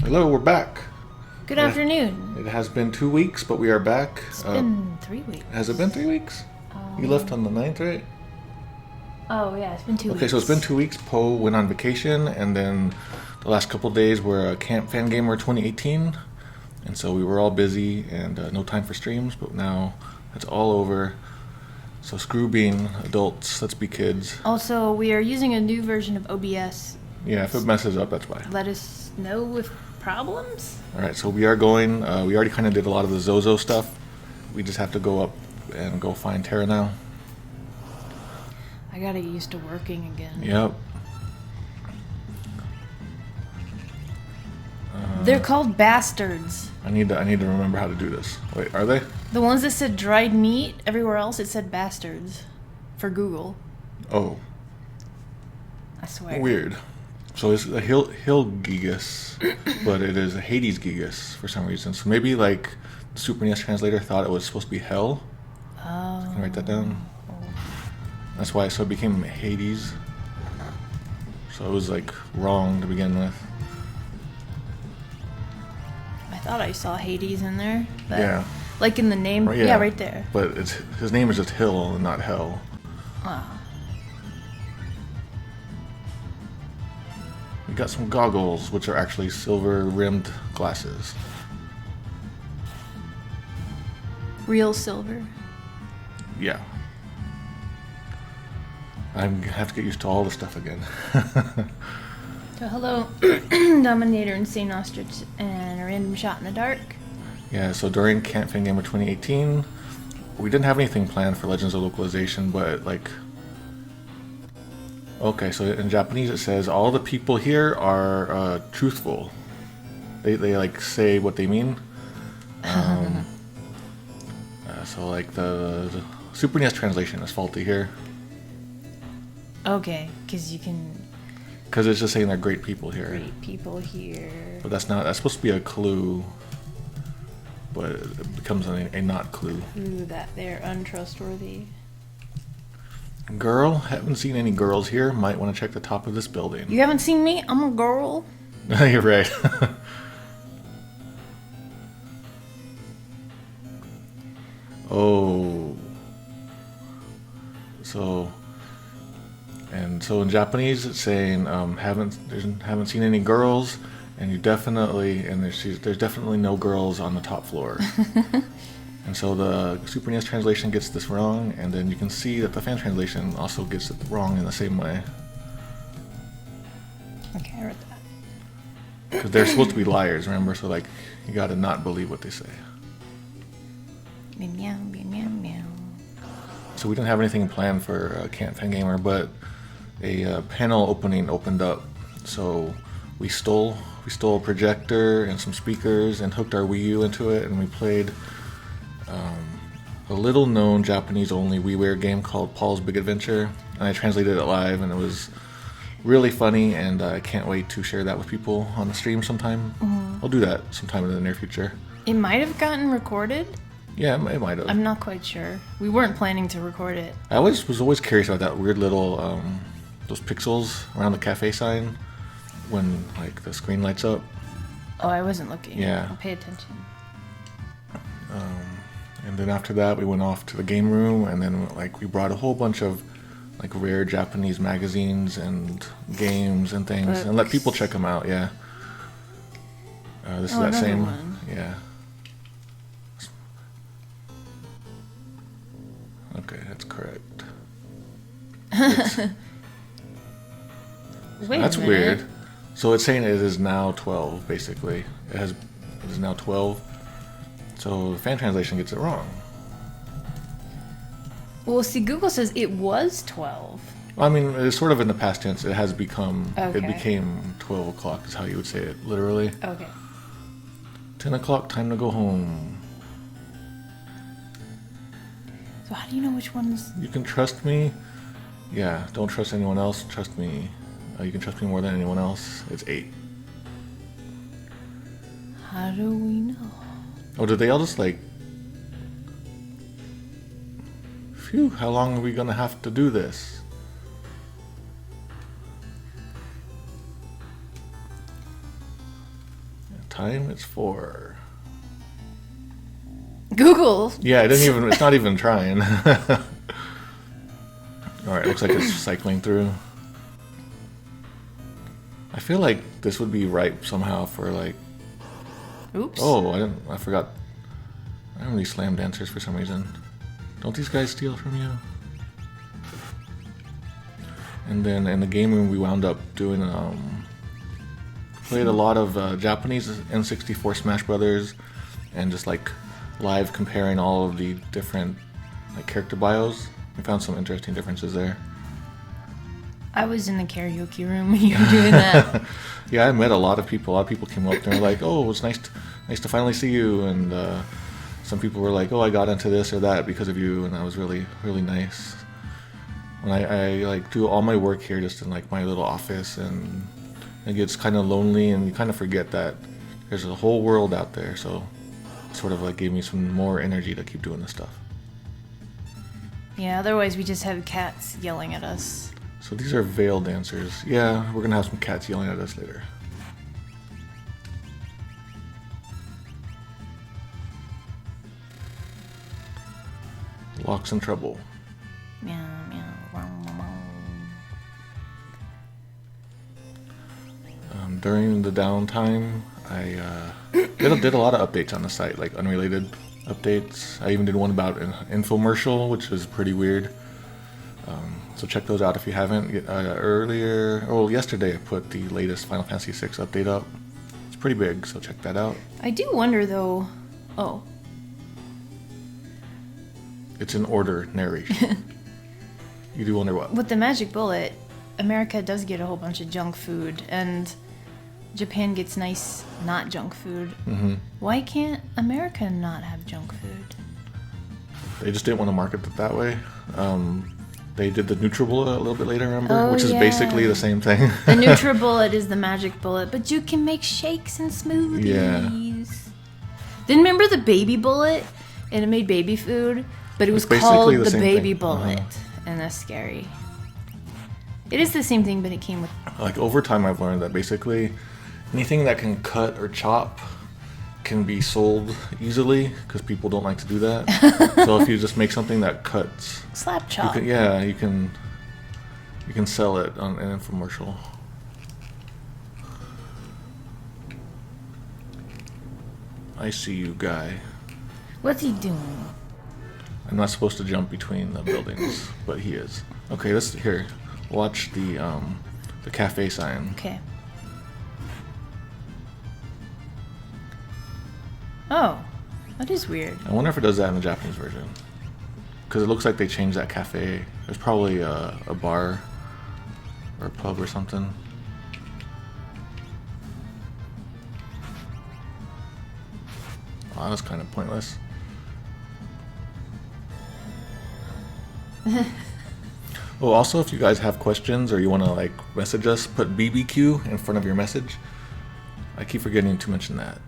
Hello, we're back. Good afternoon. It has been 2 weeks, but we are back. It's been 3 weeks. Has it been 3 weeks? You left on the 9th, right? Oh, yeah, it's been 2 weeks. Okay, so it's been 2 weeks. Poe went on vacation, and then the last couple of days were Camp Fan Gamer 2018. And so we were all busy and no time for streams, but now it's all over. So screw being adults, let's be kids. Also, we are using a new version of OBS. Yeah, if it messes up, that's why. Let us know with problems. Alright, so we are going. We already kind of did a lot of the Zozo stuff. We just have to go up and go find Terra now. I gotta get used to working again. Yep. They're called bastards. I need to remember how to do this. Wait, are they? The ones that said dried meat, everywhere else it said bastards. For Google. Oh. I swear. Weird. So it's a hill gigas, but it is a Hades gigas for some reason. So maybe like the Super NES translator thought it was supposed to be hell. Oh. Can I write that down? That's why it became Hades. So it was like wrong to begin with. I thought I saw Hades in there. But Yeah. Like in the name? Right, yeah, right there. But his name is just Hill and not Hell. Oh. We got some goggles, which are actually silver-rimmed glasses. Real silver. Yeah. I have to get used to all the stuff again. So hello, Dominator and St. Ostrich and a random shot in the dark. Yeah, so during Camp Fan Gamer 2018, we didn't have anything planned for Legends of Localization, but like... Okay, so in Japanese it says, all the people here are truthful. They like say what they mean. So like the Super NES translation is faulty here. Okay, because you can... Because it's just saying they're great people here. Great people here. But that's supposed to be a clue. But it becomes a not clue. Ooh, that they're untrustworthy. Girl, haven't seen any girls here. Might want to check the top of this building. You haven't seen me? I'm a girl. You're right. Oh. So in Japanese it's saying haven't seen any girls, and there's definitely no girls on the top floor. And so the Super NES translation gets this wrong, and then you can see that the fan translation also gets it wrong in the same way. Okay, I read that. Because they're supposed to be liars, remember? So like, you gotta not believe what they say. Meow, meow, meow, meow. So we didn't have anything planned for Camp Fan Gamer, but a panel opening opened up. So we stole a projector and some speakers and hooked our Wii U into it, and we played a little known Japanese only WiiWare game called Paul's Big Adventure, and I translated it live, and it was really funny, and I can't wait to share that with people on the stream sometime. Mm-hmm. I'll do that sometime in the near future. It might have gotten recorded. Yeah, it might have. I'm not quite sure. We weren't planning to record it. I was always curious about that weird little those pixels around the cafe sign when like the screen lights up. Oh, I wasn't looking. Yeah. I'll pay attention. And then after that, we went off to the game room, and then like we brought a whole bunch of like rare Japanese magazines and games and things, and let people check them out. Yeah. This is that same one. Yeah. Okay, that's correct. Wait That's a minute. weird. So it's saying it is now 12, basically. It is now 12. So the fan translation gets it wrong. Well, see, Google says it was 12. I mean, it's sort of in the past tense. It has become, Okay. It became 12 o'clock is how you would say it, literally. Okay. 10 o'clock, time to go home. So how do you know which one's... You can trust me. Yeah, don't trust anyone else. Trust me. You can trust me more than anyone else. It's 8. How do we know? Oh, did they all just like... Phew, how long are we gonna have to do this? time. It's for... Google. Yeah, it's not even trying. Alright, looks like it's cycling through. I feel like this would be ripe somehow for like... Oops. Oh, I forgot. I don't really slam dancers for some reason. Don't these guys steal from you? And then in the game room we wound up doing, played a lot of Japanese N64 Smash Brothers, and just like live comparing all of the different like character bios. We found some interesting differences there. I was in the karaoke room when you were doing that. Yeah, I met a lot of people. A lot of people came up and were like, "Oh, it's nice to finally see you." And some people were like, "Oh, I got into this or that because of you," and that was really, really nice. And I like do all my work here just in like my little office, and it gets kind of lonely, and you kind of forget that there's a whole world out there. So it sort of like gave me some more energy to keep doing this stuff. Yeah, otherwise we just have cats yelling at us. So these are veil dancers. Yeah, we're gonna have some cats yelling at us later. Lock's in trouble. Meow, meow, wow, wow, wow. During the downtime, I did a lot of updates on the site, like unrelated updates. I even did one about an infomercial, which was pretty weird. So check those out if you haven't. Yesterday I put the latest Final Fantasy VI update up. It's pretty big, so check that out. I do wonder though. Oh. It's in order narration. You do wonder what? With the magic bullet, America does get a whole bunch of junk food, and Japan gets nice, not junk food. Mm-hmm. Why can't America not have junk food? They just didn't want to market it that way. They did the NutriBullet a little bit later, remember? Oh, which is yeah. basically the same thing. The NutriBullet is the magic bullet, but you can make shakes and smoothies. Yeah. Then remember the baby bullet? And it made baby food, but it was It's called basically the the same baby thing. bullet. And that's scary. It is the same thing, but it came with... Like over time I've learned that basically anything that can cut or chop can be sold easily, because people don't like to do that. So if you just make something that cuts, Slap chop. you can sell it on an infomercial. I see you, guy. What's he doing? I'm not supposed to jump between the buildings, but he is. Okay, here. Watch the cafe sign. Okay. Oh, that is weird. I wonder if it does that in the Japanese version, because it looks like they changed that cafe. There's probably a bar or a pub or something. Oh, that's kind of pointless. Oh, also, if you guys have questions or you want to like message us, put BBQ in front of your message. I keep forgetting to mention that.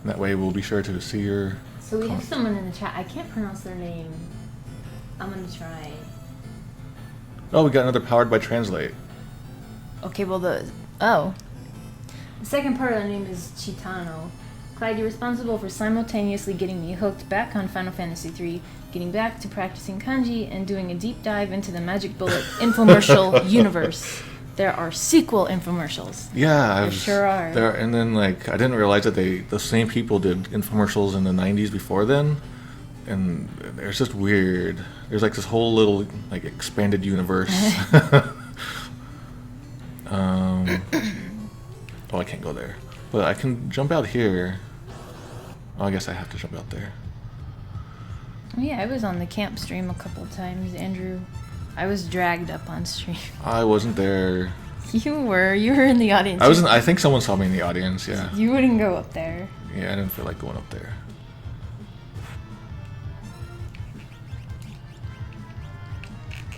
That way we'll be sure to see your... So we have someone in the chat. I can't pronounce their name. I'm going to try. Oh, we got another Powered by Translate. Okay, well the second part of the name is Chitano. Clyde, you're responsible for simultaneously getting me hooked back on Final Fantasy III, getting back to practicing kanji, and doing a deep dive into the Magic Bullet infomercial universe. There are sequel infomercials. Yeah, There sure are. There, and then like I didn't realize that the same people did infomercials in the '90s before then, and it's just weird. There's like this whole little like expanded universe. Oh, I can't go there, but I can jump out here. Oh, I guess I have to jump out there. Yeah, I was on the camp stream a couple times, Andrew. I was dragged up on stream. I wasn't there. You were in the audience. I think someone saw me in the audience. Yeah. You wouldn't go up there. Yeah, I didn't feel like going up there.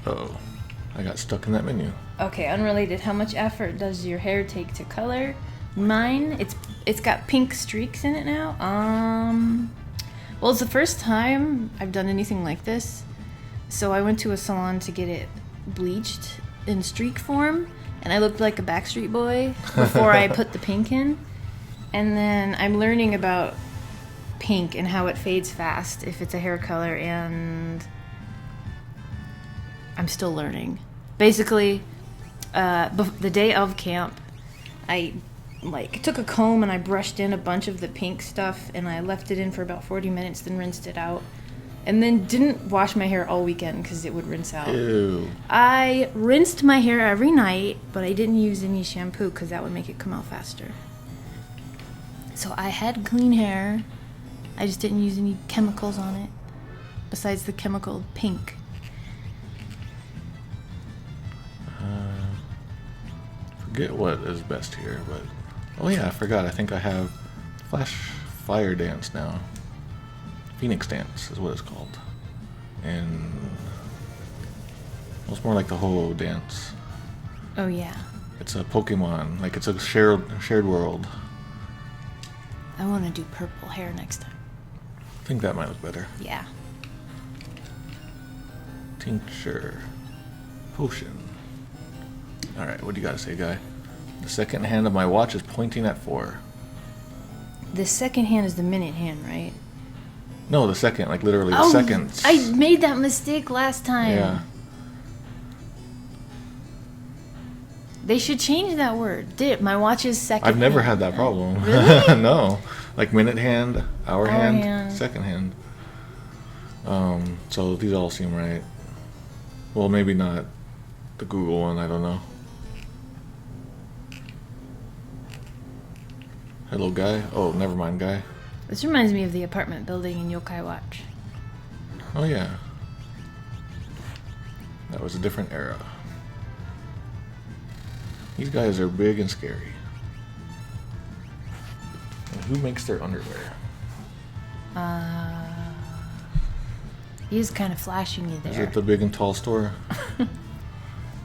Uh-oh. I got stuck in that menu. Okay, unrelated. How much effort does your hair take to color? Mine, it's got pink streaks in it now. Well, it's the first time I've done anything like this. So I went to a salon to get it bleached in streak form, and I looked like a Backstreet Boy before I put the pink in. And then I'm learning about pink and how it fades fast if it's a hair color, and I'm still learning. Basically, the day of camp, I took a comb and I brushed in a bunch of the pink stuff, and I left it in for about 40 minutes, then rinsed it out, and then didn't wash my hair all weekend because it would rinse out. Ew. I rinsed my hair every night, but I didn't use any shampoo because that would make it come out faster. So I had clean hair. I just didn't use any chemicals on it besides the chemical pink. Forget what is best here, but oh yeah, I forgot. I think I have Flash Fire Dance now. Phoenix Dance is what it's called, and it's more like the Ho dance. Oh yeah. It's a Pokemon, like it's a shared world. I want to do purple hair next time. I think that might look better. Yeah. Tincture. Potion. Alright, what do you gotta say, guy? The second hand of my watch is pointing at 4. The second hand is the minute hand, right? No, the second, like literally the seconds. I made that mistake last time. Yeah. They should change that word. My watch is second I've never hand. had that problem. Really? No. Like minute hand, hour hand, hand. second hand. So these all seem right. Well, maybe not the Google one, I don't know. Hello, guy. Oh, never mind, guy. This reminds me of the apartment building in Yokai Watch. Oh, yeah. That was a different era. These guys are big and scary. And who makes their underwear? He is kind of flashing you there. Is it the big and tall store?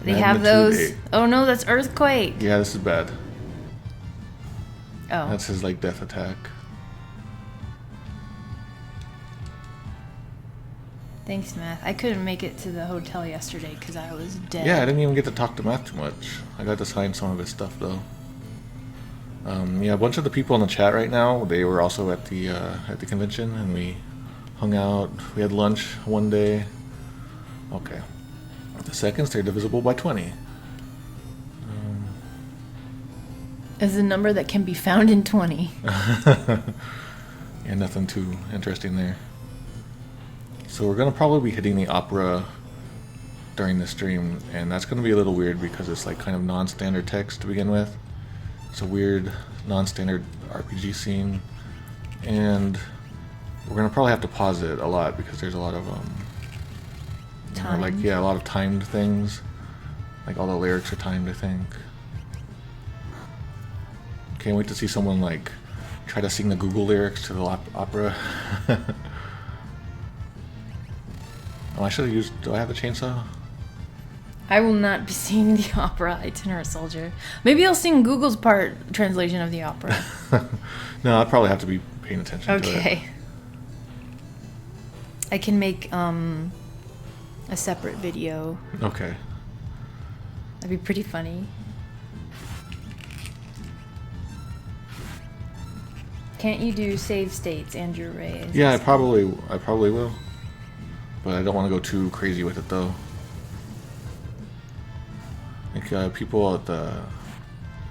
They have Magnitude those. 8. Oh no, that's Earthquake. Yeah, this is bad. Oh. That's his, like, death attack. Thanks, Math. I couldn't make it to the hotel yesterday because I was dead. Yeah, I didn't even get to talk to Matt too much. I got to sign some of his stuff, though. Yeah, a bunch of the people in the chat right now, they were also at the convention, and we hung out. We had lunch one day. Okay. The seconds, they're divisible by 20. Is a number that can be found in 20. Yeah, nothing too interesting there. So we're going to probably be hitting the opera during the stream, and that's going to be a little weird because it's like kind of non-standard text to begin with. It's a weird non-standard RPG scene, and we're going to probably have to pause it a lot because there's a lot of you know, like, yeah, a lot of timed things. Like all the lyrics are timed, I think. Can't wait to see someone like try to sing the Google lyrics to the opera. Oh, I should have used. Do I have the chainsaw? I will not be singing the opera, Itinerant Soldier. Maybe I'll sing Google's translation of the opera. No, I'd probably have to be paying attention to it. Okay. I can make a separate video. Okay. That'd be pretty funny. Can't you do save states, Andrew Ray? Yeah, I probably will. But I don't want to go too crazy with it, though. I think people at the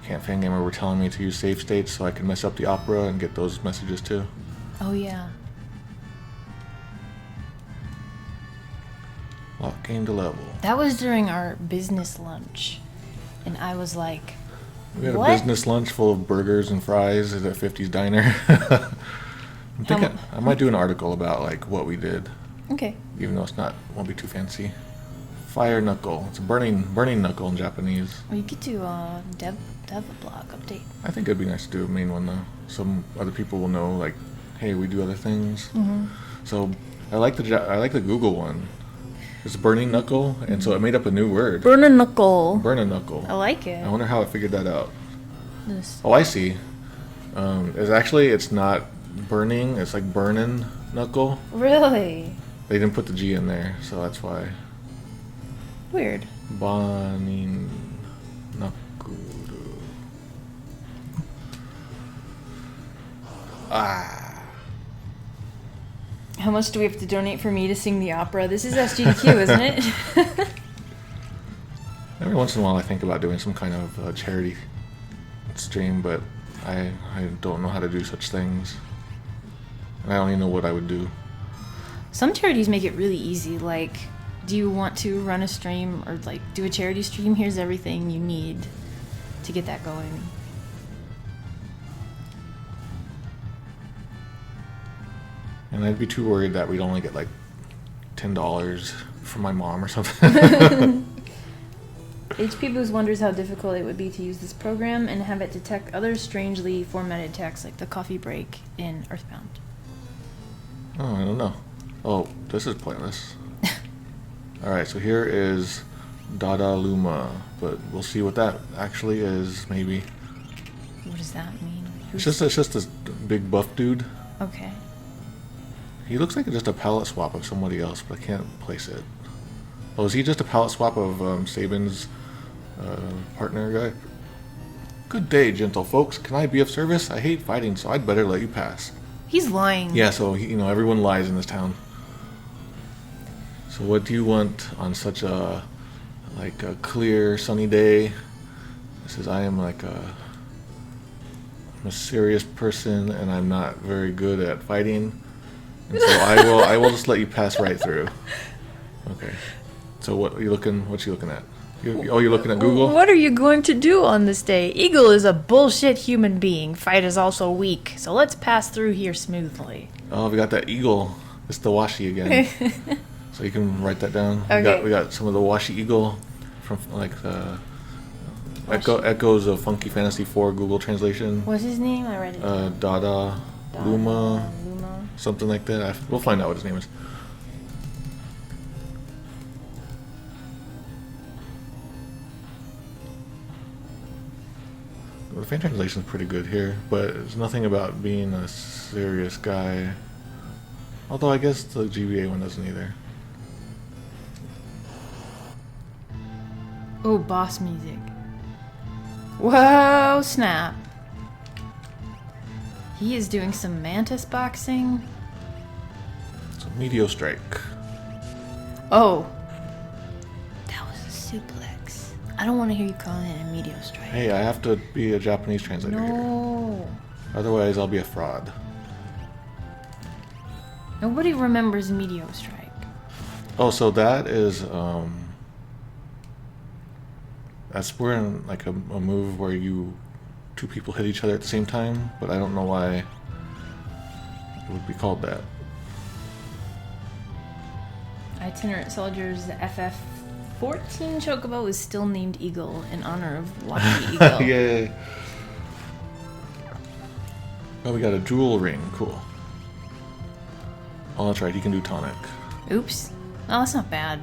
Can't Fan Gamer were telling me to use save states so I can mess up the opera and get those messages too. Oh yeah. Lock game to level. That was during our business lunch, and I was like, We had what? a business lunch full of burgers and fries at 50's Diner. I'm thinking I might do an article about like what we did. Okay. Even though won't be too fancy. Fire knuckle. It's a burning knuckle in Japanese. Well, you could do a dev blog update. I think it'd be nice to do a main one though. Some other people will know like, hey, we do other things. Mm-hmm. So I like the Google one. It's burning knuckle, and so it made up a new word. Burn a knuckle. Burn a knuckle. I like it. I wonder how it figured that out. This. Oh, I see. It's not burning. It's like burning knuckle. Really? They didn't put the G in there, so that's why. Weird. Burning knuckle. Ah. How much do we have to donate for me to sing the opera? This is SGDQ, isn't it? Every once in a while I think about doing some kind of charity stream, but I don't know how to do such things. And I don't even know what I would do. Some charities make it really easy. Like, do you want to run a stream or like do a charity stream? Here's everything you need to get that going. And I'd be too worried that we'd only get like $10 from my mom or something. HP Boost wonders how difficult it would be to use this program and have it detect other strangely formatted text like the coffee break in Earthbound. Oh, I don't know. Oh, this is pointless. Alright, so here is Dada Luma, but we'll see what that actually is, maybe. What does that mean? It's just this big buff dude. Okay. He looks like just a palette swap of somebody else, but I can't place it. Oh, is he just a palette swap of Sabin's partner guy? Good day, gentle folks. Can I be of service? I hate fighting, so I'd better let you pass. He's lying. Yeah, so everyone lies in this town. So what do you want on such a clear sunny day? It says I am I'm a serious person and I'm not very good at fighting, and so I will just let you pass right through. Okay. So what you looking at? You're looking at Google? What are you going to do on this day? Eagle is a bullshit human being. Fight is also weak, so let's pass through here smoothly. Oh, we got that eagle. It's the washi again. So you can write that down. Okay. We got some of the washi eagle from like the echoes of Funky Fantasy 4 Google translation. What's his name? I read it. Dada Luma, something like that. We'll find out what his name is. The fan translation is pretty good here, but it's nothing about being a serious guy. Although I guess the GBA one doesn't either. Oh, boss music. Whoa, snap. He is doing some mantis boxing. It's a Meteor Strike. Oh. That was a suplex. I don't want to hear you calling it a meteor strike. Hey, I have to be a Japanese translator here. No. Otherwise, I'll be a fraud. Nobody remembers meteor strike. Oh, so that is, that's where like a move where two people hit each other at the same time, but I don't know why it would be called that. Itinerant Soldier's FF6 Chocobo is still named Eagle in honor of Washi Eagle. Yay. Oh, we got a jewel ring. Cool. Oh, that's right. He can do tonic. Oops. Oh, that's not bad.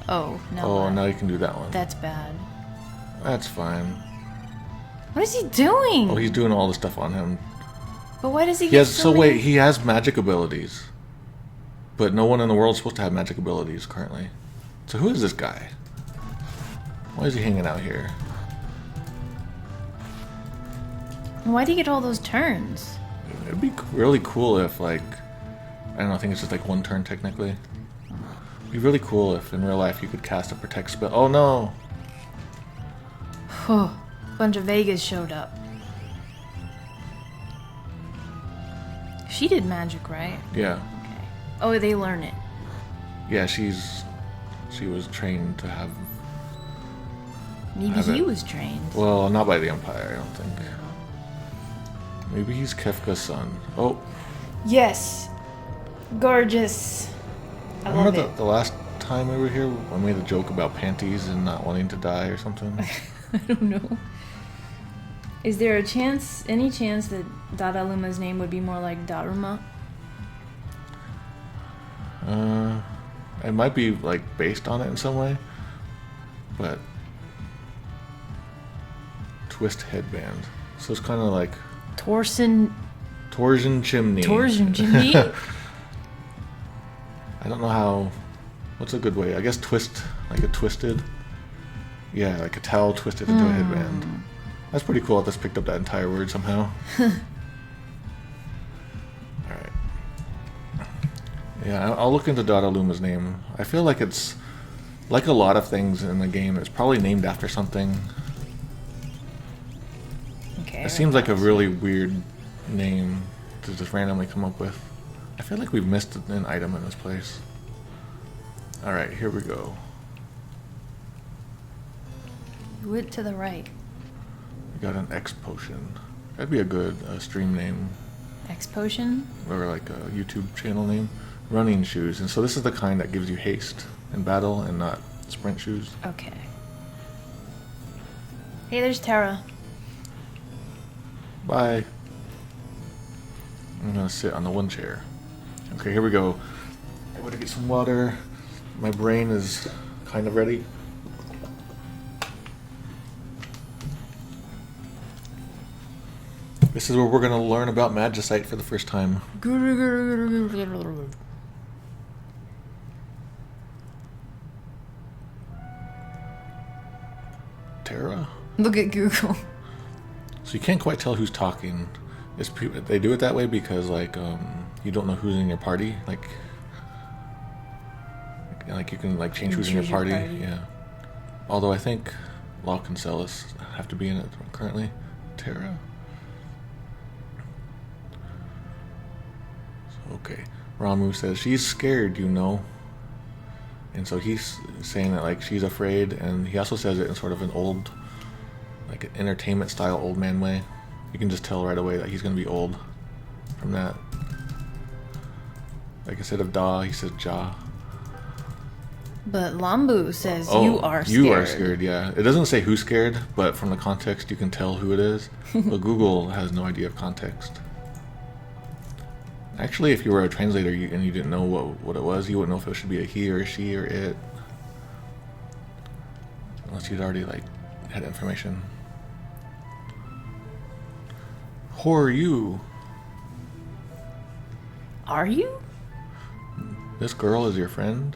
Oh, no. Oh, now you can do that one. That's bad. That's fine. What is he doing? Oh, he's doing all the stuff on him. But why does he He get has, so so many- wait, he has magic abilities. But no one in the world is supposed to have magic abilities currently. So who is this guy? Why is he hanging out here? Why do you get all those turns? It'd be really cool if, like, I don't know, I think it's just like one turn technically. It'd be really cool if in real life you could cast a protect spell. Oh no! Oh, bunch of Vegas showed up. She did magic, right? Yeah. Okay. Oh, they learn it. Yeah, she was trained to have. Maybe Have he it. was trained. Well, not by the Empire, I don't think. Maybe he's Kefka's son. Oh, Yes. Gorgeous. I love remember it. the last time we were here? I made a joke about panties and not wanting to die or something. I don't know. Is there any chance that Dada Luma's name would be more like Daruma? It might be like based on it in some way, but twist headband. So it's kind of like Torsion chimney. chimney? I don't know how. What's a good way? I guess twist, like a twisted. Yeah, like a towel twisted into a headband. That's pretty cool. I just picked up that entire word somehow. Yeah, I'll look into Dadaluma's name. I feel like it's like a lot of things in the game. It's probably named after something. Okay. It seems like a really weird name to just randomly come up with. I feel like we've missed an item in this place. Alright, here we go. Went to the right. We got an X potion. That'd be a good stream name. X potion? Or like a YouTube channel name. Running shoes. And so this is the kind that gives you haste in battle and not sprint shoes. Okay. Hey, there's Tara. Bye. I'm gonna sit on the one chair. Okay, here we go. I'm gonna get some water. My brain is kind of ready. This is where we're gonna learn about Magicite for the first time. Tara? Look at Google. So you can't quite tell who's talking. They do it that way because like you don't know who's in your party. Like you can like change who's in your party. Yeah. Although I think Locke and Celis have to be in it currently. Tara. So, okay. Ramu says she's scared, you know. And so he's saying that like she's afraid, and he also says it in sort of an old, like an entertainment style old man way. You can just tell right away that he's gonna be old from that. Like instead of da, he says ja. But Lambu says you are scared. You are scared, yeah. It doesn't say who's scared, but from the context you can tell who it is. But Google has no idea of context. Actually, if you were a translator and you didn't know what it was, you wouldn't know if it should be a he or a she or it. Unless you'd already like had information. Who are you? Are you? This girl is your friend?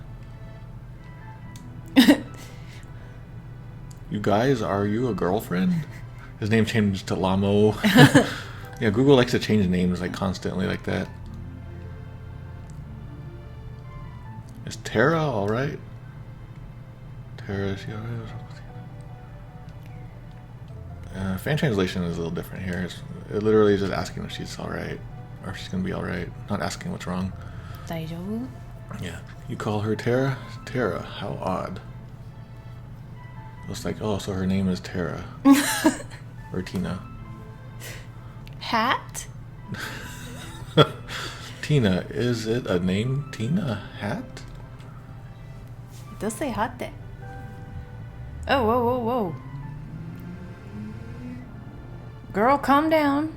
You guys, are you a girlfriend? His name changed to Lamo. Yeah, Google likes to change names like constantly like that. Is Tara alright? Tara, is she alright? Fan translation is a little different here. It literally is just asking if she's alright. Or if she's gonna be alright. Not asking what's wrong. Daijoubu? Yeah. You call her Tara? Tara, how odd. Looks like, oh, so her name is Tara. Or Tina. Hat? Tina, is it a name? Tina Hat? It does say hate. Oh, whoa, whoa, whoa. Girl, calm down.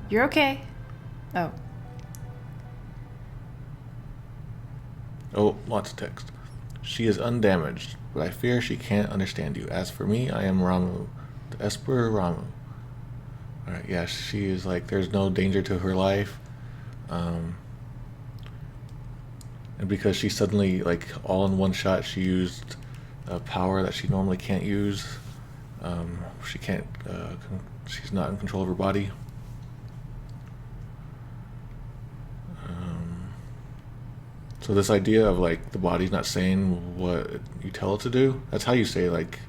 You're okay. Oh. Oh, lots of text. She is undamaged, but I fear she can't understand you. As for me, I am Ramu, the Esper Ramu. Alright, yeah, she is like, there's no danger to her life. And because she suddenly, like, all in one shot, she used a power that she normally can't use. She can't, she's not in control of her body. So this idea of like the body's not saying what you tell it to do, that's how you say like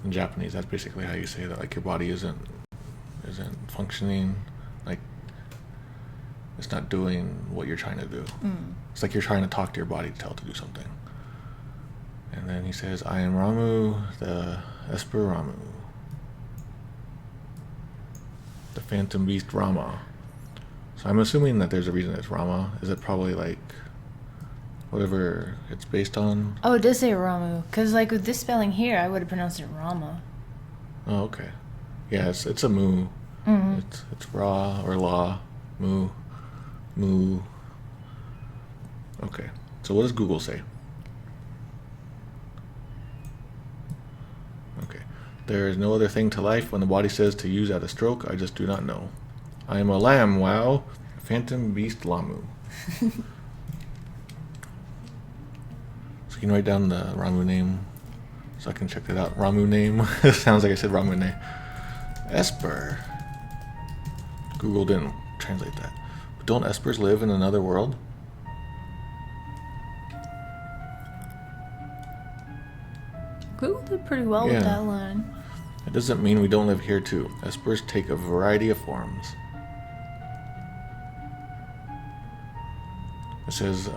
in Japanese, that's basically how you say that like your body isn't functioning, like it's not doing what you're trying to do. It's like you're trying to talk to your body to tell it to do something. And then he says, I am Ramu, the Esper Ramu, the Phantom Beast Rama. So I'm assuming that there's a reason it's Rama. Is it probably like whatever it's based on? Oh, it does say Ramu. Because like with this spelling here, I would have pronounced it Rama. Oh, okay. Yeah, it's a mu. Mm-hmm. It's Ra or La. Mu. Mu. Okay. So what does Google say? Okay. There is no other thing to life when the body says to use at a stroke. I just do not know. I am a lamb, wow. Phantom Beast Lamu. So you can write down the Ramu name so I can check that out. Ramu name. Sounds like I said Ramu name. Esper. Google didn't translate that. Don't espers live in another world? Google did pretty well Yeah. with that line. It doesn't mean we don't live here too. Espers take a variety of forms. It says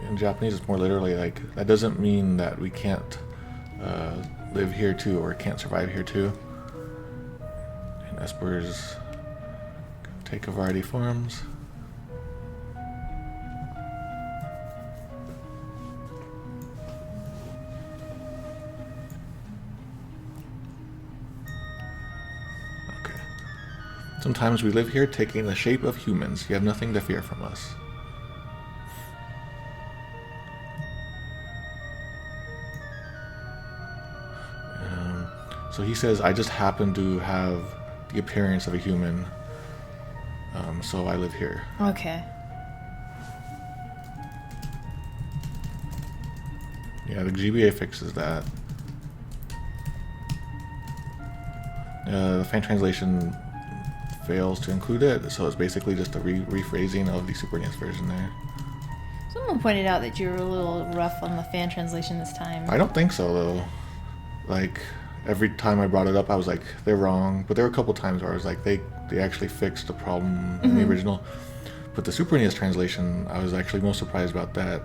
in Japanese, it's more literally like, that doesn't mean that we can't live here too, or can't survive here too. And espers take a variety of forms. Okay. Sometimes we live here taking the shape of humans. You have nothing to fear from us. So he says, I just happen to have the appearance of a human, so I live here. Okay. Yeah, the GBA fixes that. The fan translation fails to include it, so it's basically just a rephrasing of the Super NES version there. Someone pointed out that you were a little rough on the fan translation this time. I don't think so, though. Like, every time I brought it up, I was like, they're wrong. But there were a couple times where I was like, they actually fixed the problem in the original. But the Super NES translation, I was actually most surprised about that.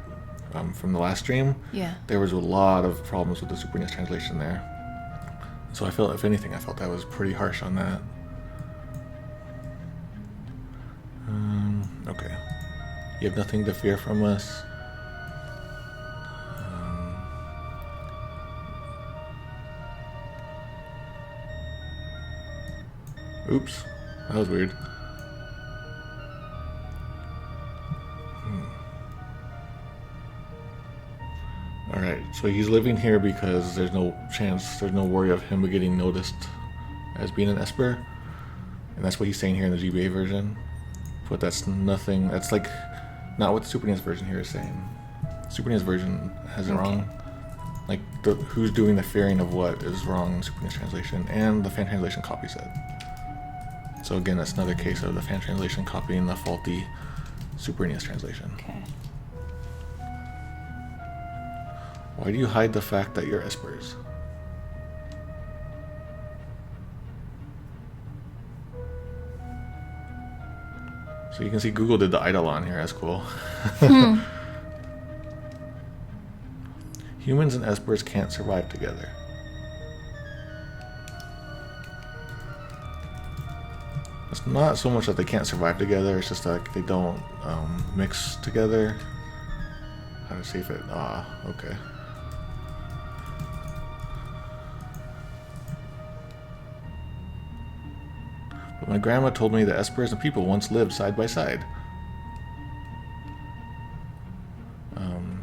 From the last stream, Yeah. there was a lot of problems with the Super NES translation there. So I felt, if anything, I felt that was pretty harsh on that. Okay. You have nothing to fear from us. Oops, that was weird. Alright, so he's living here because there's no worry of him getting noticed as being an Esper. And that's what he's saying here in the GBA version. But that's nothing, that's like not what the Super NES version here is saying. Super NES version has it wrong. Like, who's doing the fearing of what is wrong in Super NES translation, and the fan translation copies it. So again, that's another case of the fan translation copying the faulty Super NES translation. Okay. Why do you hide the fact that you're espers? So you can see Google did the Eidolon here, that's cool. Humans and espers can't survive together. It's not so much that they can't survive together, it's just like they don't mix together. How to see if it, okay. But my grandma told me that espers and people once lived side by side.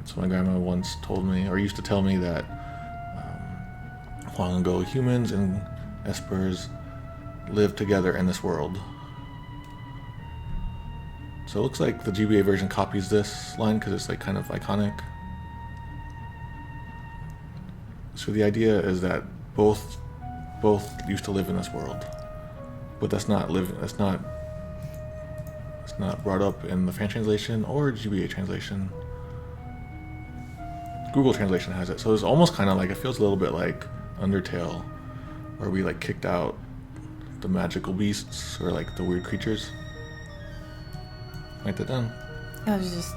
So my grandma once told me, or used to tell me, that long ago humans and espers lived together in this world. So it looks like the GBA version copies this line because it's like kind of iconic. So the idea is that both used to live in this world, but that's not brought up in the fan translation or GBA translation. Google translation has it, so it's almost kind of like, it feels a little bit like Undertale, where we like kicked out the magical beasts or like the weird creatures. Write that down. I was just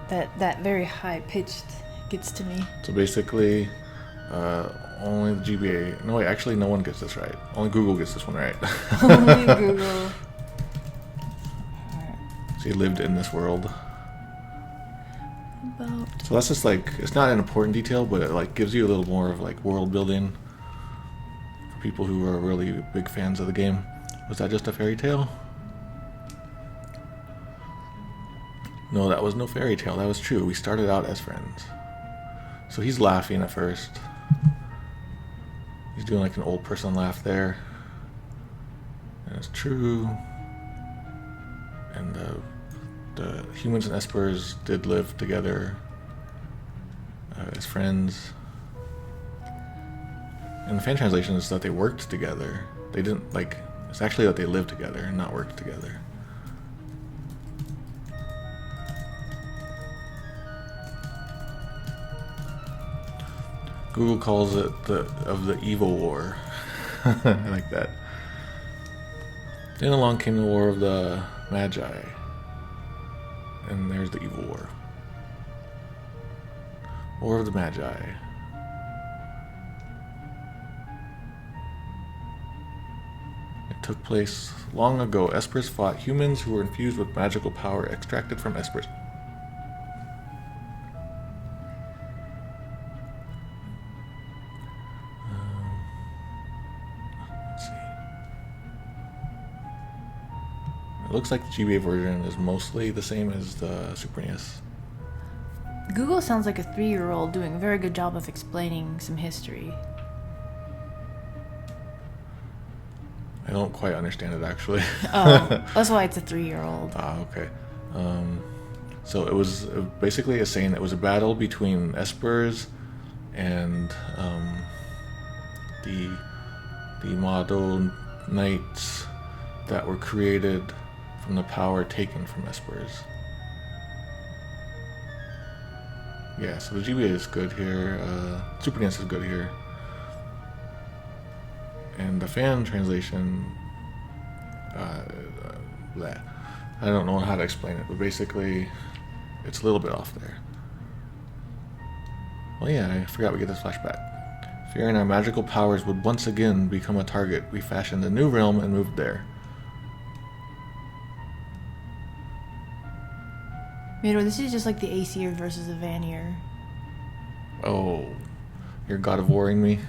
that very high pitched gets to me. So basically, only the GBA. No wait, actually, no one gets this right. Only Google gets this one right. Only Google. So he lived in this world. About So that's just like, it's not an important detail, but it like gives you a little more of like world building for people who are really big fans of the game. Was that just a fairy tale? No, that was no fairy tale. That was true. We started out as friends. So he's laughing at first. He's doing like an old person laugh there. And it's true. And the humans and espers did live together as friends. And the fan translation is that they worked together. They didn't, like, It's actually that they live together and not work together. Google calls it the evil war. I like that. Then along came the war of the Magi. And there's the evil war. War of the Magi. It took place long ago. Espers fought humans who were infused with magical power extracted from espers. Let's see. It looks like the GBA version is mostly the same as the Super NES. Google sounds like a 3-year-old doing a very good job of explaining some history. I don't quite understand it actually. Oh, that's why it's a 3-year-old. Ah, okay. So it was basically a saying. It was a battle between espers and the model knights that were created from the power taken from espers. Yeah, so the GBA is good here. Super NES is good here. And the fan translation, bleh. I don't know how to explain it, but basically, it's a little bit off there. Well, yeah, I forgot we get this flashback. Fearing our magical powers would once again become a target, we fashioned a new realm and moved there. This is just like the Aesir versus the Vanir. Oh, you're God of Warring me?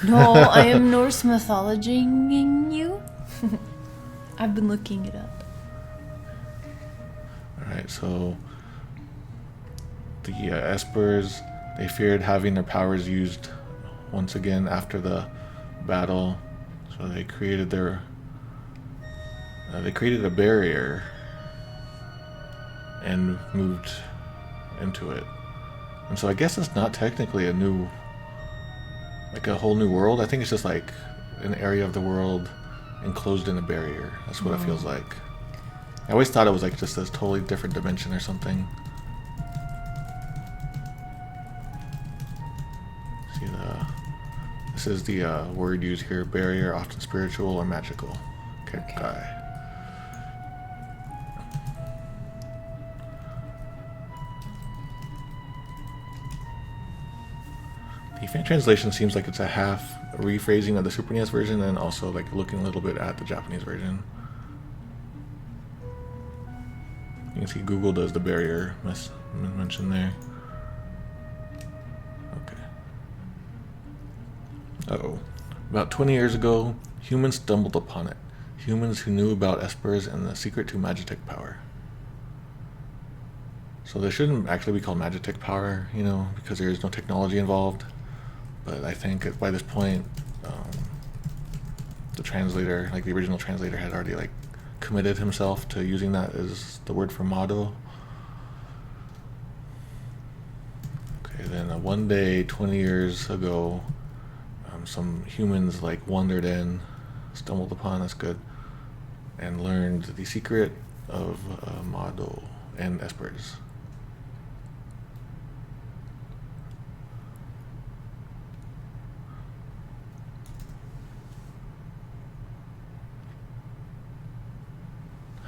No, I am Norse mythologying you. I've been looking it up. Alright, so the espers, they feared having their powers used once again after the battle, so they created a barrier and moved into it. And so I guess it's not technically a whole new world. I think it's just like an area of the world enclosed in a barrier. That's what it feels like. I always thought it was like just this totally different dimension or something. See, this is the word used here: barrier, often spiritual or magical. Okay. The fan translation seems like it's a half rephrasing of the Super NES version and also like looking a little bit at the Japanese version. You can see Google does the barrier mention there. Okay. Uh-oh. About 20 years ago, humans stumbled upon it. Humans who knew about espers and the secret to Magicite power. So they shouldn't actually be called Magicite power, because there is no technology involved. But I think by this point, the translator, like the original translator, had already committed himself to using that as the word for motto. Okay, then one day, 20 years ago, some humans wandered in, stumbled upon, that's good, and learned the secret of motto and espers.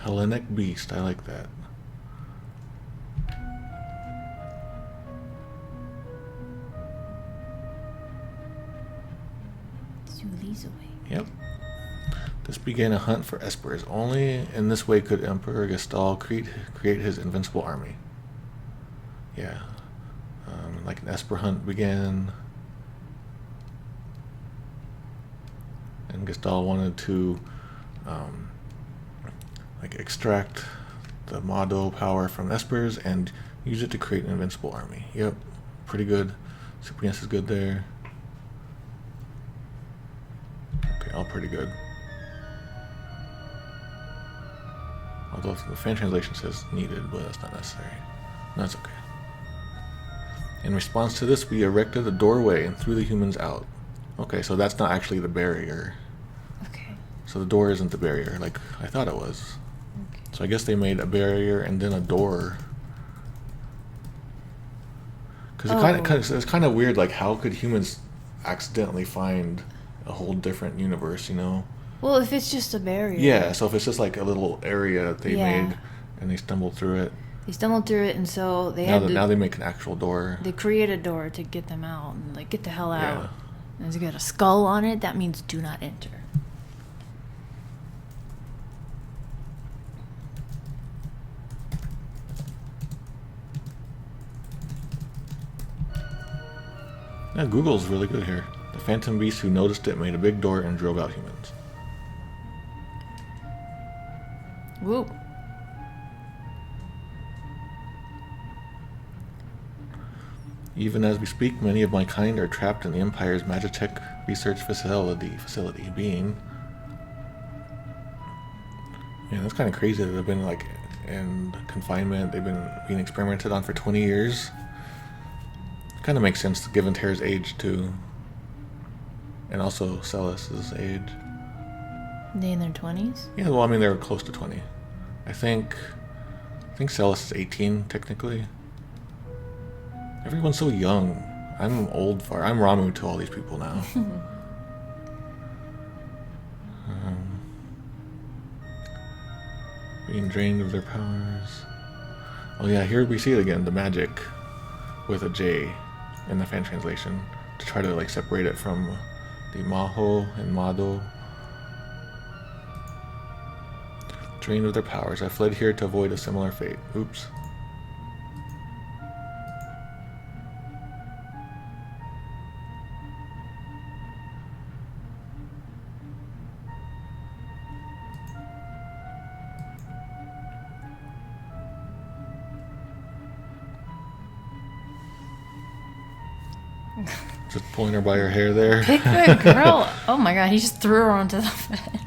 Hellenic beast, I like that. Yep. This began a hunt for espers. Only in this way could Emperor Gestal create his invincible army. Yeah. An esper hunt began. And Gestal wanted to extract the motto power from espers and use it to create an invincible army. Yep. Pretty good. Super NES is good there. Okay, all pretty good. Although the fan translation says needed, but that's not necessary. That's okay. In response to this, we erected a doorway and threw the humans out. Okay, so that's not actually the barrier. Okay. So the door isn't the barrier like I thought it was. Okay. So I guess they made a barrier and then a door. Because it's kind of weird. Like, how could humans accidentally find a whole different universe? You know? Well, if it's just a barrier. Yeah. So if it's just like a little area that they made and they stumbled through it. They stumbled through it, and so they now they make an actual door. They create a door to get them out and like get the hell out. And it's got a skull on it. That means do not enter. Yeah, Google's really good here. The Phantom Beast who noticed it made a big door and drove out humans. Whoop. Even as we speak, many of my kind are trapped in the Empire's Magitech research facility being... Yeah, that's kind of crazy that they've been like in confinement. They've been being experimented on for 20 years. Kind of makes sense given Terra's age too. And also Celis's age. They in their 20s? Yeah, well, I mean, they're close to 20. I think Celis is 18, technically. Everyone's so young. I'm Ramu to all these people now. Being drained of their powers. Oh yeah, here we see it again, the magic with a J in the fan translation to try to like separate it from the Maho and Mado. Drained of their powers, I fled here to avoid a similar fate. Oops. Just pulling her by her hair there. Pick the girl. Oh my god, he just threw her onto the bed.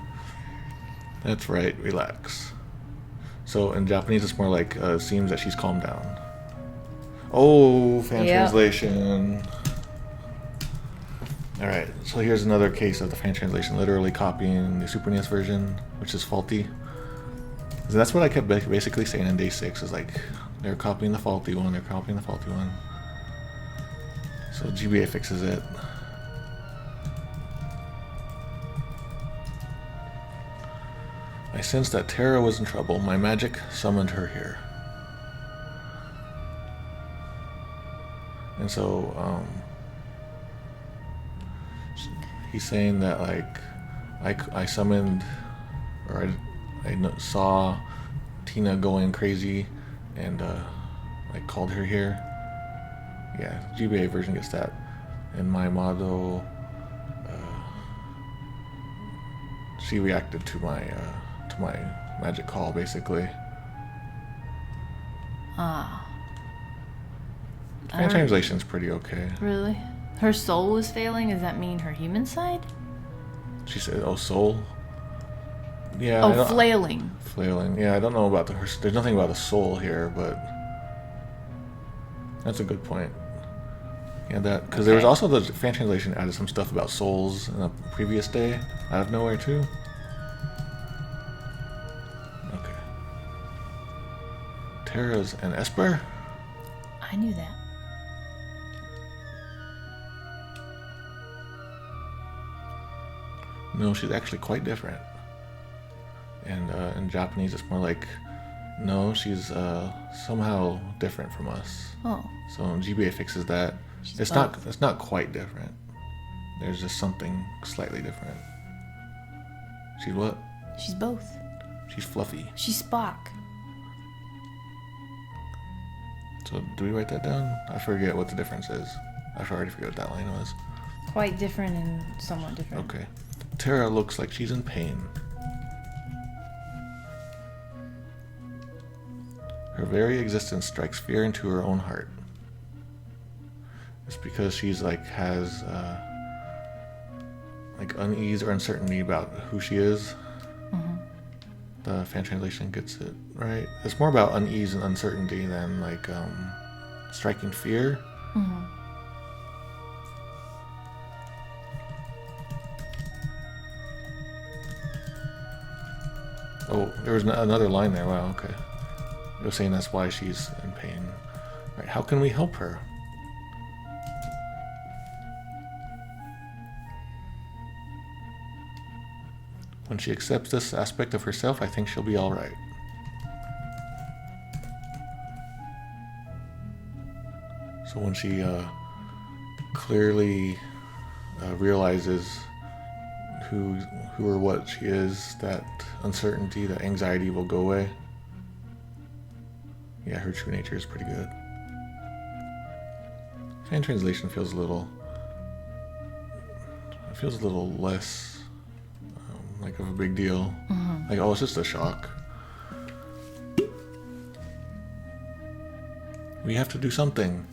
That's right, relax. So in Japanese it's more like seems that she's calmed down. Oh, fan translation. Alright, so here's another case of the fan translation literally copying the Super NES version, which is faulty. So that's what I kept basically saying in day 6, is like, they're copying the faulty one, So GBA fixes it. I sensed that Terra was in trouble. My magic summoned her here. And so, he's saying that like, I summoned, or I saw Tina going crazy, and I called her here. Yeah, GBA version gets that. And my model, she reacted to my magic call, basically. Fan translation's pretty okay. Really? Her soul was failing? Does that mean her human side? She said, "Oh, soul." Yeah. Oh, flailing. Flailing. Yeah, I don't know about there's nothing about a soul here, but that's a good point. Yeah, that because there was also the fan translation added some stuff about souls in the previous day out of nowhere too. Okay. Terra's an Esper? I knew that. No, she's actually quite different. And in Japanese, it's more like, no, she's somehow different from us. Oh. So GBA fixes that. It's not quite different. There's just something slightly different. She's what? She's both. She's fluffy. She's Spock. So do we write that down? I forget what the difference is. I already forget what that line was. Quite different and somewhat different. Okay. Terra looks like she's in pain. Her very existence strikes fear into her own heart. It's because she's like has like unease or uncertainty about who she is. Mm-hmm. The fan translation gets it right. It's more about unease and uncertainty than like striking fear. Mm-hmm. Oh, there was another line there. Wow, okay. It was saying that's why she's in pain. Right, how can we help her? When she accepts this aspect of herself, I think she'll be alright. So when she clearly realizes who or what she is, that uncertainty, that anxiety will go away. Yeah, her true nature is pretty good. Fan translation feels a little less like of a big deal. Like, oh, it's just a shock. We have to do something.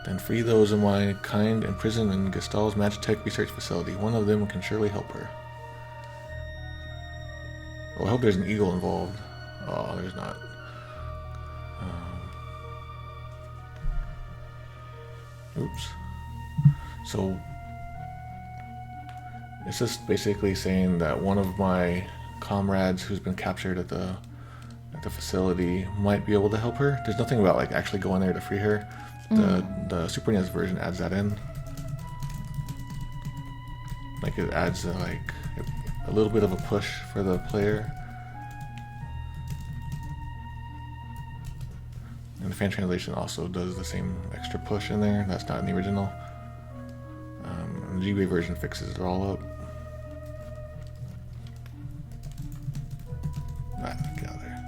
Then free those of my kind imprisoned in Gestal's Magitech research facility. One of them can surely help her. Oh, I hope there's an eagle involved. Oh, there's not. Oops. So, it's just basically saying that one of my comrades who's been captured at the facility might be able to help her. There's nothing about like actually going there to free her. The Super NES version adds that in. Like it adds like a little bit of a push for the player. And the fan translation also does the same extra push in there. That's not in the original. And the GBA version fixes it all up. Get out of there.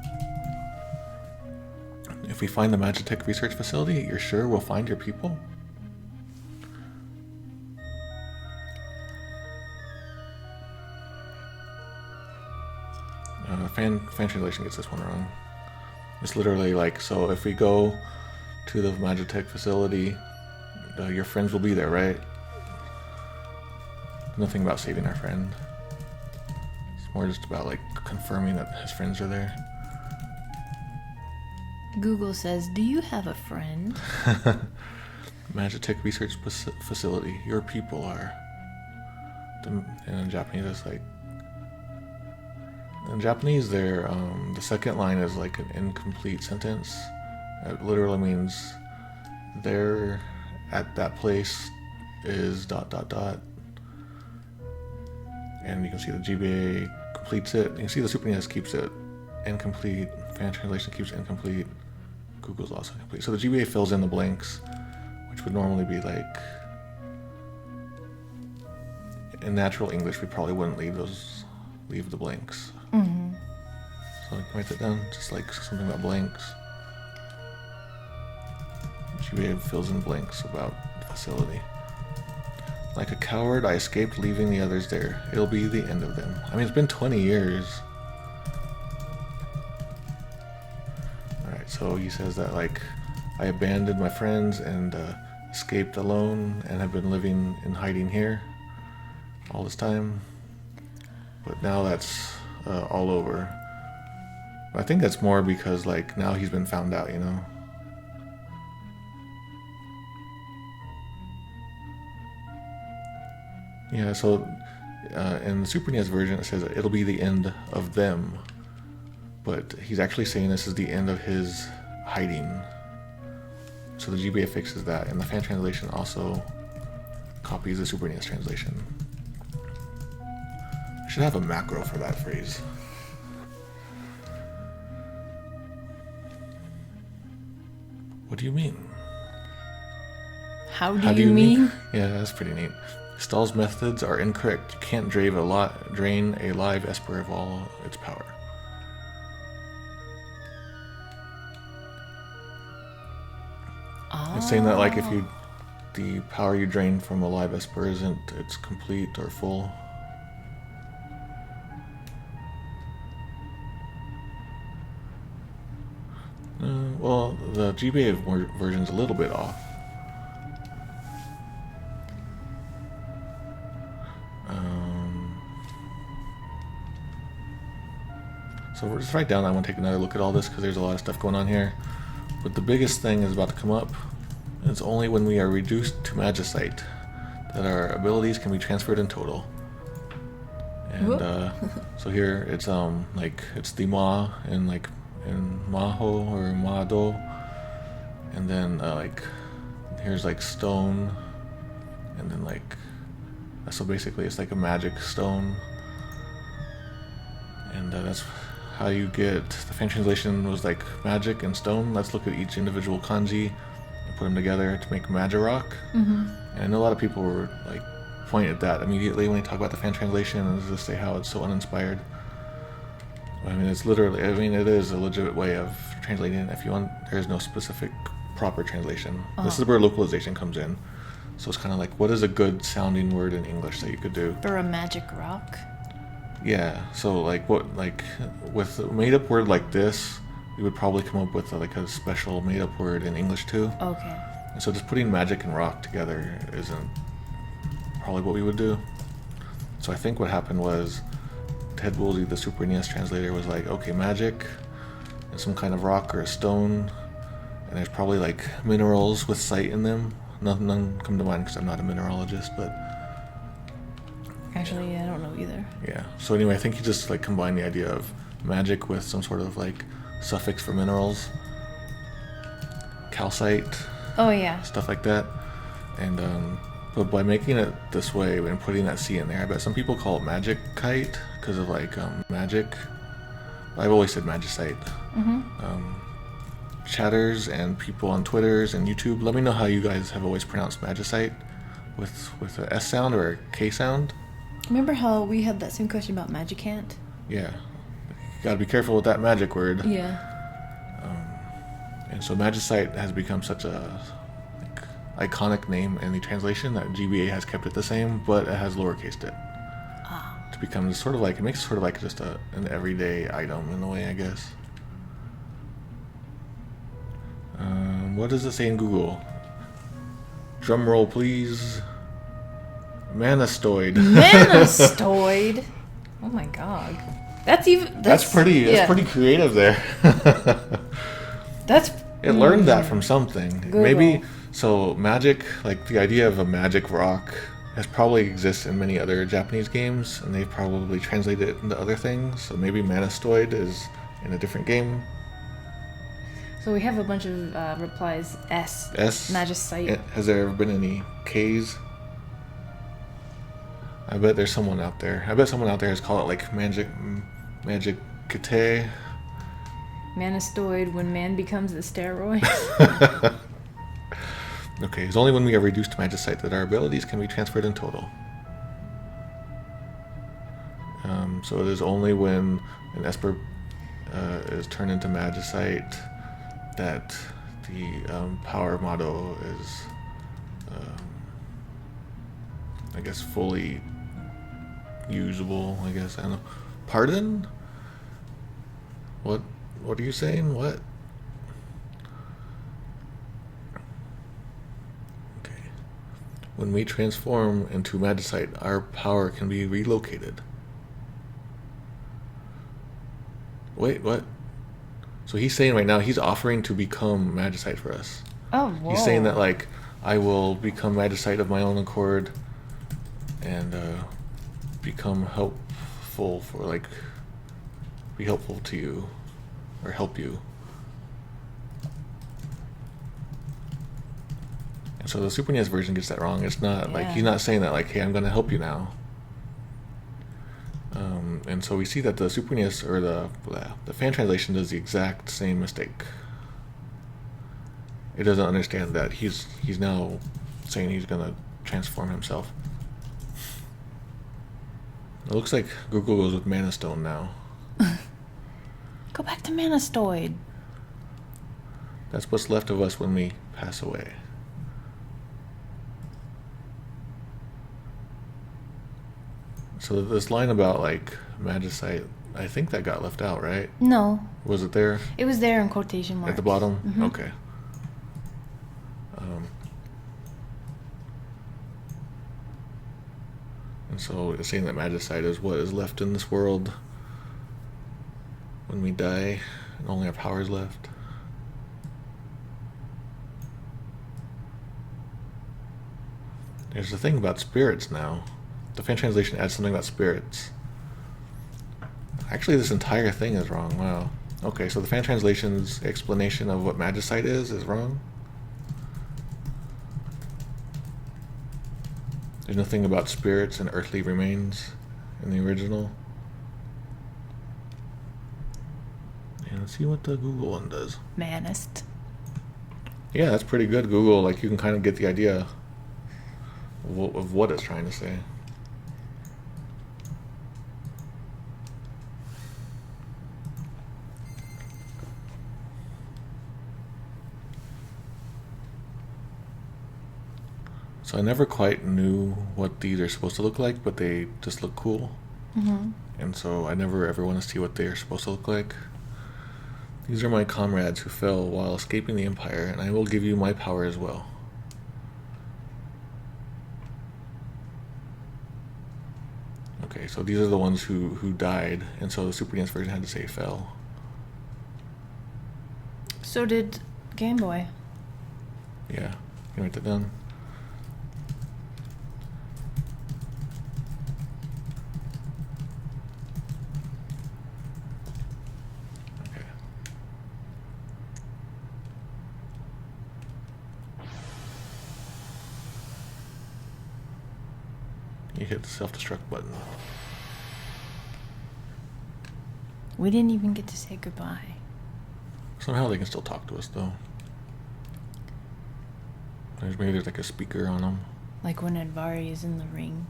If we find the Magitech research facility, you're sure we'll find your people? Fan translation gets this one wrong. It's literally like, so if we go to the Magitech facility, your friends will be there, right? Nothing about saving our friend. It's more just about like confirming that his friends are there. Google says, do you have a friend? Magitech research facility. Your people are. And in Japanese, it's like. In Japanese, the second line is like an incomplete sentence. It literally means there at that place is ... And you can see the GBA completes it. You can see the Super NES keeps it incomplete. Fan translation keeps it incomplete. Google's also complete. So the GBA fills in the blanks, which would normally be like, in natural English, we probably wouldn't leave the blanks. Mm-hmm. So I can write that down, just like something about blanks. GBA fills in blanks about the facility. Like a coward, I escaped, leaving the others there. It'll be the end of them. I mean, it's been 20 years. Alright, so he says that, like, I abandoned my friends and escaped alone and have been living in hiding here all this time. But now that's all over. But I think that's more because, like, now he's been found out, you know? Yeah, so in the Super NES version it says it'll be the end of them, but he's actually saying this is the end of his hiding. So the GBA fixes that, and the fan translation also copies the Super NES translation. I should have a macro for that phrase. What do you mean? How do you mean? Yeah, that's pretty neat. Stahl's methods are incorrect. You can't drain a live Esper of all its power. Oh. It's saying that, like, if the power you drain from a live Esper isn't it's complete or full. Well, the GBA version's a little bit off. So we'll just write down, I want to take another look at all this because there's a lot of stuff going on here. But the biggest thing is about to come up. It's only when we are reduced to Magicite that our abilities can be transferred in total. And so here it's like it's the Ma in like in Maho or Mado, and then like here's like stone, and then like so basically it's like a magic stone, and that's how you get the fan translation was like magic and stone. Let's look at each individual kanji and put them together to make Magirock. And I know a lot of people were like point at that immediately when they talk about the fan translation and just say how it's so uninspired. I mean, it's literally, I mean, it is a legitimate way of translating it if you want. There's no specific proper translation. This is where localization comes in. So it's kind of like, what is a good sounding word in English that you could do? For a magic rock? Yeah, so like what, like with a made up word like this, you would probably come up with like a special made up word in English too. Okay. And so just putting magic and rock together isn't probably what we would do. So I think what happened was Ted Woolsey, the Super NES translator, was like, okay, magic and some kind of rock or a stone, and there's probably like minerals with sight in them. None come to mind because I'm not a mineralogist, but Actually, I don't know either. yeah. So anyway, I think he just like combined the idea of magic with some sort of like suffix for minerals, calcite, Oh yeah. stuff like that. And but by making it this way and putting that C in there, I bet some people call it Magicite because of like magic. I've always said Magicite. Chatters and people on Twitters and YouTube, let me know how you guys have always pronounced Magicite, with a S sound or a K sound. Remember how we had that same question about Magicant? Yeah, you gotta be careful with that magic word. Yeah. And so Magicite has become such a like, iconic name in the translation that GBA has kept it the same, but it has lowercased it to become sort of like, it makes it sort of like just an everyday item in a way, I guess. What does it say in Google? Drum roll, please. Manastoid. Manastoid. Oh my god. That's pretty. That's pretty creative there. That's It learned that from something. Google. Maybe so. Magic, like the idea of a magic rock, has probably exists in many other Japanese games, and they've probably translated it into other things. So maybe Manastoid is in a different game. So we have a bunch of replies. S. Magicite. Has there ever been any K's? I bet there's someone out there. I bet someone out there has called it like Magicite. Manastoid, when man becomes the steroid. Okay, it's only when we are reduced to Magicite that our abilities can be transferred in total. So it is only when an Esper is turned into Magicite that the power motto is, I guess, fully usable. I guess, I don't know. Pardon? What are you saying? What? Okay. When we transform into Magicite, our power can be relocated. Wait, what? So he's saying right now he's offering to become Magicite for us. Oh, whoa. He's saying that like I will become Magicite of my own accord and become helpful for like be helpful to you or help you. And so the Super NES version gets that wrong. It's not like he's not saying that like, hey, I'm going to help you now. And so we see that the Super NES or the fan translation does the exact same mistake. It doesn't understand that he's now saying he's going to transform himself. It looks like Google goes with Mana Stone now. Go back to Manastoid. That's what's left of us when we pass away. So this line about like Magicite, I think that got left out, right? No. Was it there? It was there in quotation marks. At the bottom? Mm-hmm. Okay. And so it's saying that Magicite is what is left in this world when we die and only our power is left. There's a thing about spirits now. The fan translation adds something about spirits. Actually, this entire thing is wrong. Wow. Okay, so the fan translation's explanation of what Magicite is wrong. There's nothing about spirits and earthly remains in the original. And let's see what the Google one does. Manist. Yeah, that's pretty good, Google. Like, you can kind of get the idea of what it's trying to say. So I never quite knew what these are supposed to look like, but they just look cool. Mm-hmm. And so I never ever want to see what they are supposed to look like. These are my comrades who fell while escaping the Empire, and I will give you my power as well. Okay, so these are the ones who died, and so the Super NES version had to say fell. So did Game Boy. Yeah, you write that down. Okay. You hit the self-destruct button. We didn't even get to say goodbye. Somehow they can still talk to us, though. Maybe there's like a speaker on them. Like when Advari is in the ring.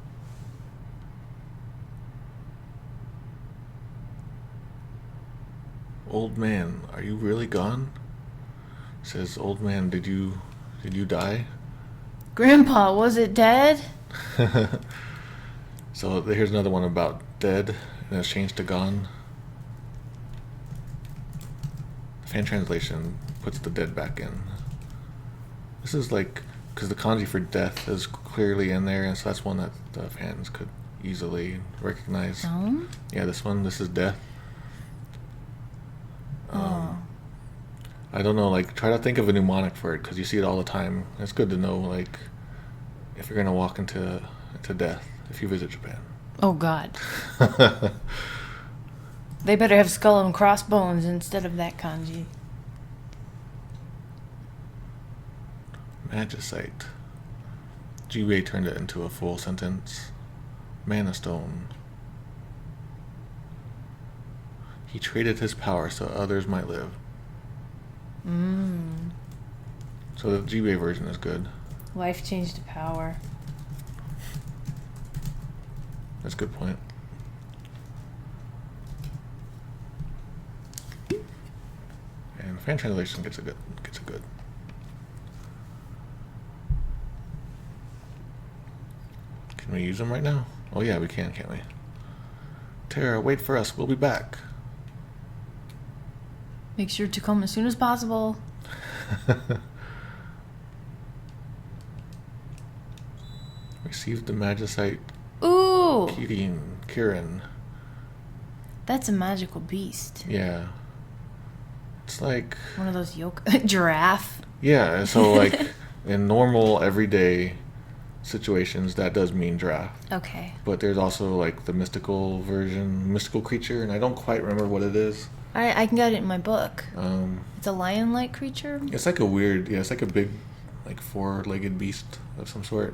Old man, are you really gone? Says, old man, did you die? Grandpa, was it dead? So here's another one about dead, and it's changed to gone. Fan translation puts the dead back in. This is like, because the kanji for death is clearly in there, and so that's one that the fans could easily recognize. Oh? Yeah, this one, this is death. Oh. I don't know, like, try to think of a mnemonic for it, because you see it all the time. It's good to know, like, if you're going to walk into death, if you visit Japan. Oh, God. They better have skull and crossbones instead of that kanji. Magicite. GBA turned it into a full sentence. Mana Stone. He traded his power so others might live. So the GBA version is good. Life changed to power. That's a good point. And fan translation gets a good. Can we use them right now? Oh yeah, we can, can't we? Tara, wait for us. We'll be back. Make sure to come as soon as possible. Received the Magicite. Ooh! Kirin. That's a magical beast. Yeah. It's like... One of those giraffe. Yeah, so like in normal everyday situations that does mean giraffe. Okay. But there's also like the mystical version, mystical creature, and I don't quite remember what it is. I can get it in my book. It's a lion-like creature? It's like a weird, it's like a big, like four-legged beast of some sort.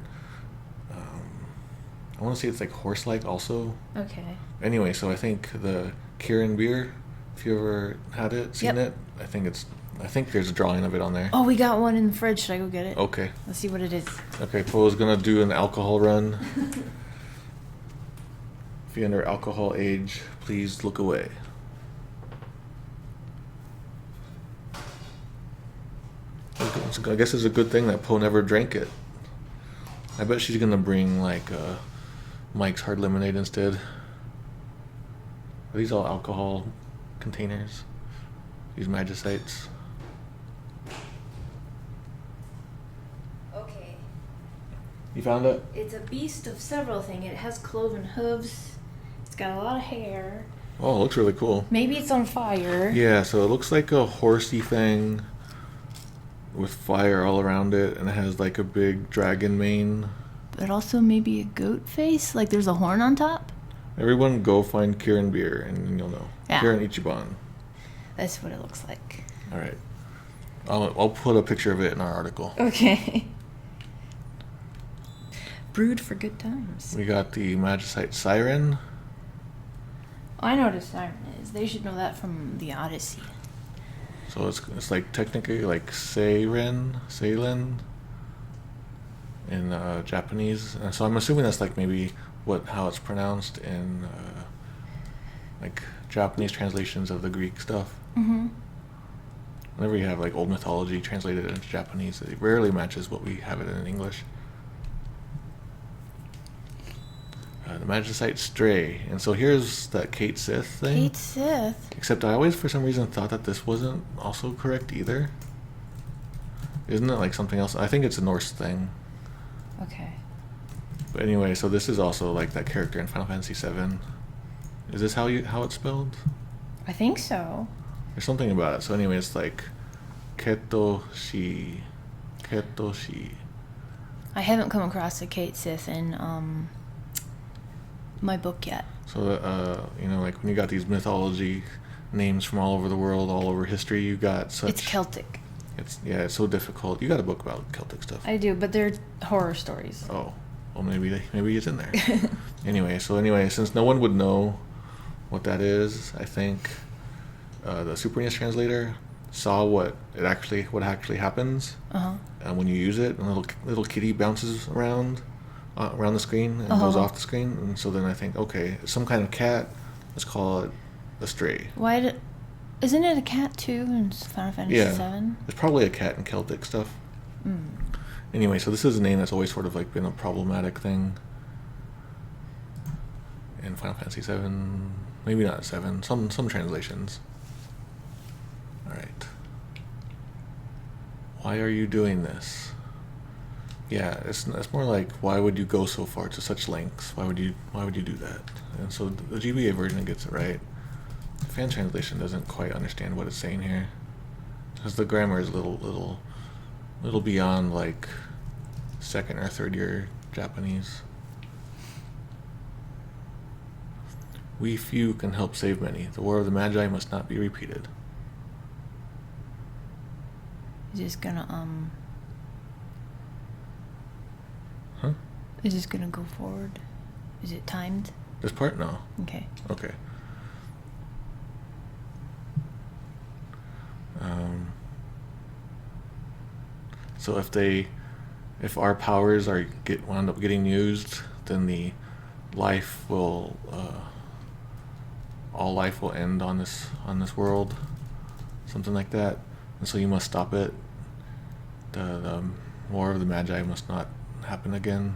I want to say it's like horse-like also. Okay. Anyway, so I think the Kirin beer, if you ever had it, seen it, I think there's a drawing of it on there. Oh, we got one in the fridge. Should I go get it? Okay. Let's see what it is. Okay, Poe's gonna do an alcohol run. If you're under alcohol age, please look away. I guess it's a good thing that Poe never drank it. I bet she's gonna bring like Mike's Hard Lemonade instead. Are these all alcohol containers? These Magicites. Okay. You found it? It's a beast of several things. It has cloven hooves. It's got a lot of hair. Oh, it looks really cool. Maybe it's on fire. Yeah, so it looks like a horsey thing with fire all around it, and it has like a big dragon mane. But also maybe a goat face? Like there's a horn on top? Everyone go find Kirin Beer and you'll know. Yeah. Kirin Ichiban. That's what it looks like. All right. I'll put a picture of it in our article. Okay. Brewed for good times. We got the Magicite Siren. I know what a siren is. They should know that from the Odyssey. So it's like technically like Seiren in Japanese. And so I'm assuming that's like maybe how it's pronounced in like Japanese translations of the Greek stuff. Mm-hmm. Whenever you have like old mythology translated into Japanese, it rarely matches what we have it in English. The Magicite Stray. And so here's that Kate Sith thing. Kate Sith? Except I always, for some reason, thought that this wasn't also correct either. Isn't it like something else? I think it's a Norse thing. Okay. But anyway, so this is also like that character in Final Fantasy VII. Is this how it's spelled? I think so. There's something about it. So anyway, it's like Ketoshi. I haven't come across a Kate Sith in my book yet. So like when you got these mythology names from all over the world, all over history, you got such. It's Celtic. It's so difficult. You got a book about Celtic stuff. I do, but they're horror stories. Oh, well maybe it's in there. Anyway, since no one would know what that is, I think the Super NES translator saw what actually happens when you use it, and little kitty bounces around the screen and goes off the screen, and so then I think, okay, it's some kind of cat. Let's call it a stray. Isn't it a cat too in Final Fantasy VII? It's probably a cat in Celtic stuff. Anyway, so this is a name that's always sort of like been a problematic thing in Final Fantasy VII. Maybe not 7. Some translations. All right. Why are you doing this? Yeah, it's more like, why would you go so far to such lengths? Why would you do that? And so the GBA version gets it right. The fan translation doesn't quite understand what it's saying here, because the grammar is a little beyond like second or third year Japanese. We few can help save many. The war of the Magi must not be repeated. Just gonna Huh? Is this gonna go forward? Is it timed? This part? No. Okay. Okay. So if our powers wound up getting used, then all life will end on this world, something like that. And so you must stop it. The war of the Magi must not happen again.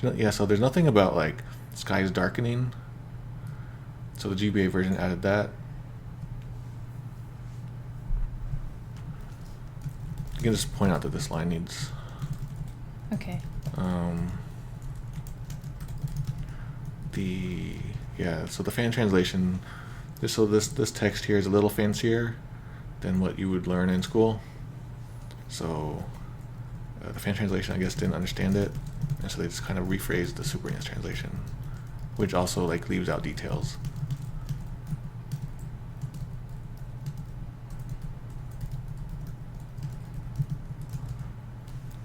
Yeah, so there's nothing about like skies darkening. So the GBA version added that. You can just point out that this line needs. Okay. So the fan translation, this text here is a little fancier than what you would learn in school. So the fan translation, I guess, didn't understand it, and so they just kind of rephrased the Super NES translation, which also like leaves out details.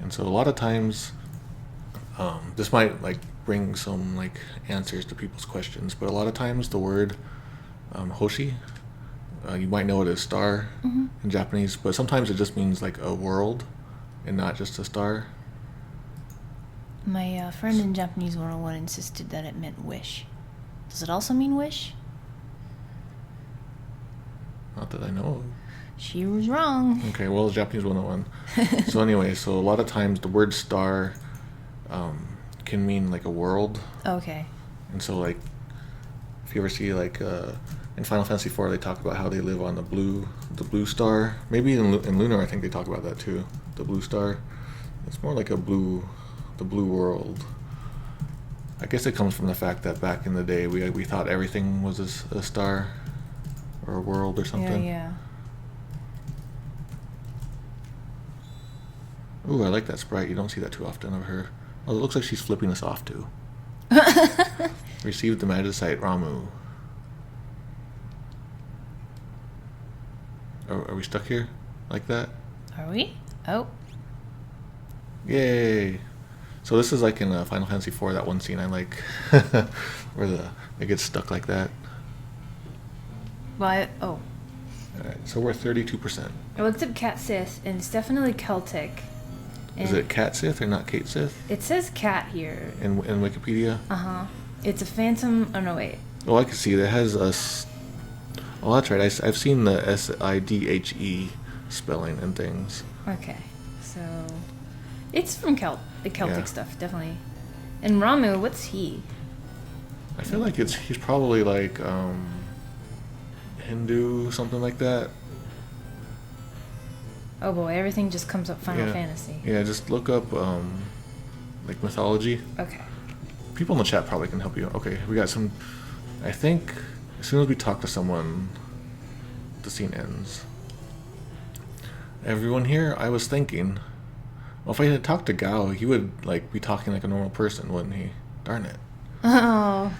And so a lot of times, this might like bring some like answers to people's questions, but a lot of times the word Hoshi, you might know it as star in Japanese, but sometimes it just means like a world and not just a star. My friend in Japanese 101 insisted that it meant wish. Does it also mean wish? Not that I know of. She was wrong. Okay, well, it's Japanese 101. So anyway, so a lot of times the word star can mean like a world. Okay. And so like, if you ever see like in Final Fantasy IV, they talk about how they live on the blue star. Maybe in Lunar, I think they talk about that too. The blue star. It's more like the blue world. I guess it comes from the fact that back in the day we thought everything was a star or a world or something. Yeah. Ooh, I like that sprite. You don't see that too often of her. Oh, it looks like she's flipping us off too. Received the Magicite Ramu. Are we stuck here? Like that? Are we? Oh. Yay! So this is like in Final Fantasy IV, that one scene I like, where it gets stuck like that. Well, oh. Alright, so we're 32%. I looked up Cat Sith, and it's definitely Celtic. And Is it Cat Sith or not Kate Sith? it says cat here. In Wikipedia? Uh-huh. It's a phantom... Oh, no, wait. Oh, I can see that has a... Oh, that's right. I've seen the SIDHE spelling and things. Okay. So... It's from the Celtic Yeah. stuff, definitely. And Ramu, what's he? I feel like he's probably like Hindu, something like that. Oh boy, everything just comes up Final Fantasy. Yeah, just look up like mythology. Okay. People in the chat probably can help you. Okay, we got some. I think as soon as we talk to someone, the scene ends. Everyone here, I was thinking, well, if I had talked to Gao, he would like be talking like a normal person, wouldn't he? Darn it. Oh.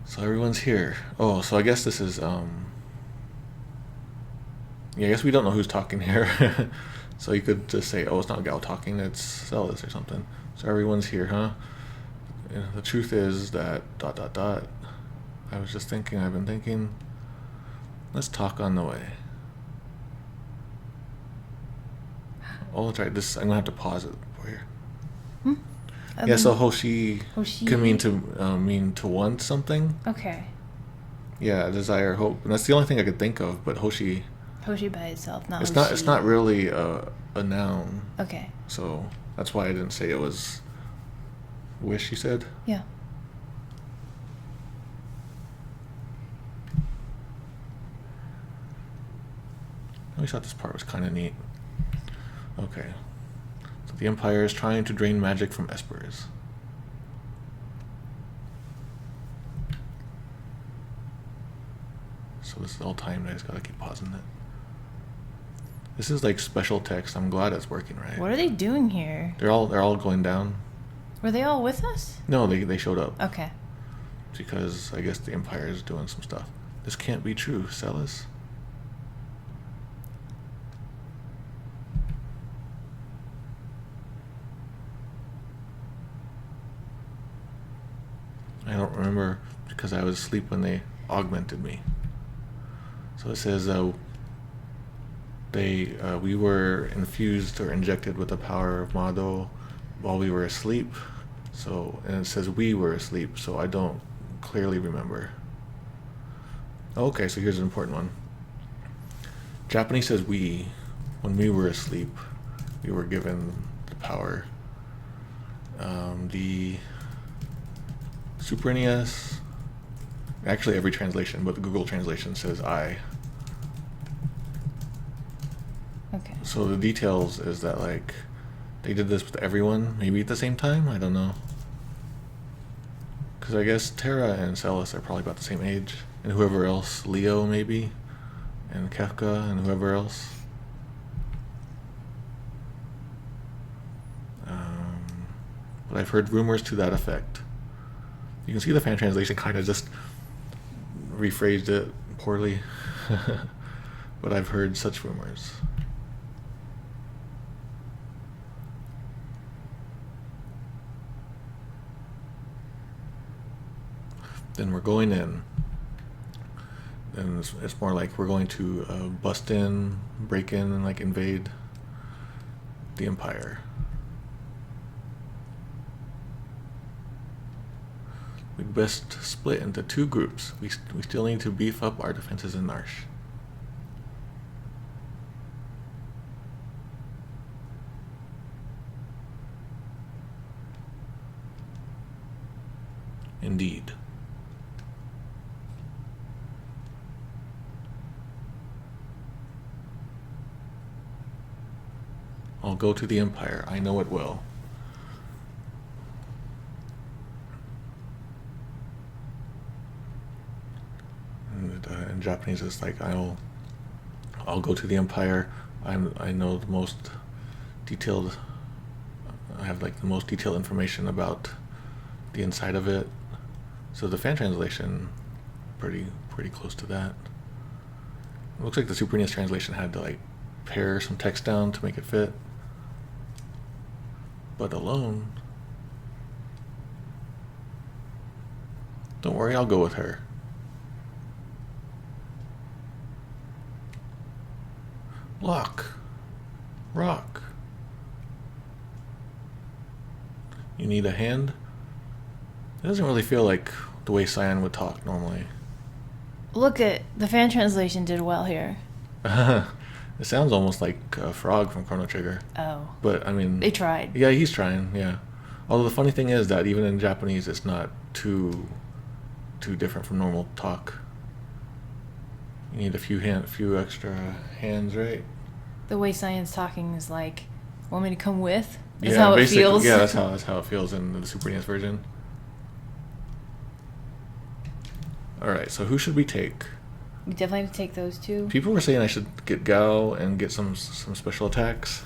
So everyone's here. Oh, so I guess this is yeah, I guess we don't know who's talking here. So you could just say, oh, it's not Gao talking, it's Celis or something. So everyone's here, huh? And the truth is that ... I was just thinking, I've been thinking, let's talk on the way. Oh, that's right. I'm gonna have to pause it for here. Yeah, so Hoshi can mean to want something. Okay. Yeah, desire, hope, and that's the only thing I could think of. But Hoshi by itself, not It's Hoshi. not. It's not really a noun. Okay. So that's why I didn't say it was. Wish, you said. Yeah. I always thought this part was kind of neat. Okay. So the Empire is trying to drain magic from espers. So this is all timed. I just gotta keep pausing it. This is like special text. I'm glad it's working right. What are they doing here? They're all going down. Were they all with us? No, they showed up. Okay. Because I guess the Empire is doing some stuff. This can't be true, Celis. I don't remember because I was asleep when they augmented me. So it says we were infused or injected with the power of Mado while we were asleep. So, and it says we were asleep, so I don't clearly remember. Okay, so here's an important one. Japanese says we. When we were asleep, we were given the power. The Super NES, actually every translation, but the Google translation says I. Okay. So the details is that like they did this with everyone, maybe at the same time. I don't know. Because I guess Terra and Celis are probably about the same age, and whoever else, Leo maybe, and Kefka and whoever else. But I've heard rumors to that effect. You can see the fan translation kind of just rephrased it poorly, but I've heard such rumors. Then we're going in. Then it's more like we're going to bust in, break in, and like invade the Empire. We'd best split into two groups. We still need to beef up our defenses in Narsh. Indeed. I'll go to the Empire. I know it will. In Japanese, it's like I'll go to the Empire. I know the most detailed. I have like the most detailed information about the inside of it. So the fan translation, pretty close to that. It looks like the Super NES translation had to like pare some text down to make it fit. But alone, don't worry, I'll go with her. Lock. Rock. You need a hand? It doesn't really feel like the way Cyan would talk normally. Look at the fan translation did well here. It sounds almost like a frog from Chrono Trigger. Oh. But I mean, They tried. Yeah, he's trying. Yeah. Although the funny thing is that even in Japanese, it's not too different from normal talk. You need a few extra hands, right? The way Cyan's talking is like, want me to come with? Is Yeah, how it basically, feels. Yeah, that's how it feels in the Super NES version. All right, so who should we take? We definitely have to take those two. People were saying I should get Gao and get some special attacks.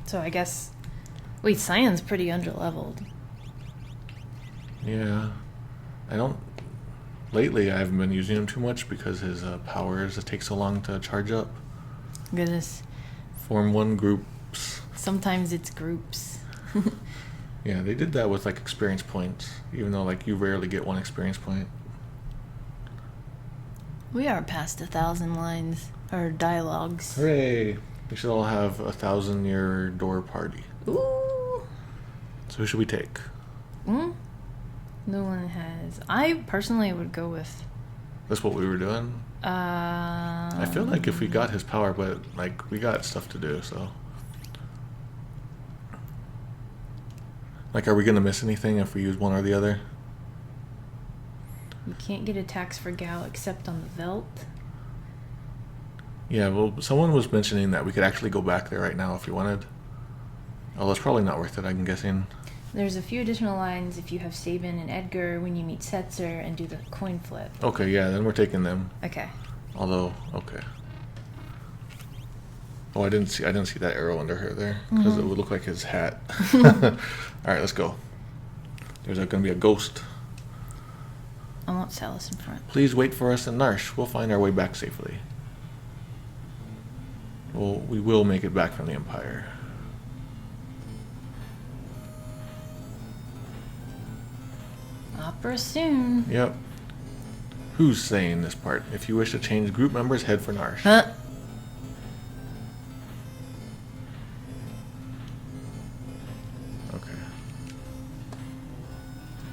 So I guess... Wait, Cyan's pretty underleveled. Yeah, I don't. Lately, I haven't been using him too much because his powers take so long to charge up. Goodness. Form 1 groups. Sometimes it's groups. Yeah, they did that with like experience points, even though like you rarely get 1 experience point. We are past 1,000 lines, or dialogues. Hooray! We should all have 1,000-year door party. Ooh. So who should we take? No one has. I personally would go with... That's what we were doing. I feel like if we got his power, but like we got stuff to do, so. Like, are we gonna miss anything if we use one or the other? We can't get attacks for Gao except on the Velt. Yeah, well, someone was mentioning that we could actually go back there right now if we wanted. Oh, that's probably not worth it, I'm guessing. There's a few additional lines if you have Sabin and Edgar when you meet Setzer and do the coin flip. Okay, yeah, then we're taking them. Okay. Although, okay. Oh, I didn't see that arrow under her there because it would look like his hat. All right, let's go. There's going to be a ghost. I want Salus in front. Please wait for us in Narsh. We'll find our way back safely. Well, we will make it back from the Empire. Opera soon. Yep. Who's saying this part? If you wish to change group members, head for Narsh. Huh? Okay.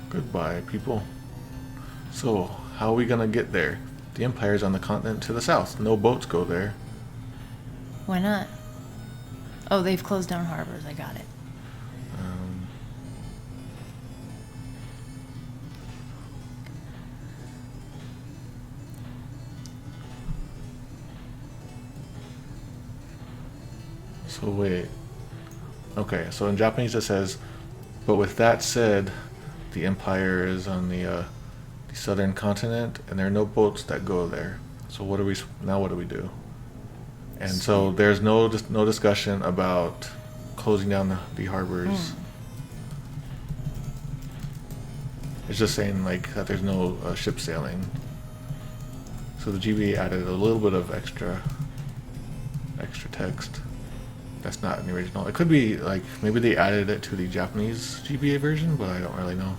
Goodbye, people. So, how are we gonna get there? The Empire's on the continent to the south. No boats go there. Why not? Oh, they've closed down harbors. I got it. So wait. Okay, so in Japanese it says, but with that said, the Empire is on the southern continent, and there are no boats that go there. So what do we do? And so there's no discussion about closing down the harbors. It's just saying like that there's no ship sailing. So the GBA added a little bit of extra text. That's not in the original. It could be like maybe they added it to the Japanese GBA version, but I don't really know.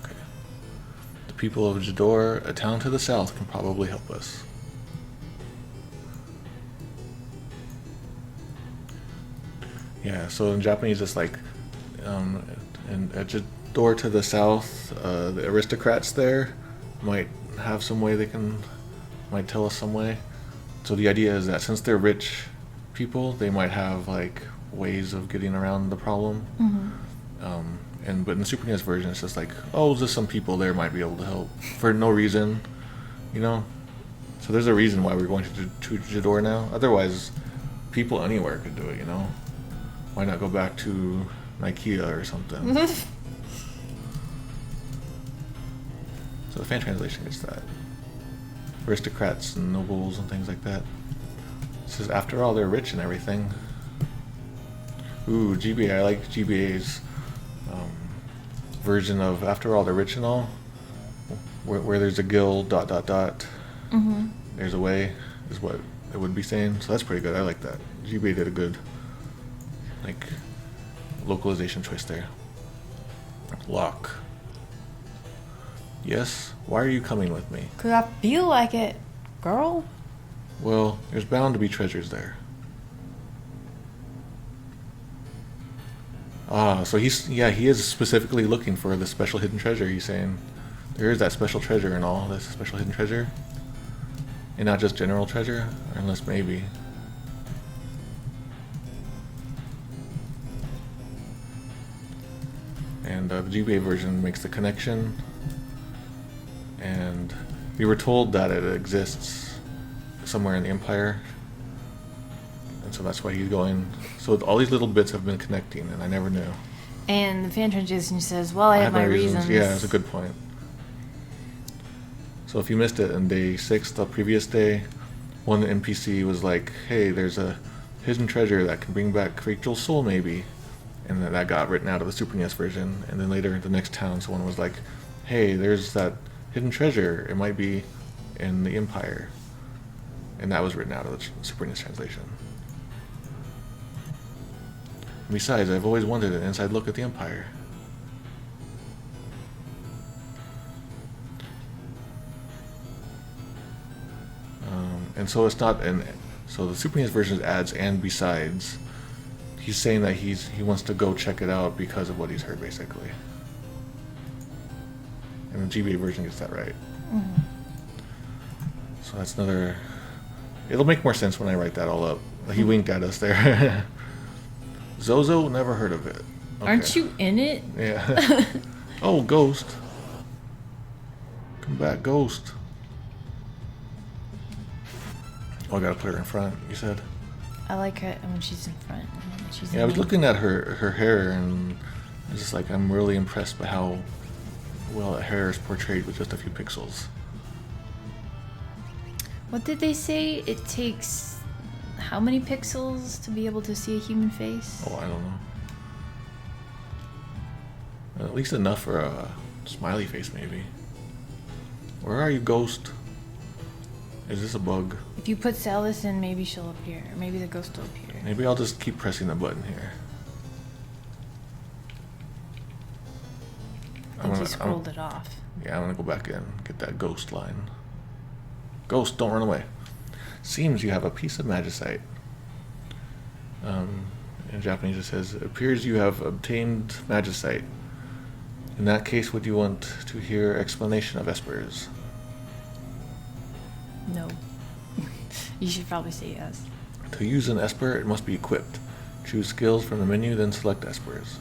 Okay. The people of Jador, a town to the south, can probably help us. Yeah, so in Japanese it's like in Jador to the south, the aristocrats there might have some way might tell us some way. So the idea is that since they're rich people, they might have like ways of getting around the problem. But in the Super NES version, it's just like, oh, just some people there might be able to help for no reason, you know. So there's a reason why we're going to Jador now. Otherwise, people anywhere could do it, you know. Why not go back to Nikea or something? So the fan translation gets that. aristocrats and nobles and things like that. It says, after all, they're rich and everything. Ooh, GBA. I like GBA's version of after all, they're rich and all. Where there's a guild, ... Mm-hmm. There's a way, is what it would be saying. So that's pretty good. I like that. GBA did a good, like, localization choice there. Lock. Yes? Why are you coming with me? 'Cause I feel like it, girl. Well, there's bound to be treasures there. Ah, so he is specifically looking for the special hidden treasure, he's saying. There is that special treasure and all, this special hidden treasure. And not just general treasure, unless maybe. And the GBA version makes the connection. And we were told that it exists somewhere in the Empire. And so that's why he's going. So all these little bits have been connecting, and I never knew. And the fan transition says, well, I have my reasons. Yeah, that's a good point. So if you missed it in day 6, the previous day, one NPC was like, hey, there's a hidden treasure that can bring back Rachel's soul, maybe. And then that got written out of the Super NES version. And then later, the next town, someone was like, hey, there's that hidden treasure. It might be in the Empire. And that was written out of the Super NES translation. Besides, I've always wanted an inside look at the Empire. And so it's not an... So the Super NES version adds and besides. He's saying that he wants to go check it out because of what he's heard, basically. And the GBA version gets that right. Mm-hmm. So that's another... It'll make more sense when I write that all up. He winked at us there. Zozo, never heard of it. Okay. Aren't you in it? Yeah. Oh, Ghost. Come back, Ghost. Oh, I gotta put her in front, you said? I like it when she's in front. And when she's Yeah, in I was the- looking at her hair, and it's just like, I'm really impressed by how well that hair is portrayed with just a few pixels. What did they say? It takes how many pixels to be able to see a human face? Oh, I don't know. At least enough for a smiley face, maybe. Where are you, Ghost? Is this a bug? If you put Celis in, maybe she'll appear. Or maybe the ghost will appear. Maybe I'll just keep pressing the button here. I think you scrolled it off. Yeah, I'm gonna go back in, get that ghost line. Ghost, don't run away. Seems you have a piece of Magicite. In Japanese it says, it appears you have obtained Magicite. In that case, would you want to hear explanation of espers? No. You should probably say yes. To use an esper, it must be equipped. Choose skills from the menu, then select espers.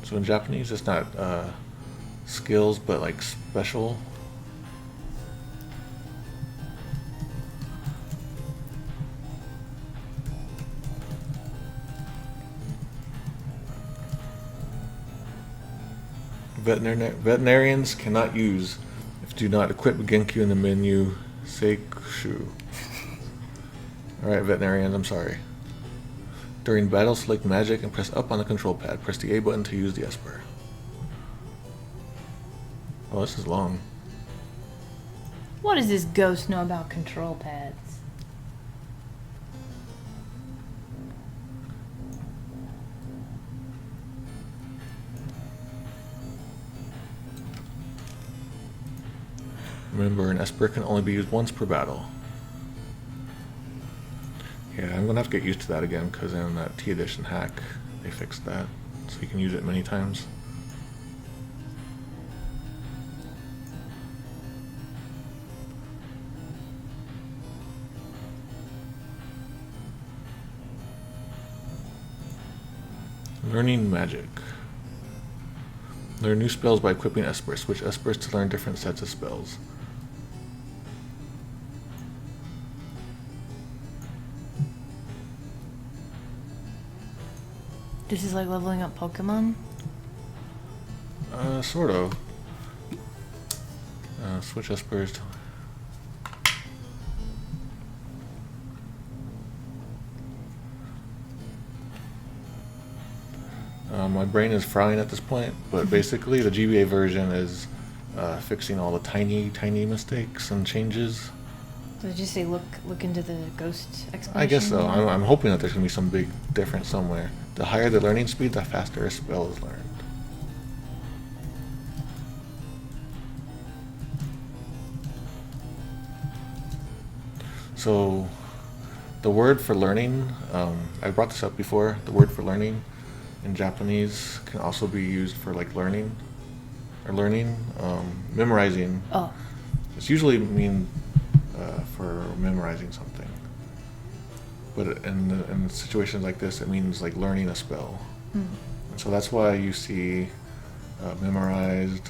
So in Japanese, it's not skills, but like special. Veterinarians cannot use if do not equip Genku in the menu Seikushu. Alright, veterinarians, I'm sorry. During battle, select magic and press up on the control pad. Press the A button to use the esper. Oh, this is long. What does this ghost know about control pads? Remember, an esper can only be used once per battle. Yeah, I'm gonna have to get used to that again, because in that T Edition hack, they fixed that. So you can use it many times. Learning magic. Learn new spells by equipping espers. Switch espers to learn different sets of spells. This is like leveling up Pokemon? Sort of. switch espers. My brain is frying at this point, but basically the GBA version is fixing all the tiny mistakes and changes. So did you say look into the ghost explanation? I guess so. I'm hoping that there's going to be some big difference somewhere. The higher the learning speed, the faster a spell is learned. So, the word for learning, I brought this up before, the word for learning in Japanese can also be used for like learning, or memorizing. Oh. It's usually mean for memorizing something. But in situations like this, it means like learning a spell. And so that's why you see memorized.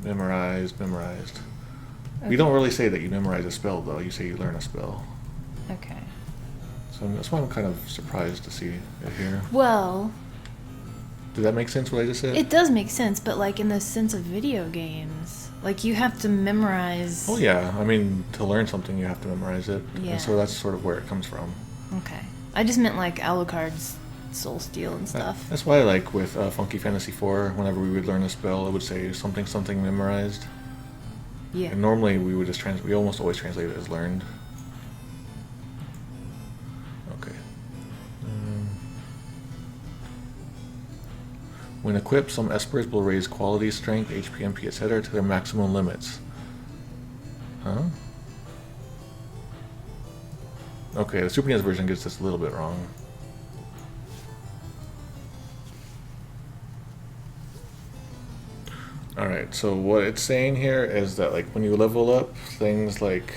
Okay. You don't really say that you memorize a spell, though. You say you learn a spell. Okay. So that's why I'm kind of surprised to see it here. Well, Did that make sense, what I just said? it does make sense, but like in the sense of video games, like you have to memorize. Oh, yeah. I mean, to learn something, you have to memorize it. Yeah. And so that's sort of where it comes from. Okay. I just meant like Alucard's Soul Steel and stuff. That's why, like, with Funky Fantasy IV, whenever we would learn a spell, it would say something memorized. Yeah. And normally we would just we almost always translate it as learned. Okay. When equipped, some espers will raise quality, strength, HP, MP, etc. to their maximum limits. Huh? Okay, the Super NES version gets this a little bit wrong. Alright, so what it's saying here is that like when you level up, things like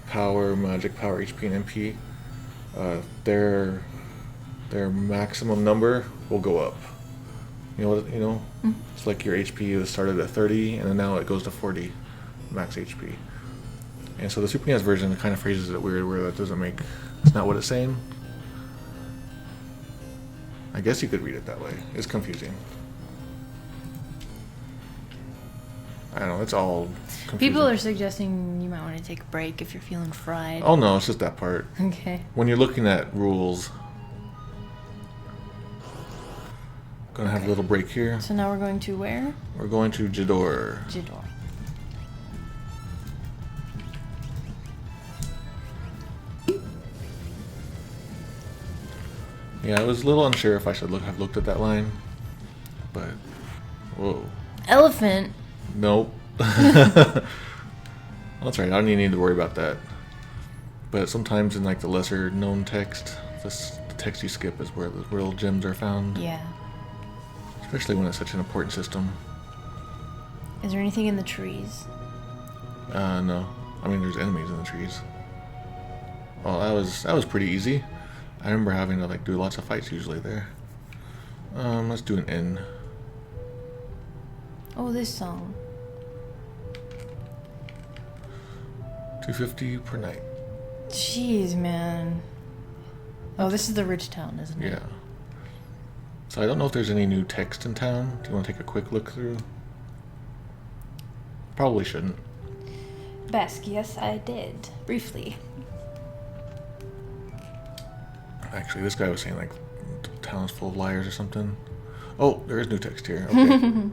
power, magic power, HP, and MP, their maximum number will go up. You know what? It's like your HP started at 30, and then now it goes to 40 max HP. And so the Super NES version kind of phrases it weird, where that doesn't make. It's not what it's saying. I guess you could read it that way. It's confusing. I don't know. It's all confusing. People are suggesting you might want to take a break if you're feeling fried. Oh no, it's just that part. Okay. When you're looking at rules, gonna have a little break here. So now we're going to where? We're going to Jador. Jador. Yeah, I was a little unsure if I should have looked at that line, but whoa. Elephant. Nope. That's right. I don't even need to worry about that. But sometimes in like the lesser known text, the text you skip is where the real gems are found. Yeah. Especially when it's such an important system. Is there anything in the trees? No. I mean, there's enemies in the trees. Oh, that was pretty easy. I remember having to like do lots of fights usually there. Let's do an N. Oh, this song. 250 per night. Jeez, man. Oh, this is the rich town, isn't it? Yeah. So I don't know if there's any new text in town. Do you want to take a quick look through? Probably shouldn't. Basque, yes, I did. Briefly. Actually, this guy was saying like the town's full of liars or something. Oh, there is new text here. Okay.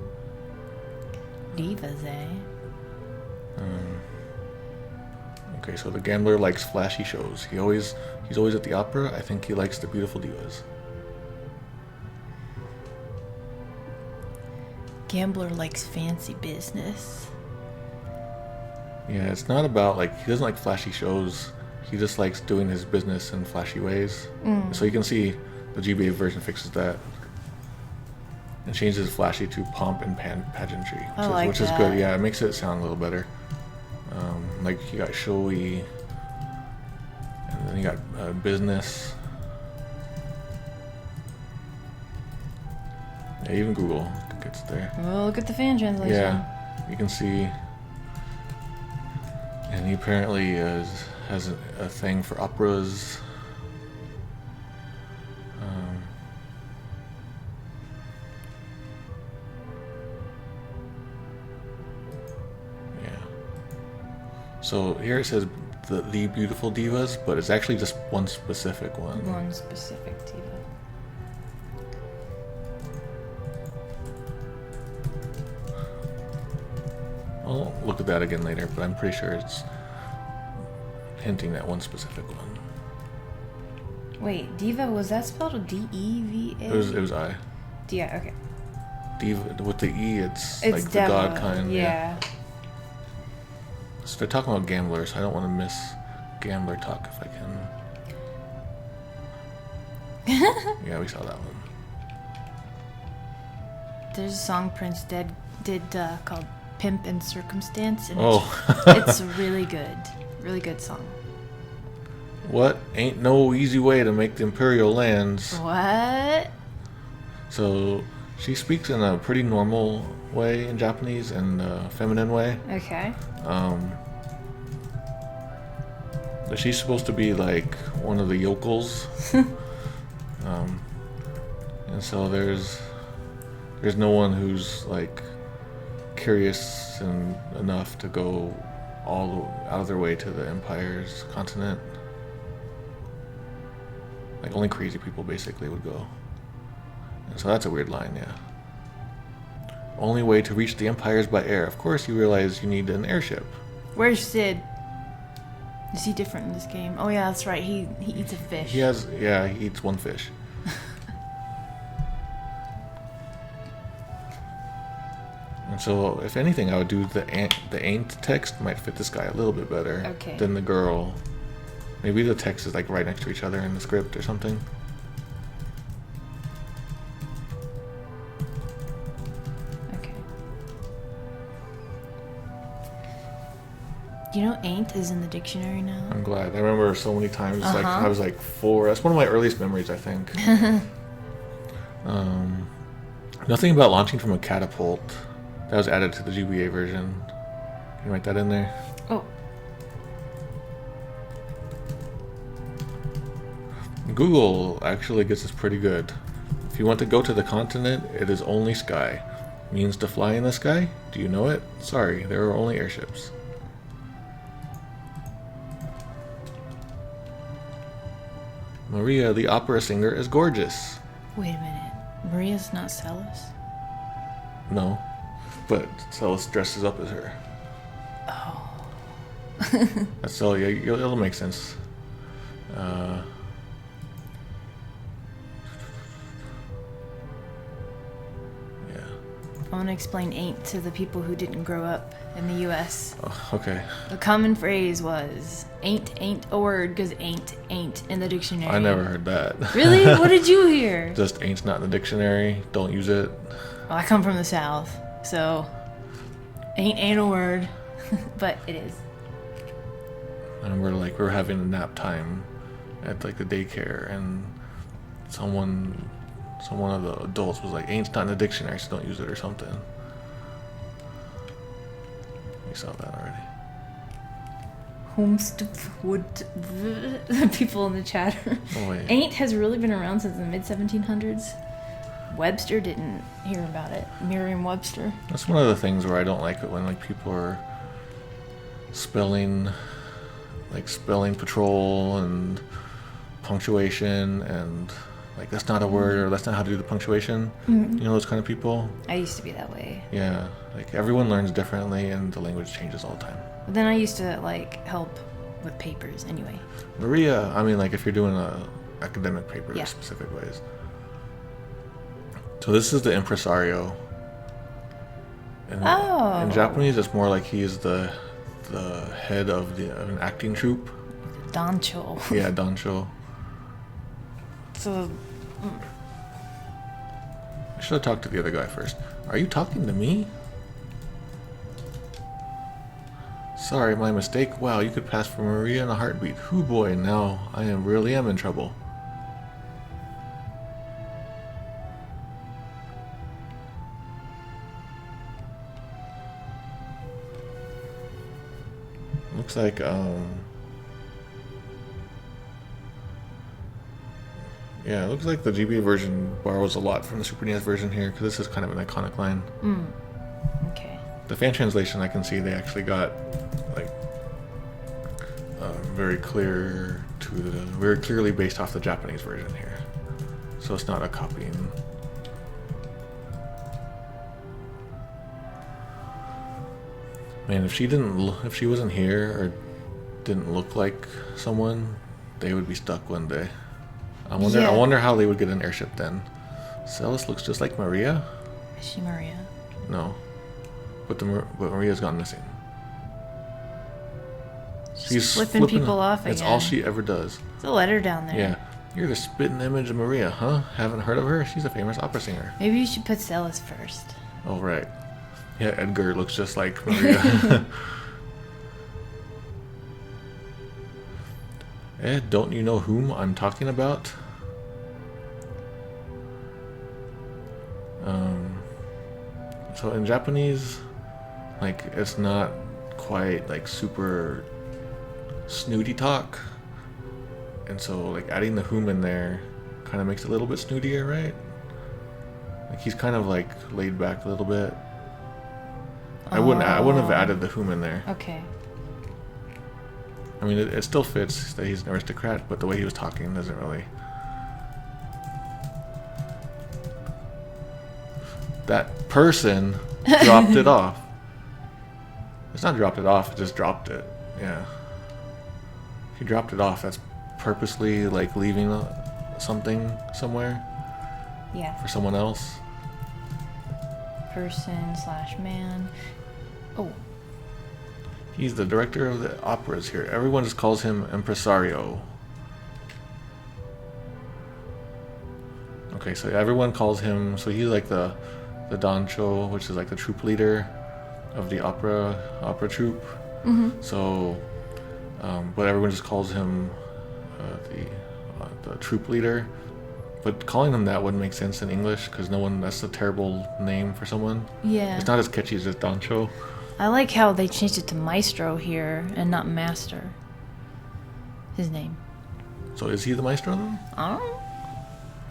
Divas, eh? Okay, so the gambler likes flashy shows. He's always at the opera. I think he likes the beautiful divas. Gambler likes fancy business. Yeah, it's not about like he doesn't like flashy shows. He just likes doing his business in flashy ways. So you can see the GBA version fixes that and changes flashy to pomp and pageantry, which is good. Yeah, it makes it sound a little better. Like you got showy, and then you got business. Yeah, even Google gets there. Well, look at the fan translation. Yeah, you can see. And he apparently has a thing for operas. Yeah. So here it says the beautiful divas, but it's actually just one specific one. One specific diva. I'll look at that again later, but I'm pretty sure it's hinting at one specific one. Wait, diva, was that spelled D-E-V-A? It was I. Yeah, okay. Diva with the E, it's It's like the Deva, god kind. Yeah. So they're talking about gamblers. I don't want to miss gambler talk if I can. Yeah, we saw that one. There's a song Prince did called Pimp and Circumstance, and Oh. it's really good. Really good song. What? Ain't no easy way to make the imperial lands. What? So she speaks in a pretty normal way in Japanese and a feminine way. Okay. But she's supposed to be like one of the yokels. And so there's no one who's like curious and enough to go out of their way to the Empire's continent. Like only crazy people basically would go. And so that's a weird line, yeah. Only way to reach the Empire is by air. Of course you realize you need an airship. Where's Sid? Is he different in this game? Oh yeah, that's right. He eats a fish. He eats one fish. And so, if anything, I would do the ain't text might fit this guy a little bit better than the girl. Maybe the text is like right next to each other in the script or something. Okay. You know, ain't is in the dictionary now. I'm glad. I remember so many times, like I was like 4. That's one of my earliest memories, I think. Nothing about launching from a catapult. That was added to the GBA version. Can you write that in there? Oh. Google actually gets this pretty good. If you want to go to the continent, it is only sky. Means to fly in the sky? Do you know it? Sorry, there are only airships. Maria, the opera singer, is gorgeous. Wait a minute. Maria's not Celis? No, but Celis dresses up as her. Oh. That's so yeah, it'll make sense. Yeah. I want to explain ain't to the people who didn't grow up in the U.S. Oh, okay. The common phrase was ain't a word because ain't in the dictionary. I never heard that. Really? What did you hear? Just ain't's not in the dictionary. Don't use it. Well, I come from the South, so ain't a word, but it is. I remember like we were having a nap time at like the daycare, and someone of the adults was like, "Ain't's not in the dictionary, so don't use it," or something. You saw that already. The people in the chat. Oh, wait. Ain't has really been around since the mid 1700s. Webster didn't hear about it. Merriam-Webster. That's one of the things where I don't like it when like people are spelling patrol and punctuation and like that's not a word or that's not how to do the punctuation. Mm-hmm. You know those kind of people? I used to be that way. Yeah, like everyone learns differently and the language changes all the time. But then I used to like help with papers anyway. Maria, I mean like if you're doing a academic paper Yeah. specific ways. So this is the impresario. And Oh. in Japanese it's more like he's the head of an acting troupe. Dancho. Yeah, Dansho. So I should have talked to the other guy first. Are you talking to me? Sorry, my mistake. Wow, you could pass for Maria in a heartbeat. Hoo boy, now I really am in trouble. Looks like yeah, it looks like the GBA version borrows a lot from the Super NES version here, because this is kind of an iconic line. Okay. The fan translation, I can see they actually got like very very clearly based off the Japanese version here. So it's not a copying. Man, if she wasn't here or didn't look like someone, they would be stuck one day. I wonder how they would get an airship then. Celis looks just like Maria. Is she Maria? No, but Maria's gone missing. She's flipping people off again. It's all she ever does. There's a letter down there. Yeah. You're the spitting image of Maria, huh? Haven't heard of her? She's a famous opera singer. Maybe you should put Celis first. Oh, right. Yeah, Edgar looks just like Maria. Ed, don't you know whom I'm talking about? So in Japanese, like, it's not quite like super snooty talk, and so like adding the whom in there kind of makes it a little bit snootier, right? Like he's kind of like laid back a little bit. I wouldn't have added the whom in there. Okay. I mean, it still fits that he's an aristocrat, but the way he was talking doesn't really. That person dropped it off. It's not dropped it off, it just dropped it. Yeah. He dropped it off. That's purposely like leaving something somewhere. Yeah. For someone else. Person/man. Oh. He's the director of the operas here. Everyone just calls him impresario. Okay, so everyone calls him. So he's like the dancho, which is like the troop leader of the opera troupe. Mm-hmm. So, but everyone just calls him the troop leader. But calling him that wouldn't make sense in English because that's a terrible name for someone. Yeah. It's not as catchy as just dancho. I like how they changed it to maestro here and not master. His name. So is he the maestro then? I don't know.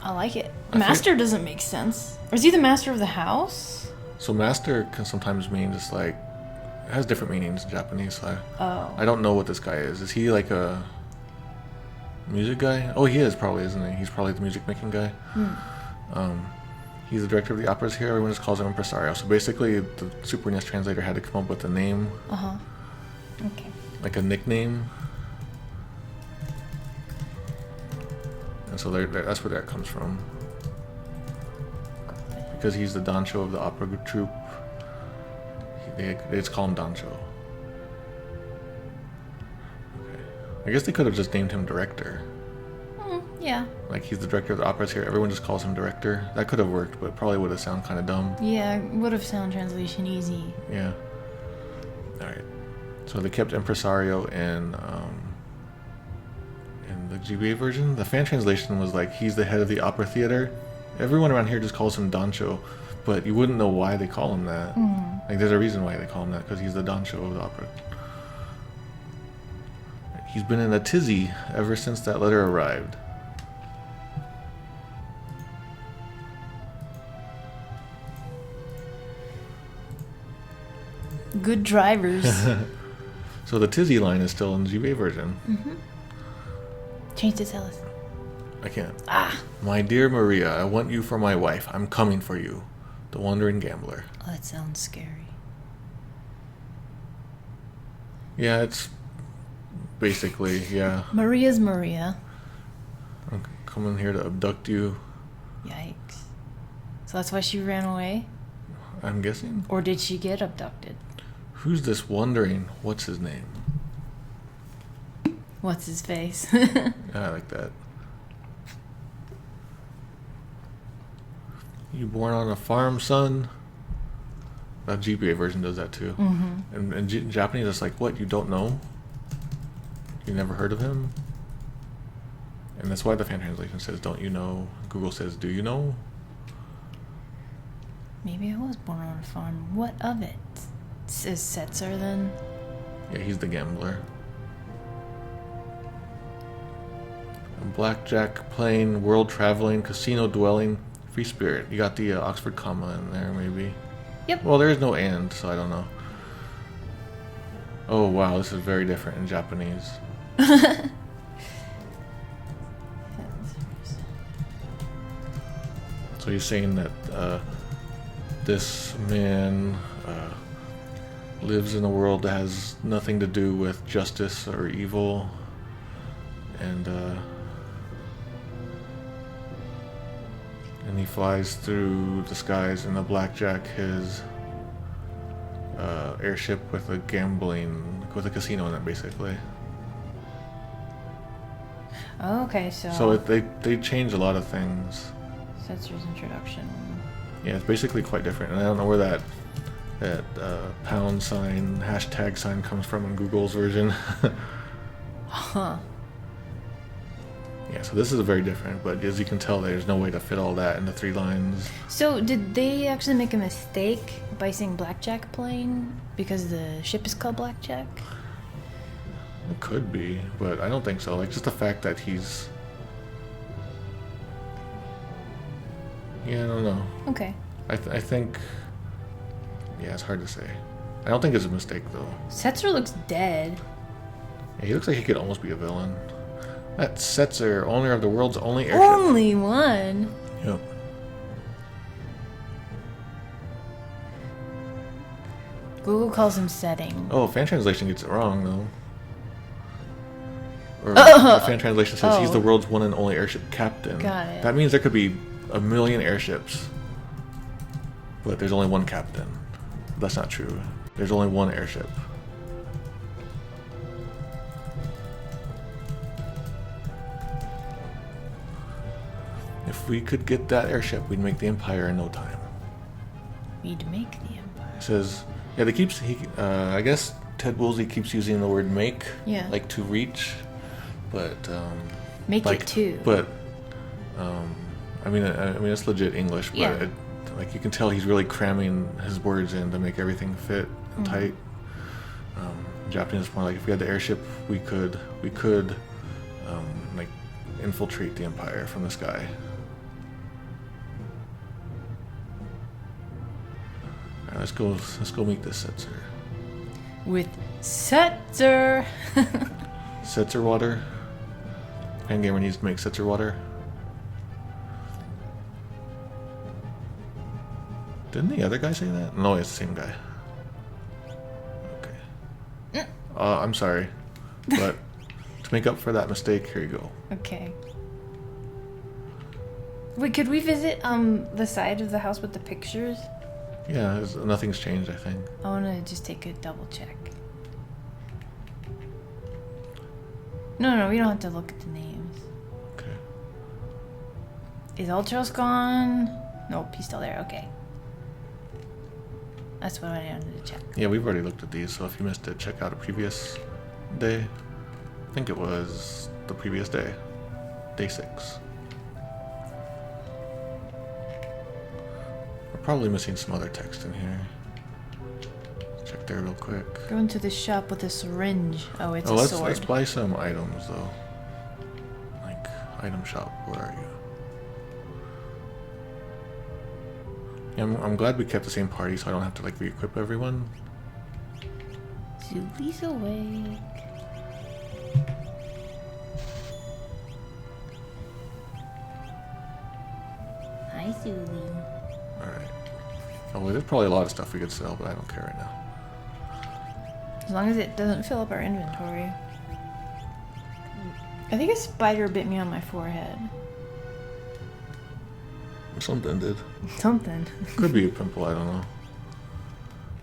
I like it. Master doesn't make sense. Or is he the master of the house? So master can sometimes mean just like, it has different meanings in Japanese. So I don't know what this guy is. Is he like a music guy? Oh, he is probably, isn't he? He's probably the music making guy. He's the director of the operas here. Everyone just calls him impresario. So basically, the Super NES translator had to come up with a name. Okay. Like a nickname. And so that's where that comes from. Because he's the dancho of the opera troupe, they just call him dancho. Okay. I guess they could have just named him director. Yeah. Like he's the director of the operas here. Everyone just calls him director. That could have worked, but probably would have sounded kind of dumb. Yeah, would have sound translation easy. Yeah. All right. So they kept impresario in the GBA version. The fan translation was like he's the head of the opera theater. Everyone around here just calls him dancho, but you wouldn't know why they call him that. Like there's a reason why they call him that, because he's the dancho of the opera. He's been in a tizzy ever since that letter arrived. Good drivers. So the tizzy line is still in the GBA version. Change to Celis. I can't. My dear Maria, I want you for my wife. I'm coming for you. The Wandering Gambler. Oh, that sounds scary. Yeah, it's basically, yeah. Maria's Maria. I'm coming here to abduct you. Yikes. So that's why she ran away? I'm guessing. Or did she get abducted? Who's this wandering? What's his name? What's his face? Yeah, I like that. You born on a farm, son? That GBA version does that too. And in Japanese, it's like, what? You don't know? You never heard of him? And that's why the fan translation says, don't you know? Google says, do you know? Maybe I was born on a farm. What of it? Is Setzer then? Yeah, he's the gambler. A blackjack playing, world traveling, casino dwelling, free spirit. You got the Oxford comma in there, maybe. Yep. Well, there is no and, so I don't know. Oh wow, this is very different in Japanese. So he's saying that this man lives in a world that has nothing to do with justice or evil, and he flies through the skies in a blackjack his airship with a casino in it, basically. Oh, okay, so. So they change a lot of things. Setzer's introduction. Yeah, it's basically quite different, and I don't know where that pound sign, hashtag sign comes from in Google's version. Huh. Yeah, so this is very different, but as you can tell, there's no way to fit all that into 3 lines. So, did they actually make a mistake by saying Blackjack plane because the ship is called Blackjack? It could be, but I don't think so. Like, just the fact that he's... Yeah, I don't know. Okay. I think... Yeah, it's hard to say. I don't think it's a mistake, though. Setzer looks dead. Yeah, he looks like he could almost be a villain. That's Setzer, owner of the world's only airship. Only one? Yep. Google calls him setting. Oh, fan translation gets it wrong, though. Or the fan translation says he's the world's one and only airship captain. Got it. That means there could be a million airships, but there's only one captain. That's not true. There's only one airship. If we could get that airship, we'd make the Empire in no time. We'd make the Empire. It says, yeah, I guess Ted Woolsey keeps using the word make, Yeah. like to reach, but Make like, it too. But I mean, it's legit English, but Yeah. like you can tell he's really cramming his words in to make everything fit and tight. Japanese is more like if we had the airship, we could like infiltrate the Empire from the sky. All right, let's go meet this Setzer. With Setzer. Setzer water. Fangamer needs to make Setzer water. Didn't the other guy say that? No, it's the same guy. Okay. I'm sorry, but to make up for that mistake, here you go. Okay. Wait, could we visit the side of the house with the pictures? Yeah, nothing's changed, I think. I want to just take a double check. No, we don't have to look at the names. Okay. Is Ultros gone? Nope, he's still there. Okay. That's what I wanted to check. Yeah, we've already looked at these, so if you missed it, check out a previous day. I think it was the previous day. Day 6. We're probably missing some other text in here. Check there real quick. Go into the shop with a syringe. Oh, it's a sword. Let's buy some items, though. Like, item shop, where are you? Yeah, I'm glad we kept the same party, so I don't have to, like, re-equip everyone. Zulie's awake. Hi, Zulie. Alright. Oh, well, there's probably a lot of stuff we could sell, but I don't care right now. As long as it doesn't fill up our inventory. I think a spider bit me on my forehead. Something did. Something. Could be a pimple, I don't know.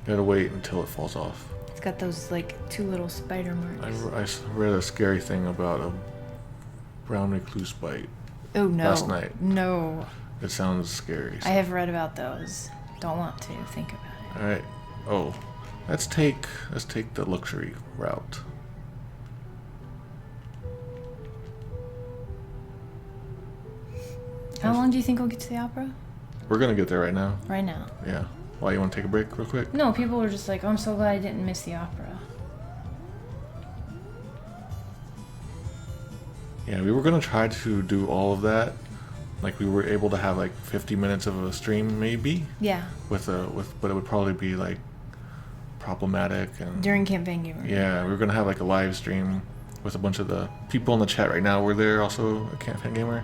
Gotta wait until it falls off. It's got those, like, 2 little spider marks. I read a scary thing about a brown recluse bite Oh, no. last night. No. It sounds scary. So. I have read about those. Don't want to think about it. Alright. Oh. Let's take the luxury route. How long do you think we'll get to the opera? We're gonna get there right now. Right now. Yeah. Why, you wanna take a break real quick? No, people were just like, oh, I'm so glad I didn't miss the opera. Yeah, we were gonna try to do all of that. Like we were able to have like 50 minutes of a stream maybe. Yeah. But it would probably be like problematic and During Camp Vanguard. yeah, we were gonna have like a live stream with a bunch of the people in the chat right now. We're there also a Can't Fan Gamer.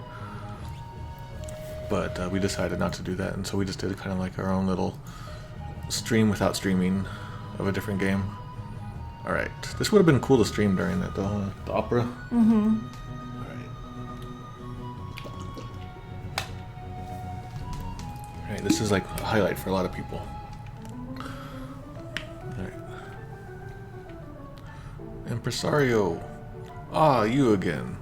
But we decided not to do that, and so we just did kind of like our own little stream without streaming of a different game. Alright, this would have been cool to stream during the opera. Mm-hmm. Alright, this is like a highlight for a lot of people. Alright. Impresario. Ah, you again.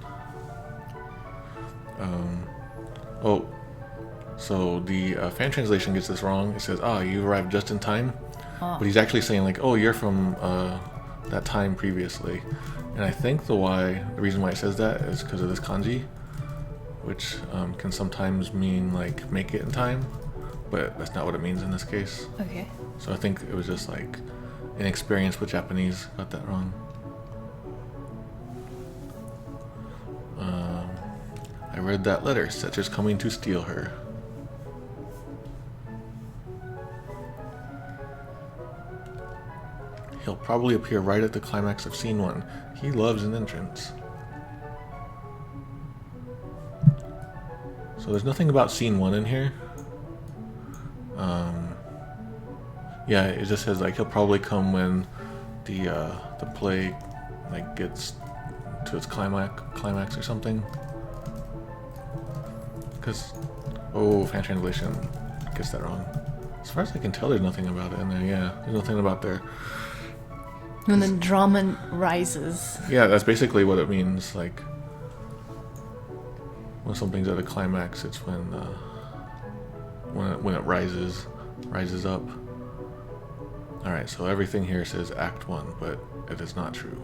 Oh, so the fan translation gets this wrong. It says, ah, you arrived just in time. Oh. But he's actually saying like, oh, you're from that time previously. And I think the reason why it says that is because of this kanji, which can sometimes mean like make it in time, but that's not what it means in this case. Okay. So I think it was just like inexperience with Japanese got that wrong. I read that letter. Setcher's coming to steal her. He'll probably appear right at the climax of scene 1. He loves an entrance. So there's nothing about scene 1 in here. Yeah, it just says like he'll probably come when the play like gets to its climax or something. Because fan translation gets that wrong. As far as I can tell, there's nothing about it in there. Yeah, there's nothing about there. When the drama rises. Yeah, that's basically what it means. Like when something's at a climax, it's when it rises up. All right, so everything here says Act 1, but it is not true.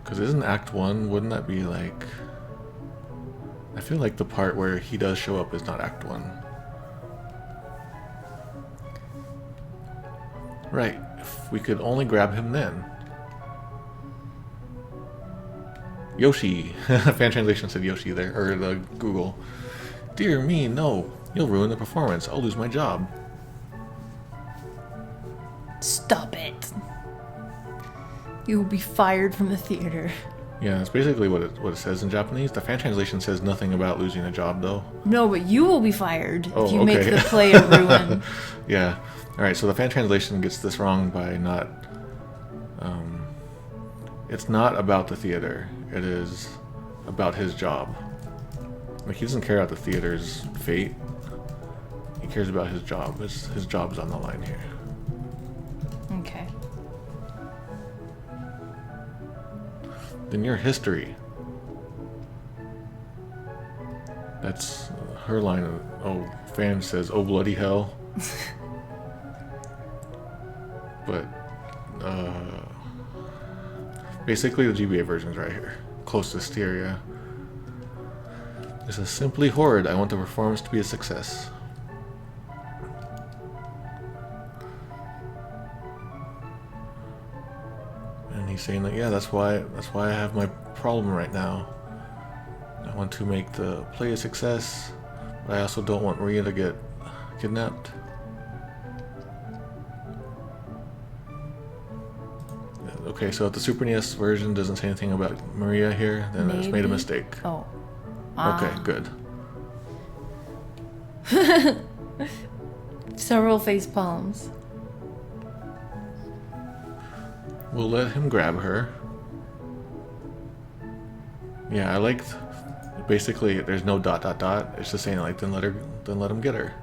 Because isn't Act 1? Wouldn't that be like? I feel like the part where he does show up is not Act 1. Right. If we could only grab him then. Yoshi. Fan translation said Yoshi there, or the Google. Dear me, no. You'll ruin the performance. I'll lose my job. Stop it. You will be fired from the theater. Yeah, that's basically what it says in Japanese. The fan translation says nothing about losing a job, though. No, but you will be fired if you okay. make the play a ruin. Yeah. Alright, so the fan translation gets this wrong by not... it's not about the theater. It is about his job. Like, he doesn't care about the theater's fate. He cares about his job. His job's on the line here. Okay. Then your history. That's her line of... Oh, fan says, oh bloody hell. But, basically the GBA version's right here. Closest here, yeah. It says, simply horrid. I want the performance to be a success. And he's saying that, yeah, that's why I have my problem right now. I want to make the play a success, but I also don't want Maria to get kidnapped. Okay, so if the Super NES version doesn't say anything about Maria here, then it's made a mistake. Oh. Okay, good. Several face palms. We'll let him grab her. Yeah, I liked. Basically, there's no ... It's just saying like, then let him get her.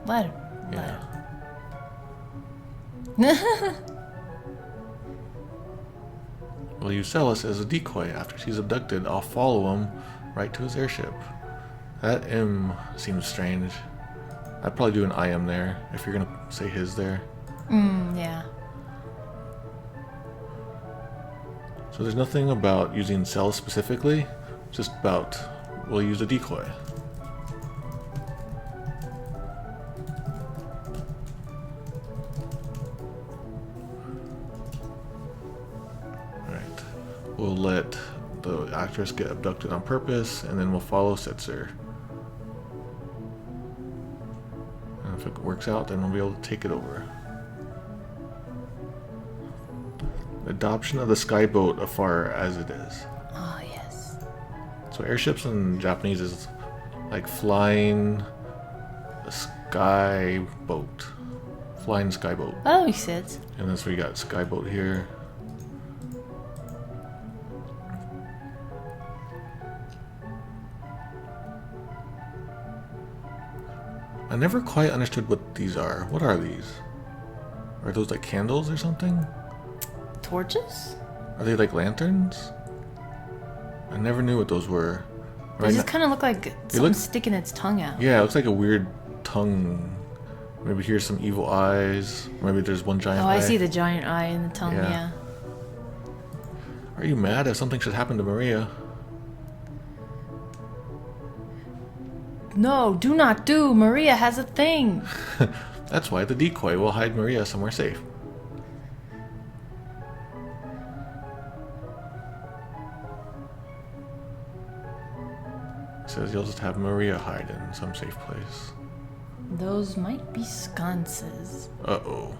Let him. Yeah. Will you sell us as a decoy? After she's abducted, I'll follow him right to his airship. That M seems strange. I'd probably do an I am there if you're gonna say his there. Yeah. So there's nothing about using sell specifically, just about we'll use a decoy. Alright. We'll let the actress get abducted on purpose, and then we'll follow Setzer. And if it works out, then we'll be able to take it over. Adoption of the skyboat afar as it is. Oh, yes. So airships in Japanese is like flying a skyboat. Flying skyboat. Oh, that makes sense. And then so we got skyboat here. I never quite understood what these are. What are these? Are those like candles or something? Torches? Are they like lanterns? I never knew what those were. They just kind of look like something sticking its tongue out. Yeah, it looks like a weird tongue. Maybe here's some evil eyes. Maybe there's one giant eye. Oh, I see the giant eye and the tongue, yeah. Are you mad if something should happen to Maria? No, do not do. Maria has a thing. That's why the decoy will hide Maria somewhere safe. It says you'll just have Maria hide in some safe place. Those might be sconces. Uh-oh.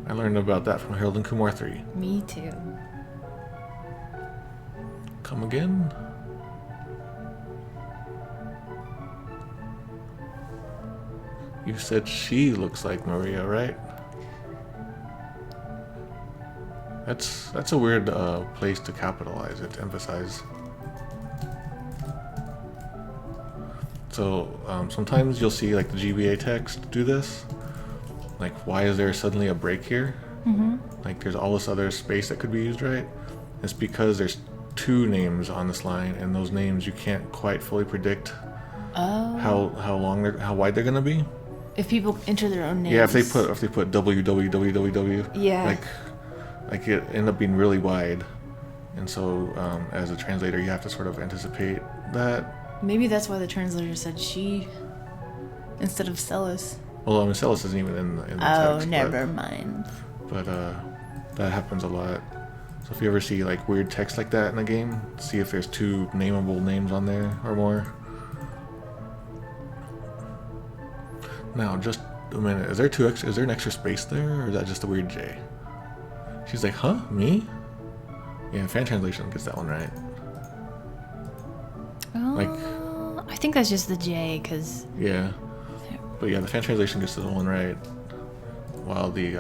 I learned about that from Harold and Kumar 3. Me too. Come again? You said she looks like Maria, right? That's a weird place to capitalize it, to emphasize. So sometimes you'll see like the GBA text do this. Like, why is there suddenly a break here? Mm-hmm. Like, there's all this other space that could be used, right? It's because there's two names on this line, and those names you can't quite fully predict how wide they're gonna be. If people enter their own names. Yeah, if they put www, yeah, like it end up being really wide, and so as a translator, you have to sort of anticipate that. Maybe that's why the translator said she instead of Celis. Well, I mean, Celis isn't even in the Oh, text. never mind. But that happens a lot. So if you ever see like weird text like that in a game, see if there's two nameable names on there or more. Now, just a minute. Is there an extra space there, or is that just a weird J? She's like, huh? Me? Yeah, fan translation gets that one right. I think that's just the J, because... Yeah. But yeah, the fan translation gets the one right, while the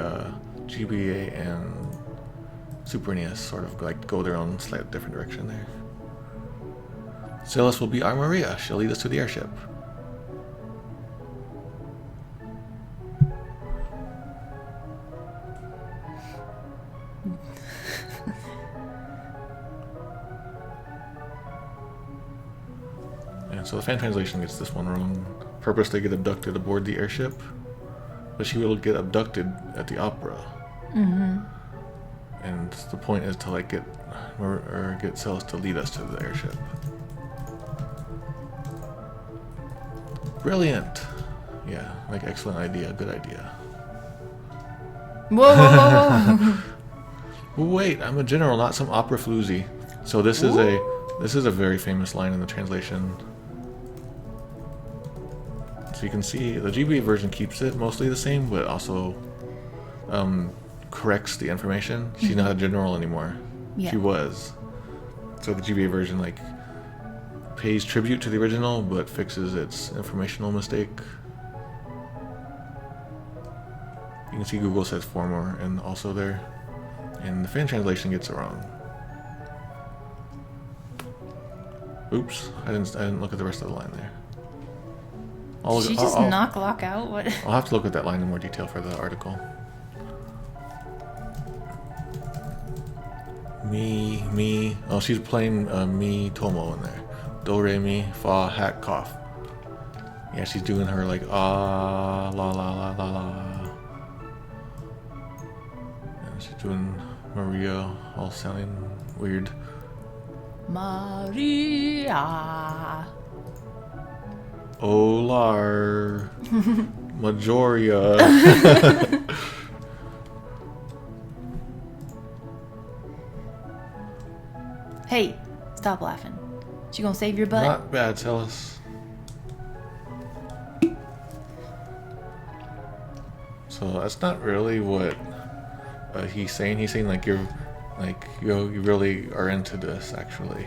GBA and Super NES sort of like go their own slightly different direction there. Celis will be our Maria. She'll lead us to the airship. And so the fan translation gets this one wrong. Purposely get abducted aboard the airship, but she will get abducted at the opera. Mm-hmm. And the point is to like get Celis to lead us to the airship. Brilliant. Yeah, like excellent idea, good idea. Whoa! Wait, I'm a general, not some opera floozy. So this is a very famous line in the translation. So you can see the GBA version keeps it mostly the same, but also corrects the information. She's not a general anymore. Yeah. She was. So the GBA version like pays tribute to the original, but fixes its informational mistake. You can see Google says former and also there, and the fan translation gets it wrong. Oops, I didn't look at the rest of the line there. Did she just knock lock out? What? I'll have to look at that line in more detail for the article. Me. Oh, she's playing me Tomo in there. Do re mi fa hat cough. Yeah, she's doing her like la la la la la. And she's doing Maria, all sounding weird. Maria. Olar. Majoria. Hey, stop laughing. You gonna save your butt? Not bad, Celis. So that's not really what he's saying? He's saying like you really are into this actually.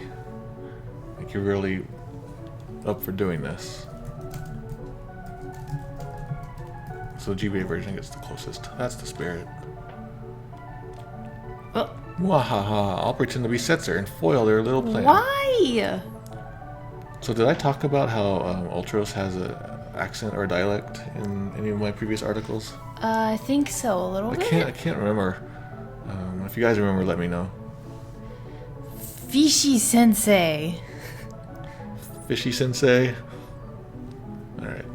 Like you're really up for doing this. So the GBA version gets the closest. That's the spirit. Oh. Wahaha! I'll pretend to be Setzer and foil their little plan. Why? So did I talk about how Ultros has an accent or a dialect in any of my previous articles? I think so, a little bit. I can't remember. If you guys remember, let me know. Fishy Sensei. Fishy Sensei. Alright.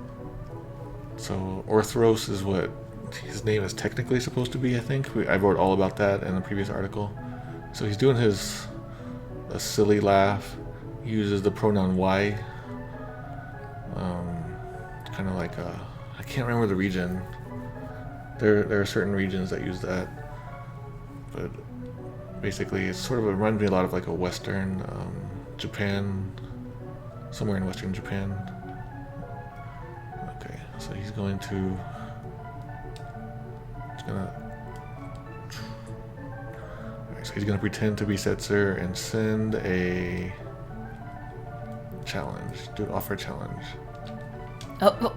So Orthros is what his name is technically supposed to be, I think. I wrote all about that in the previous article. So he's doing a silly laugh. He uses the pronoun Y. Kind of like I can't remember the region. There are certain regions that use that. But basically it reminds me a lot of like a Western Japan. Somewhere in Western Japan. Okay, so he's going to... Alright, so he's gonna pretend to be Setzer and send a challenge. Offer a challenge. Oh.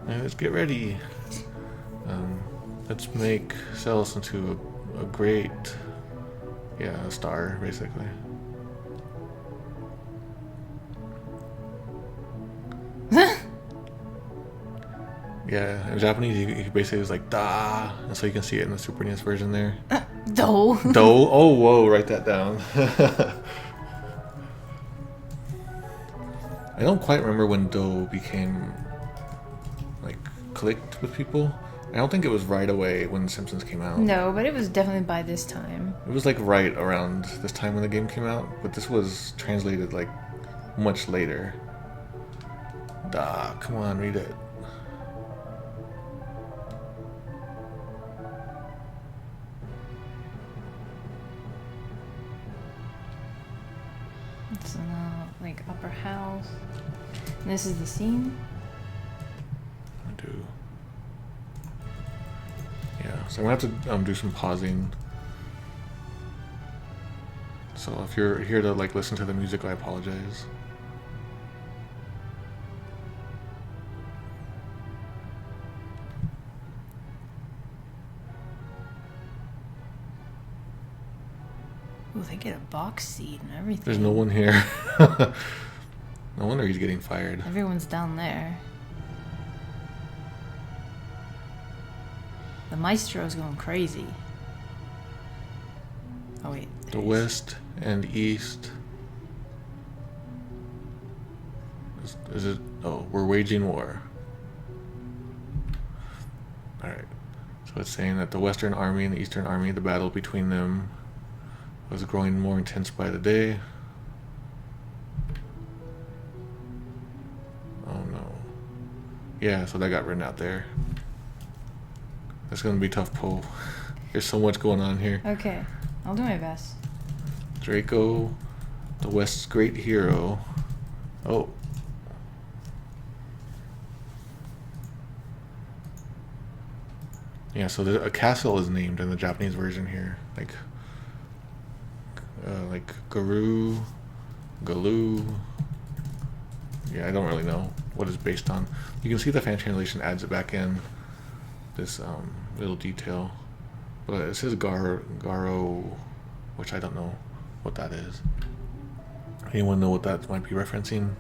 Alright, let's get ready. Let's make Celis into a great, a star, basically. Yeah, in Japanese, he basically is like da, and so you can see it in the Super NES version there. Do. Do. Oh, whoa! Write that down. I don't quite remember when Do became like clicked with people. I don't think it was right away when The Simpsons came out. No, but it was definitely by this time. It was like right around this time when the game came out, but this was translated like much later. Da, come on, read it. It's like upper house. And this is the scene. I do. Yeah, so I'm gonna have to do some pausing. So if you're here to like listen to the music, I apologize. Ooh, they get a box seat and everything. There's no one here. No wonder he's getting fired. Everyone's down there. The maestro's going crazy. Oh wait. The west and east. Is it? Oh, we're waging war. Alright. So it's saying that the Western Army and the Eastern Army, the battle between them was growing more intense by the day. Oh no. Yeah, so that got written out there. That's gonna be a tough pull. There's so much going on here. Okay, I'll do my best. Draco, the West's great hero. Oh. Yeah, so a castle is named in the Japanese version here. Like Garu, Galu. Yeah, I don't really know what it's based on. You can see the fan translation adds it back in, this little detail. But it says Garo, which I don't know what that is. Anyone know what that might be referencing?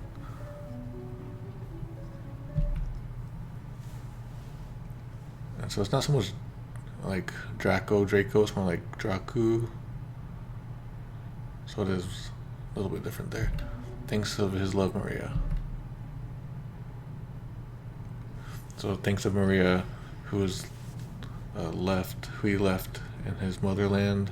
And so it's not so much like Draco, it's more like Draku. So it is a little bit different there. Thinks of his love, Maria. So thinks of Maria, who was who he left in his motherland.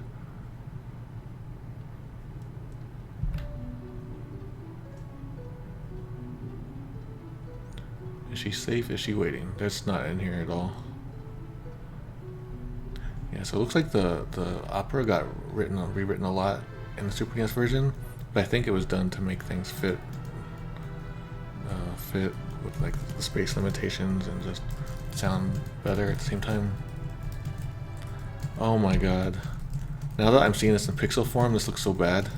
Is she safe? Is she waiting? That's not in here at all. Yeah, so it looks like the opera got rewritten a lot in the Super NES version, but I think it was done to make things fit with like the space limitations and just sound better at the same time. Oh my god. Now that I'm seeing this in pixel form, this looks so bad.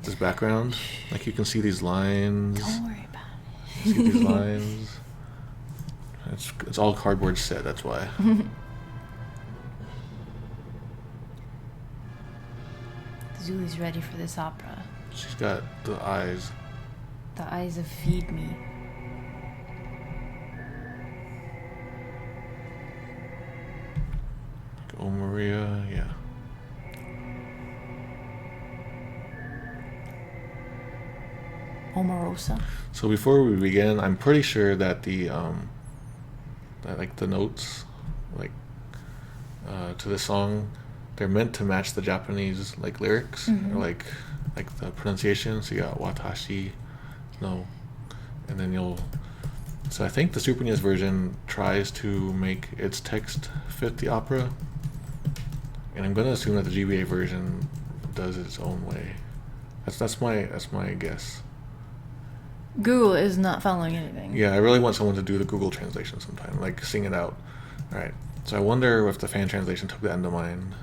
This background. Like you can see these lines. Don't worry about it. See these lines. It's all cardboard set, that's why. Zuli's ready for this opera. She's got the eyes. The eyes of feed me. Oh Maria, yeah. Omarosa. So before we begin, I'm pretty sure that the that like the notes, like to the song, they're meant to match the Japanese like lyrics, or like the pronunciation. So you got watashi, no, and then you'll. So I think the Super NES version tries to make its text fit the opera, and I'm gonna assume that the GBA version does it its own way. That's my guess. Google is not following anything. Yeah, I really want someone to do the Google translation sometime, like sing it out. All right. So I wonder if the fan translation took that into mind.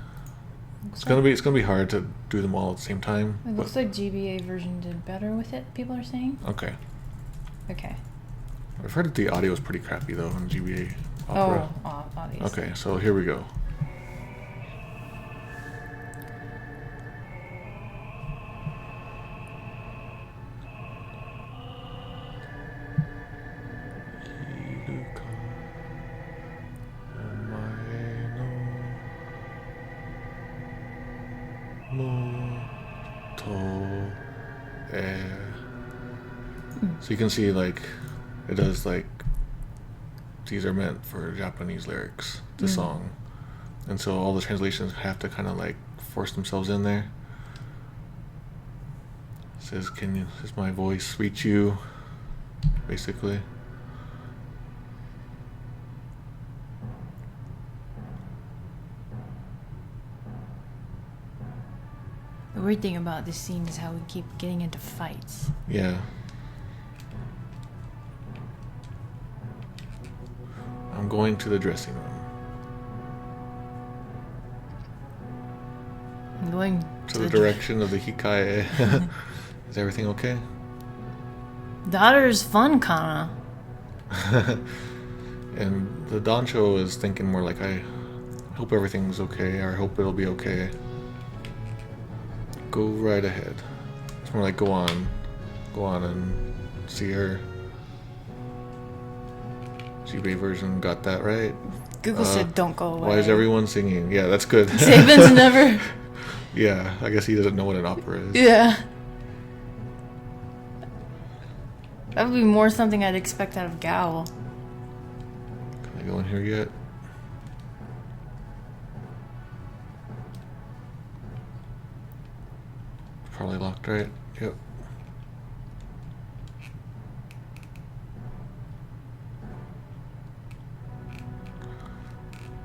It's gonna be hard to do them all at the same time. It looks like GBA version did better with it. People are saying. Okay. Okay. I've heard that the audio is pretty crappy though in GBA opera. Oh, obviously. Okay, so here we go. So you can see like it does like these are meant for Japanese lyrics, the song, and so all the translations have to kind of like force themselves in there. It says, does my voice reach you? Basically. The weird thing about this scene is how we keep getting into fights. Yeah. I'm going to the dressing room. I'm going To the direction of the Hikaye. Is everything okay? Daughter's fun, kinda. And the Dancho is thinking more like, I hope everything's okay, or I hope it'll be okay. Go right ahead. It's more like go on and see her. GBA version got that right. Google said don't go away. Why is everyone singing? Yeah, that's good. Saban's never. Yeah, I guess he doesn't know what an opera is. Yeah. That would be more something I'd expect out of Gal. Can I go in here yet? Probably locked, right? Yep.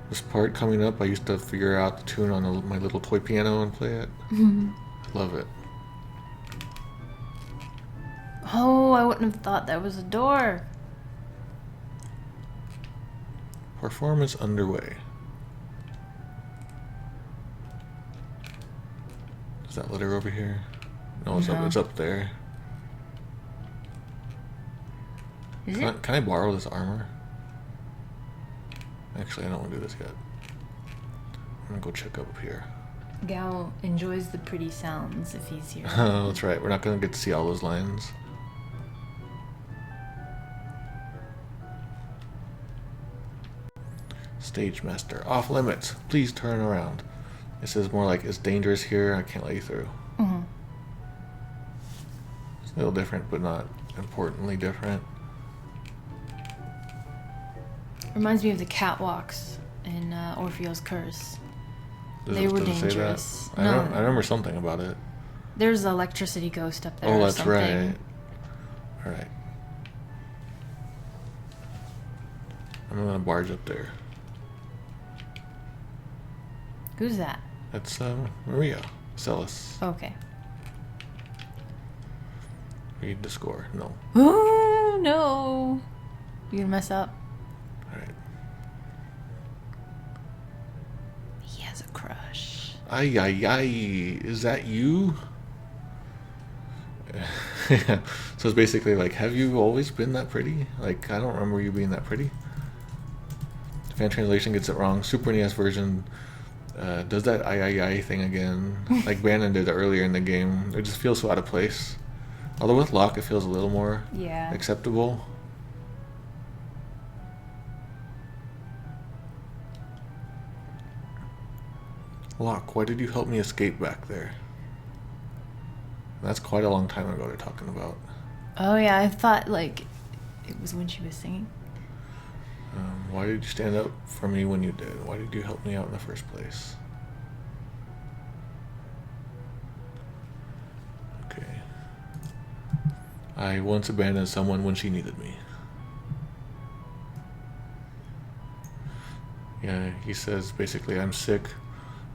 This part coming up, I used to figure out the tune on my little toy piano and play it. Love it. Oh, I wouldn't have thought that was a door. Performance underway. Is that letter over here? No, it's No. up. It's up there. Is Can it? I borrow this armor? Actually, I don't want to do this yet. I'm gonna go check up here. Gal enjoys the pretty sounds if he's here. Oh, that's right. We're not gonna get to see all those lines. Stage master, off limits. Please turn around. It says more like it's dangerous here. I can't let you through. Mm-hmm. It's a little different, but not importantly different. Reminds me of the catwalks in Orpheo's Curse. Does They were does it say that? dangerous. I No. remember something about it. There's an electricity ghost up there. Oh, or that's something. right. All right. I'm gonna barge up there. Who's that? That's Maria Celis. Okay. Read the score. No. Oh no! You gonna mess up? All right. has a crush. Ay, ay, ay. Is that you? So it's basically like, have you always been that pretty? Like, I don't remember you being that pretty. The fan translation gets it wrong. Super NES version does that ay, ay, ay thing again. Like Bannon did earlier in the game. It just feels so out of place. Although with Locke, it feels a little more acceptable. Locke, why did you help me escape back there? That's quite a long time ago they're talking about. Oh yeah, I thought like it was when she was singing. Why did you stand up for me when you did? Why did you help me out in the first place? Okay. I once abandoned someone when she needed me. Yeah, he says basically, I'm sick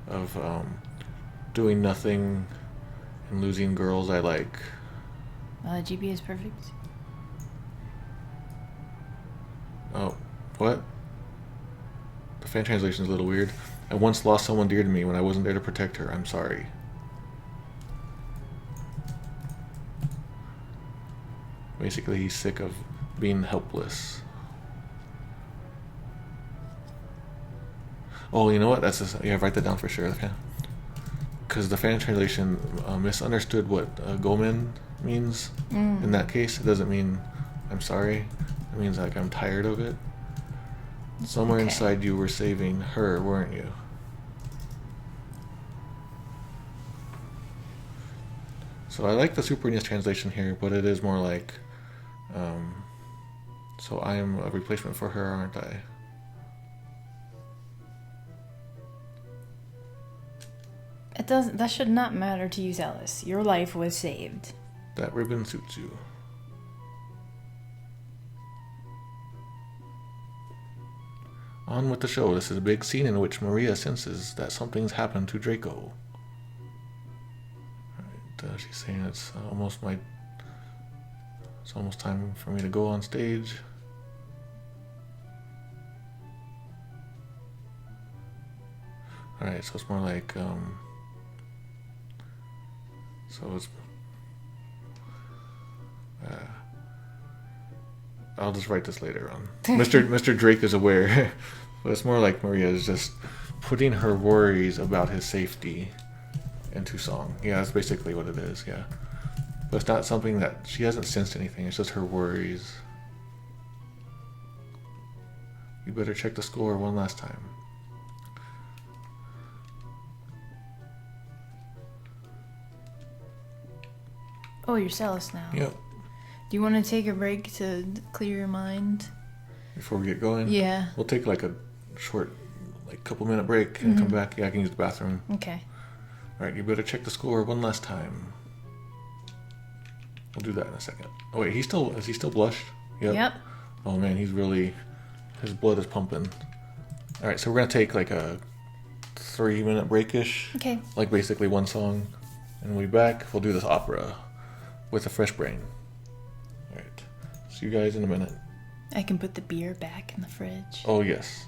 of doing nothing and losing girls I like. GB is perfect. Oh, what? The fan translation is a little weird. I once lost someone dear to me when I wasn't there to protect her. I'm sorry. Basically, he's sick of being helpless. Oh, you know what? That's just, yeah, write that down for sure. Okay. Because the fan translation misunderstood what Gomen means. In that case, it doesn't mean I'm sorry. It means like I'm tired of it. Somewhere inside you were saving her, weren't you? So I like the Super NES translation here, but it is more like, so I am a replacement for her, aren't I? It doesn't. That should not matter to you, Zealous. Your life was saved. That ribbon suits you. On with the show. This is a big scene in which Maria senses that something's happened to Draco. Alright, she's saying it's almost time for me to go on stage. Alright, so it's more like so it's I'll just write this later on. Mr. Drake is aware, but it's more like Maria is just putting her worries about his safety into song. Yeah, that's basically what it is, yeah. But it's not something that she hasn't sensed anything, it's just her worries. You better check the score one last time. Oh, you're Zealous now. Yep. Do you want to take a break to clear your mind? Before we get going? Yeah. We'll take like a short, like couple minute break and come back. Yeah, I can use the bathroom. Okay. Alright, you better check the score one last time. We'll do that in a second. Oh wait, is he still blushed? Yep. Oh man, he's really, his blood is pumping. Alright, so we're gonna take like a 3-minute break-ish. Okay. Like basically one song. And we'll be back. We'll do this opera with a fresh brain. Alright. See you guys in a minute. I can put the beer back in the fridge. Oh yes.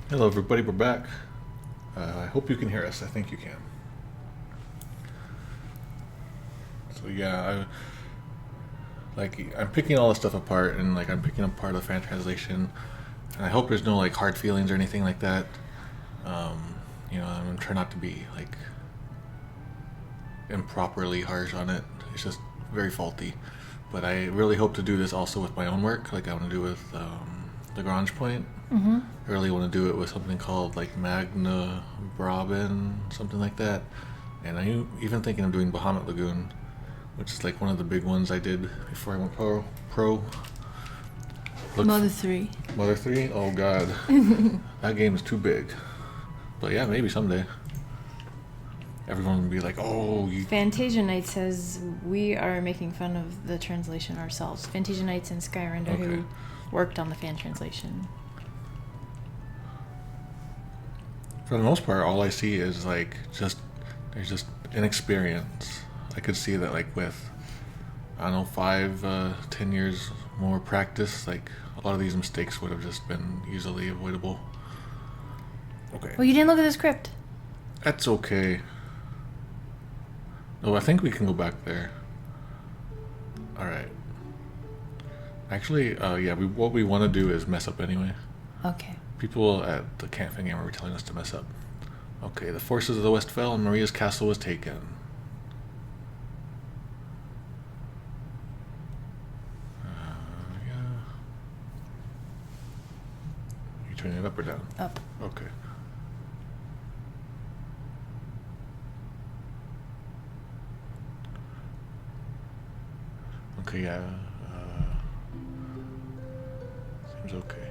Hello everybody, we're back. I hope you can hear us. I think you can. So yeah, I'm picking all this stuff apart, and like I'm picking apart the fan translation, and I hope there's no like hard feelings or anything like that. You know, I'm gonna try not to be like improperly harsh on it. It's just very faulty. But I really hope to do this also with my own work, like I want to do with Lagrange point. Mm-hmm. I really want to do it with something called like Magna Brabin, something like that. And I'm even thinking of doing Bahamut Lagoon, which is like one of the big ones I did before I went pro. Mother 3. Mother 3? Oh god. That game is too big. But yeah, maybe someday. Everyone will be like, oh, you... Fantasia Knight says we are making fun of the translation ourselves. Fantasia Knights and Skyrender, Okay. who worked on the fan translation. For the most part, all I see is like there's just inexperience. I could see that like with, I don't know, 5, 10 years more practice, like a lot of these mistakes would have just been easily avoidable. Okay. Well, you didn't look at the script. That's okay. Oh, I think we can go back there. Alright. Actually, yeah, what we want to do is mess up anyway. Okay. People at the Can't Fan Gamer were telling us to mess up. Okay, the forces of the West fell and Maria's castle was taken. Yeah. You turning it up or down? Up. Okay. Okay, yeah. Seems okay.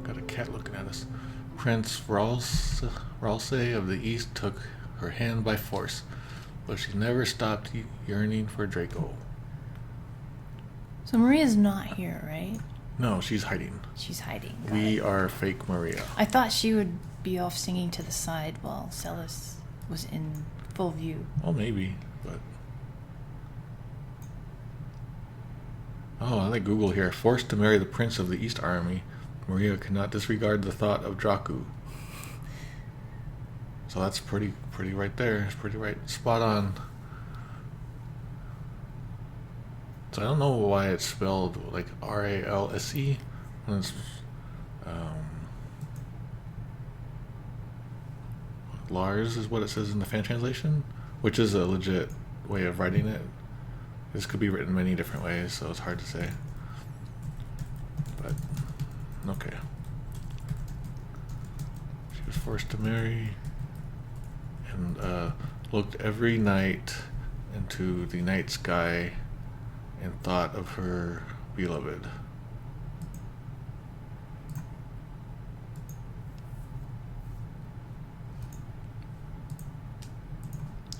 Got a cat looking at us. Prince Ralse of the East took her hand by force, but she never stopped yearning for Draco. So Maria's not here, right? No, she's hiding. She's hiding. Got We it. are fake Maria. I thought she would be off singing to the side while Celis was in full view. Well, maybe, but... Oh, I like Google here. Forced to marry the Prince of the East Army, Maria cannot disregard the thought of Draku. So that's pretty right there. It's pretty right, spot on. So I don't know why it's spelled like R-A-L-S-E when it's Lars is what it says in the fan translation, which is a legit way of writing it. This could be written many different ways, so it's hard to say. But okay. She was forced to marry and looked every night into the night sky and thought of her beloved.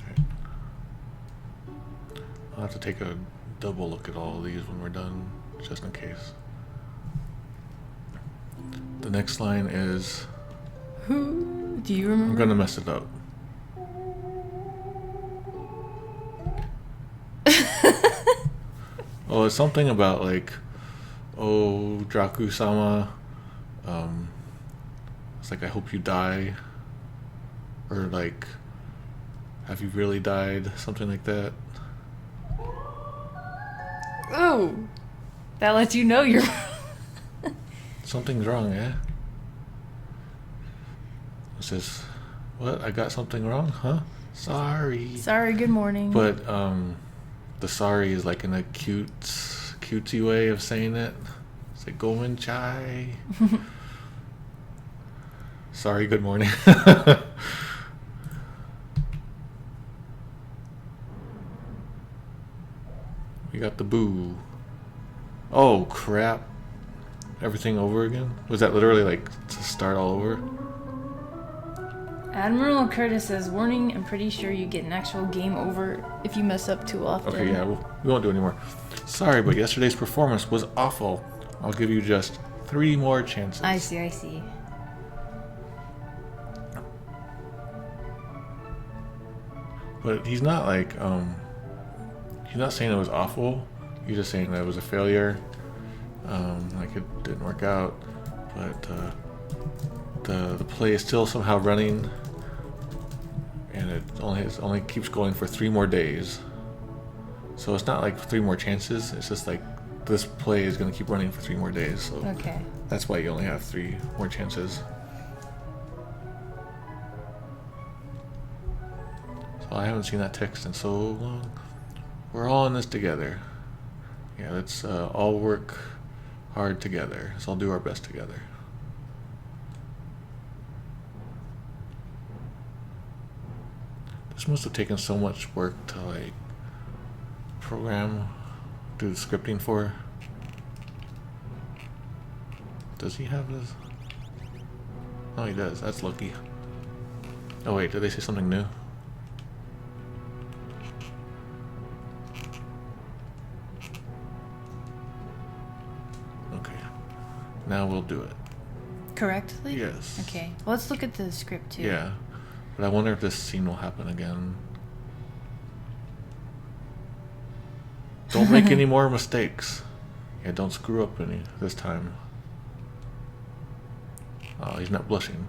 Right. I'll have to take a double look at all of these when we're done, just in case. The next line is... Who? Do you remember? I'm gonna mess it up. Oh, it's something about like, oh, Draku-sama, it's like, I hope you die, or like, have you really died, something like that. Oh, that lets you know you're... Something's wrong, eh? It says, what, I got something wrong, huh? Sorry. Sorry, good morning. But, the sorry is like in a cutesy way of saying it. It's like Gomen Chai. Sorry, good morning. We got the boo. Oh crap. Everything over again? Was that literally like to start all over? Admiral Curtis says, warning, I'm pretty sure you get an actual game over if you mess up too often. Okay, yeah, we won't do it anymore. Sorry, but yesterday's performance was awful. I'll give you just 3 more chances. I see. But he's not like, he's not saying it was awful. He's just saying that it was a failure. Like it didn't work out. But the play is still somehow running, and it only keeps going for 3 more days. So it's not like 3 more chances. It's just like this play is going to keep running for 3 more days. So Okay. that's why you only have 3 more chances. So I haven't seen that text in so long. We're all in this together. Yeah, let's all work hard together. Let's all do our best together. This must have taken so much work to like program, do the scripting for. Does he have this? Oh, he does. That's lucky. Oh wait, did they say something new? Okay. Now we'll do it. Correctly? Yes. Okay. Well, let's look at the script too. Yeah. But I wonder if this scene will happen again. Don't make any more mistakes. Yeah, don't screw up any this time. Oh, he's not blushing.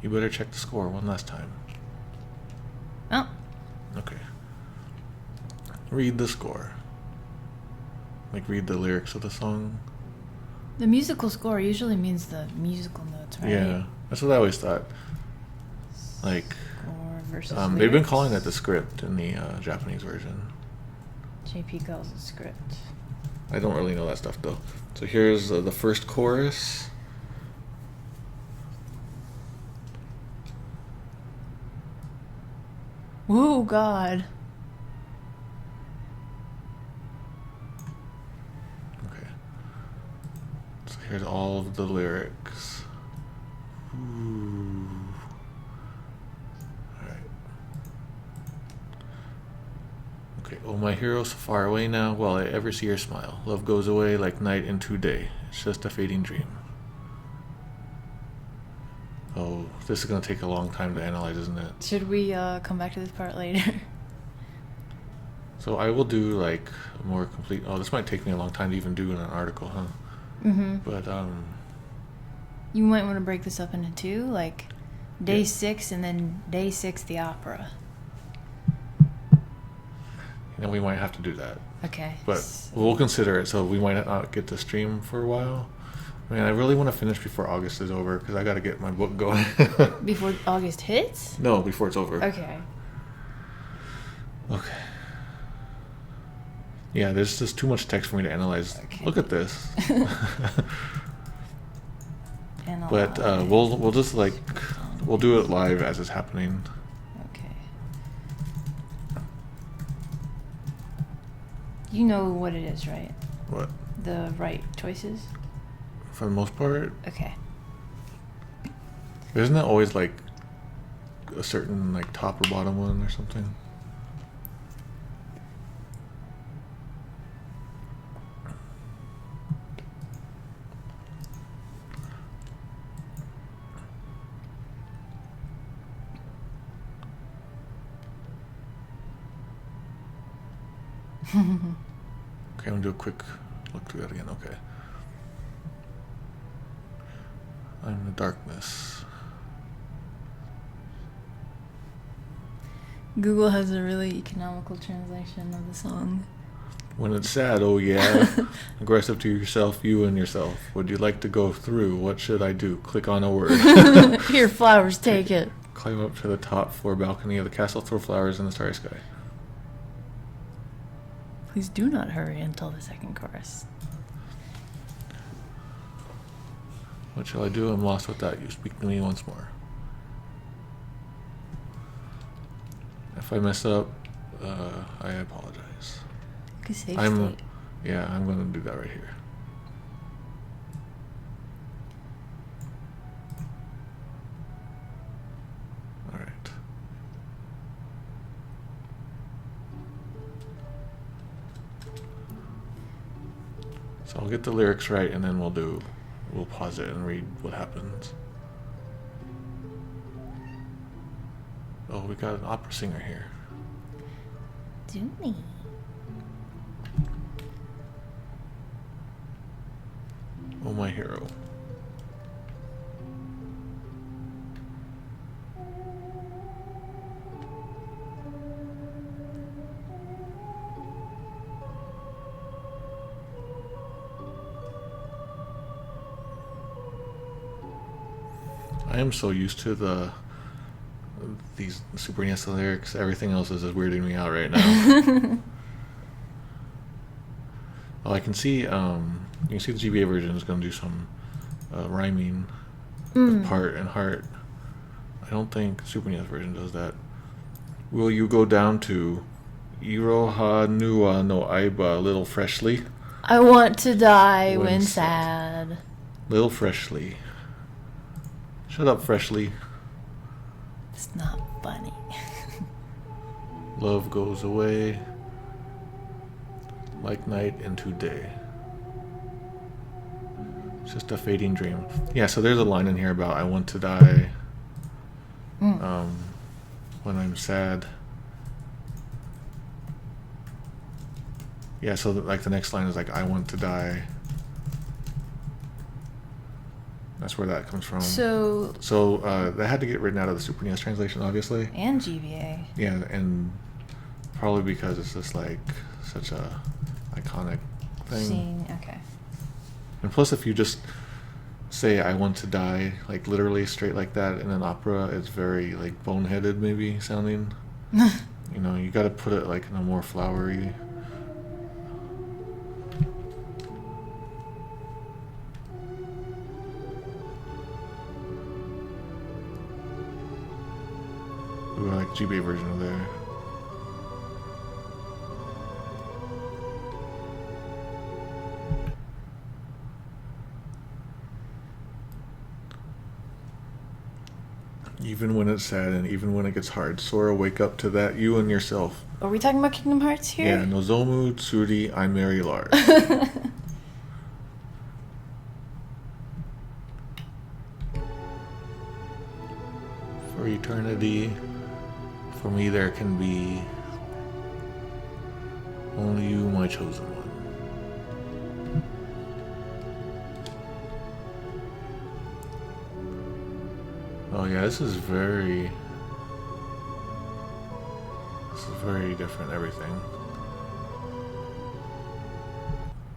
You better check the score one last time. Oh. Okay. Read the score. Like, read the lyrics of the song. The musical score usually means the musical notes, right? Yeah, that's what I always thought. Like, Score versus they've been lyrics. calling it the script in the Japanese version. JP calls it script. I don't really know that stuff though. So here's the first chorus. Whoa, God. Okay. So here's all of the lyrics. Ooh. Alright. Okay. Oh, my hero so far away now. Will I ever see your smile? Love goes away like night into day. It's just a fading dream. Oh, this is going to take a long time to analyze, isn't it? Should we come back to this part later? So I will do like a more complete. Oh, this might take me a long time to even do in an article, huh? Mm-hmm. But You might want to break this up into 2, like day Yeah. 6 and then day 6 the opera. we might have to do that. Okay. But we'll consider it. So we might not get to stream for a while. I mean, I really want to finish before August is over because I got to get my book going. Before August hits? No, before it's over. Okay. Okay. Yeah, there's just too much text for me to analyze. Okay. Look at this. And But we'll just like we'll do it live as it's happening. Okay. You know what it is, right? What? The right choices? For the most part, Okay. isn't it always like a certain like top or bottom one or something? Okay, I'm gonna do a quick look through that again. Okay. I'm in the darkness. Google has a really economical translation of the song. When it's sad, oh yeah. Aggressive to yourself, you and yourself. Would you like to go through? What should I do? Click on a word. Here, flowers, take it. Climb up to the top floor balcony of the castle, throw flowers in the starry sky. Please do not hurry until the second chorus. What shall I do? I'm lost without you. Speak to me once more. If I mess up, I apologize. Like a safe I'm state. gonna do that right here. All right. So I'll get the lyrics right, and then we'll pause it and read what happens. Oh, we got an opera singer here. Do me. Oh, my hero. I am so used to these Super NES lyrics. Everything else is just weirding me out right now. Oh, I can see. You can see the GBA version is going to do some rhyming with part and heart. I don't think Super NES version does that. Will you go down to Iroha Nua no Aiba Little Freshly? I want to die When when sad. sad. Little Freshly. Shut up, Freshly. It's not funny. Love goes away like night into day. It's just a fading dream. Yeah, so there's a line in here about I want to die when I'm sad. Yeah, so like the next line is like I want to die. That's where that comes from. So that had to get written out of the Super NES translation, obviously. and GBA. Yeah, and probably because it's just like such a iconic thing. Okay. And plus, if you just say "I want to die" like literally straight like that in an opera, it's very like boneheaded, maybe sounding. You know, you got to put it like in a more flowery. Ooh, I like GBA version of there. Even when it's sad and even when it gets hard, Sora, wake up to that, you and yourself. Are we talking about Kingdom Hearts here? Yeah, Nozomu Tsuri, I marry Lars. For eternity, for me there can be only you, my chosen one. Oh yeah, this is very different, everything.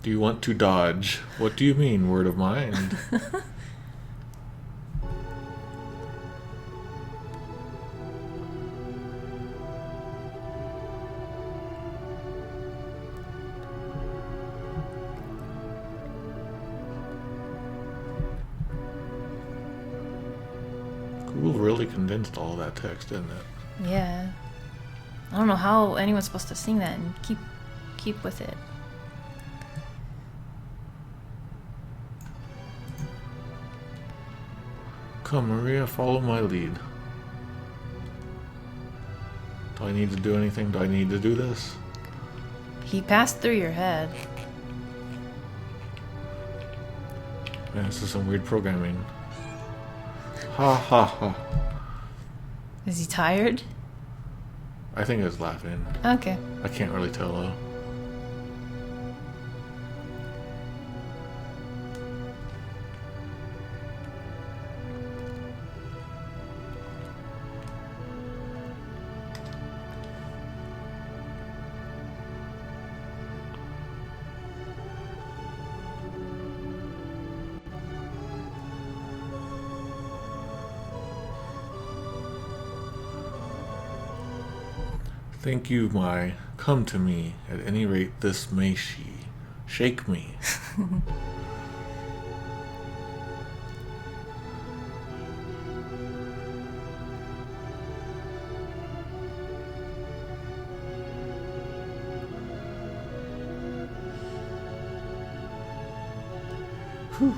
Do you want to dodge? What do you mean, word of mind? Google really condensed all that text, didn't it? Yeah. I don't know how anyone's supposed to sing that and keep with it. Come, Maria, follow my lead. Do I need to do anything? Do I need to do this? He passed through your head. Man, this is some weird programming. Ha ha ha. Is he tired? I think it's laughing. Okay. I can't really tell though. Thank you, my. Come to me. At any rate, this may she. Shake me. Whew.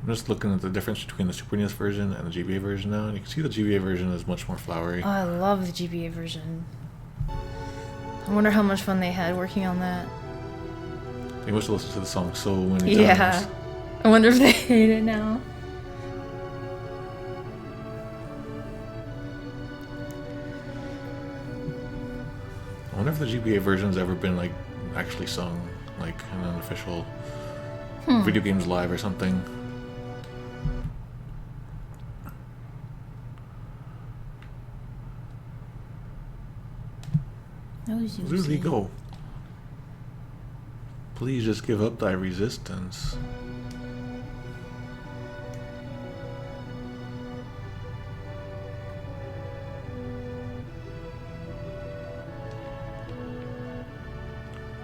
I'm just looking at the difference between the Super NES version and the GBA version now, and you can see the GBA version is much more flowery. Oh, I love the GBA version. I wonder how much fun they had working on that. They must have listened to the song so many Yeah. times. I wonder if they hate it now. I wonder if the GBA version's ever been like actually sung, like in an official video games live or something. No, Zuzi. Zuzi, go. Please just give up thy resistance.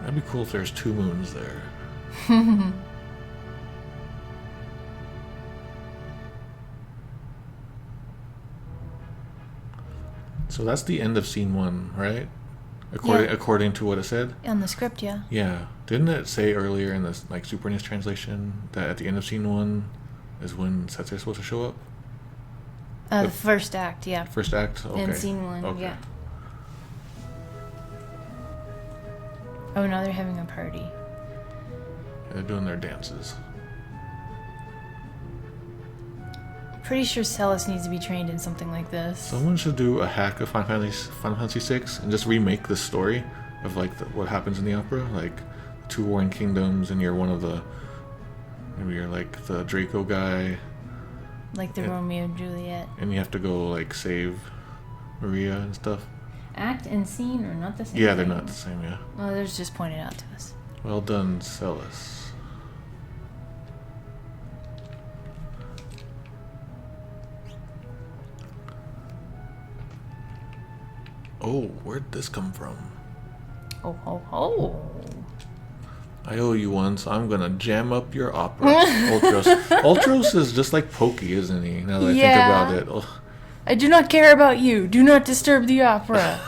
That'd be cool if there's 2 moons there. So that's the end of scene 1, right? According to what it said? On the script, yeah. Yeah. Didn't it say earlier in this like Super NES translation that at the end of scene 1 is when sets are supposed to show up? The first act, yeah. First act? Okay. In scene 1, Okay. yeah. Oh, now they're having a party. They're doing their dances. Pretty sure Celis needs to be trained in something like this. Someone should do a hack of Final Fantasy VI and just remake the story of like what happens in the opera, like 2 warring kingdoms, and you're one of the, maybe you're like the Draco guy, Like the Romeo and Juliet. and you have to go like save Maria and stuff. Act and scene are not the same. Yeah, they're not the same. Yeah. Well, they're just pointed out to us. Well done, Celis. Oh, where'd this come from? Oh, ho, ho. I owe you one, so I'm gonna jam up your opera. Ultros. Ultros is just like Pokey, isn't he? Now that I think about it. Oh. I do not care about you. Do not disturb the opera.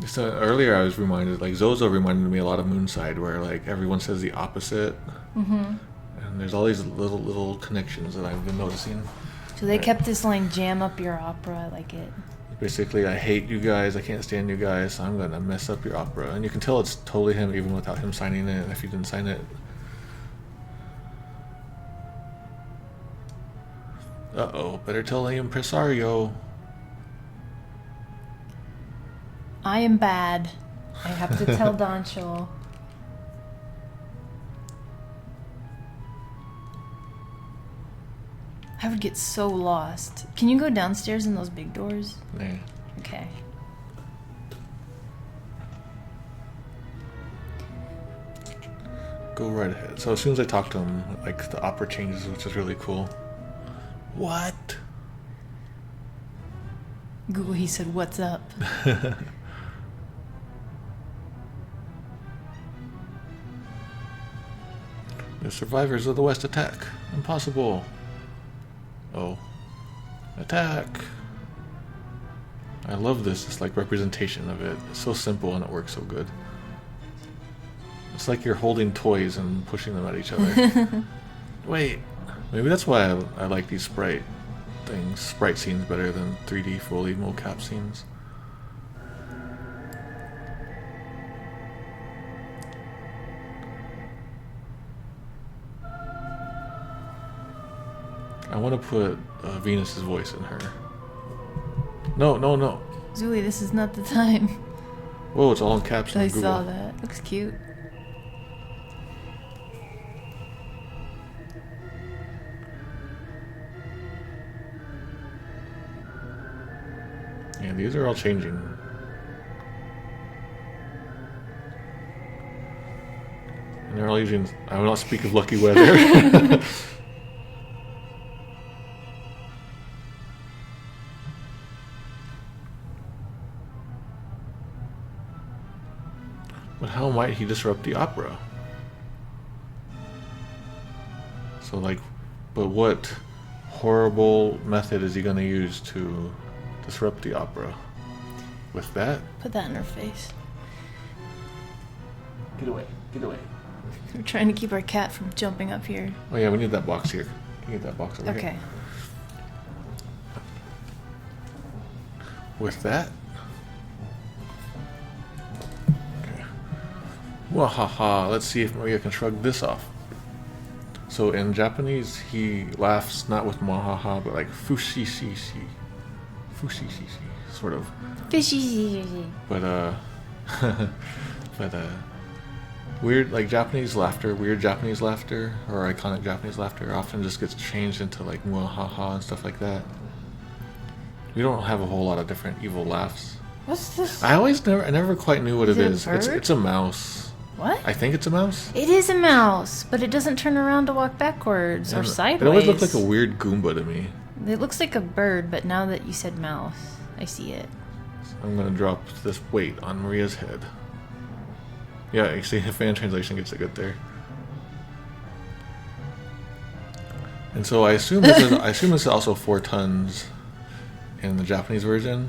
So earlier I was reminded, like Zozo reminded me a lot of Moonside, where like everyone says the opposite. Mm-hmm. And there's all these little connections that I've been noticing. So they kept this line, jam up your opera. I like it. Basically, I hate you guys, I can't stand you guys, so I'm gonna mess up your opera. And you can tell it's totally him even without him signing it, if he didn't sign it. Uh-oh, better tell the impresario. I am bad. I have to tell Doncho. I would get so lost. Can you go downstairs in those big doors? Nah. Okay. Go right ahead. So as soon as I talk to him, like the opera changes, which is really cool. What? Google, he said, what's up? The survivors of the West attack. Impossible. Oh. Attack. I love this. It's like representation of it. It's so simple and it works so good. It's like you're holding toys and pushing them at each other. Wait. Maybe that's why I like these sprite scenes better than 3D fully mocap scenes. I want to put Venus's voice in her. No. Zuli, this is not the time. Whoa, it's all in caps on I Google. saw that. Looks cute. Yeah, these are all changing. And they're all using... I will not speak of lucky weather. But how might he disrupt the opera? So, like, but what horrible method is he going to use to disrupt the opera? With that? Put that in her face. Get away. We're trying to keep our cat from jumping up here. Oh yeah, we need that box here. Can you get that box over here? Okay. With that? Okay. Wahaha, let's see if Maria can shrug this off. So in Japanese, he laughs not with mahaha, but like fushishisi. Fushishisi, sort of. Fishy. But weird, like Japanese laughter, weird Japanese laughter, or iconic Japanese laughter often just gets changed into like muahaha and stuff like that. We don't have a whole lot of different evil laughs. What's this? I never quite knew what Is it it a is. bird? It's a mouse. What? I think it's a mouse. It is a mouse, but it doesn't turn around to walk backwards or And sideways. It always looked like a weird Goomba to me. It looks like a bird, but now that you said mouse, I see it. So I'm gonna drop this weight on Maria's head. Yeah, you see, the fan translation gets it good there. And so I assume this is also 4 tons in the Japanese version.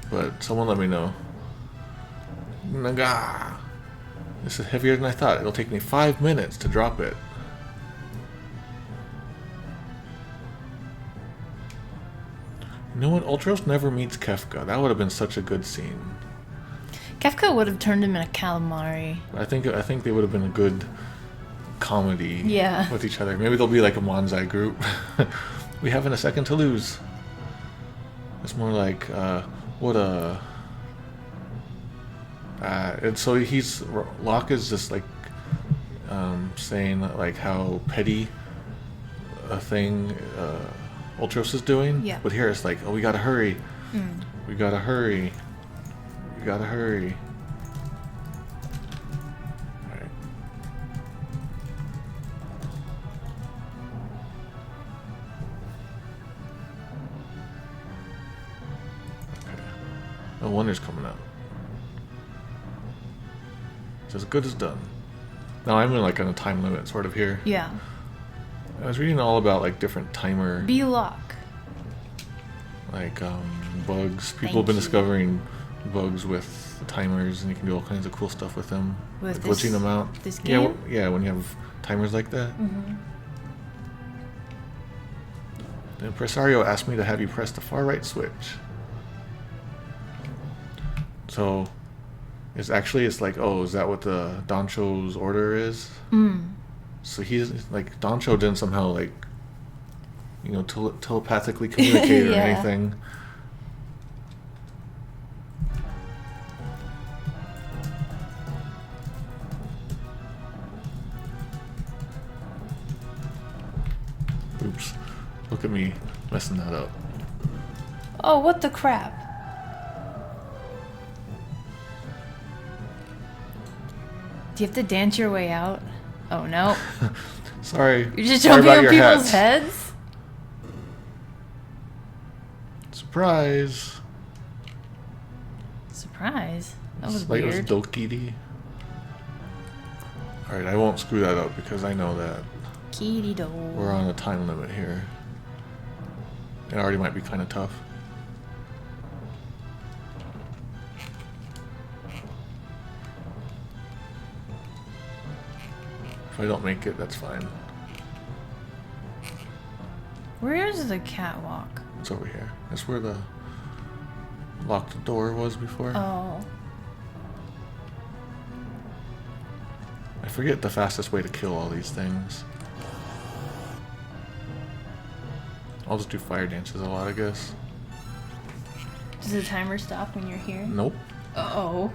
But someone let me know. Naga! This is heavier than I thought. It'll take me 5 minutes to drop it. You know what? Ultros never meets Kefka. That would have been such a good scene. Kefka would have turned him in a calamari. I think they would have been a good comedy Yeah. with each other. Maybe they'll be like a Manzai group. We haven't a second to lose. It's more like what a. And so Locke is just like saying like how petty a thing Ultros is doing. Yeah. But here it's like, oh, we gotta hurry. We gotta hurry. We gotta hurry. Alright. Okay. No wonder's coming out. It's as good as done. Now I'm in like on a time limit sort of here. Yeah. I was reading all about like different timer Be lock. like bugs. People Thank have been you. discovering bugs with timers, and you can do all kinds of cool stuff with them. With like glitching this- them out. this Yeah, game? yeah, when you have timers like that. Mm-hmm. The impresario asked me to have you press the far right switch. So it's like, oh, is that what the Dancho's order is? So he's like, Dancho didn't somehow like, you know, telepathically communicate or Yeah. anything. Oops. Look at me messing that up. Oh, what the crap? Do you have to dance your way out? Oh no. Sorry. You're just Sorry jumping about on your people's hats. heads? Surprise. Surprise. That was Like weird. it was Dokiri. Alright, I won't screw that up because I know that Kitty do. we're on a time limit here. It already might be kind of tough. If I don't make it, that's fine. Where is the catwalk? It's over here. That's where the locked door was before. Oh. I forget the fastest way to kill all these things. I'll just do fire dances a lot, I guess. Does the timer stop when you're here? Nope. Uh-oh.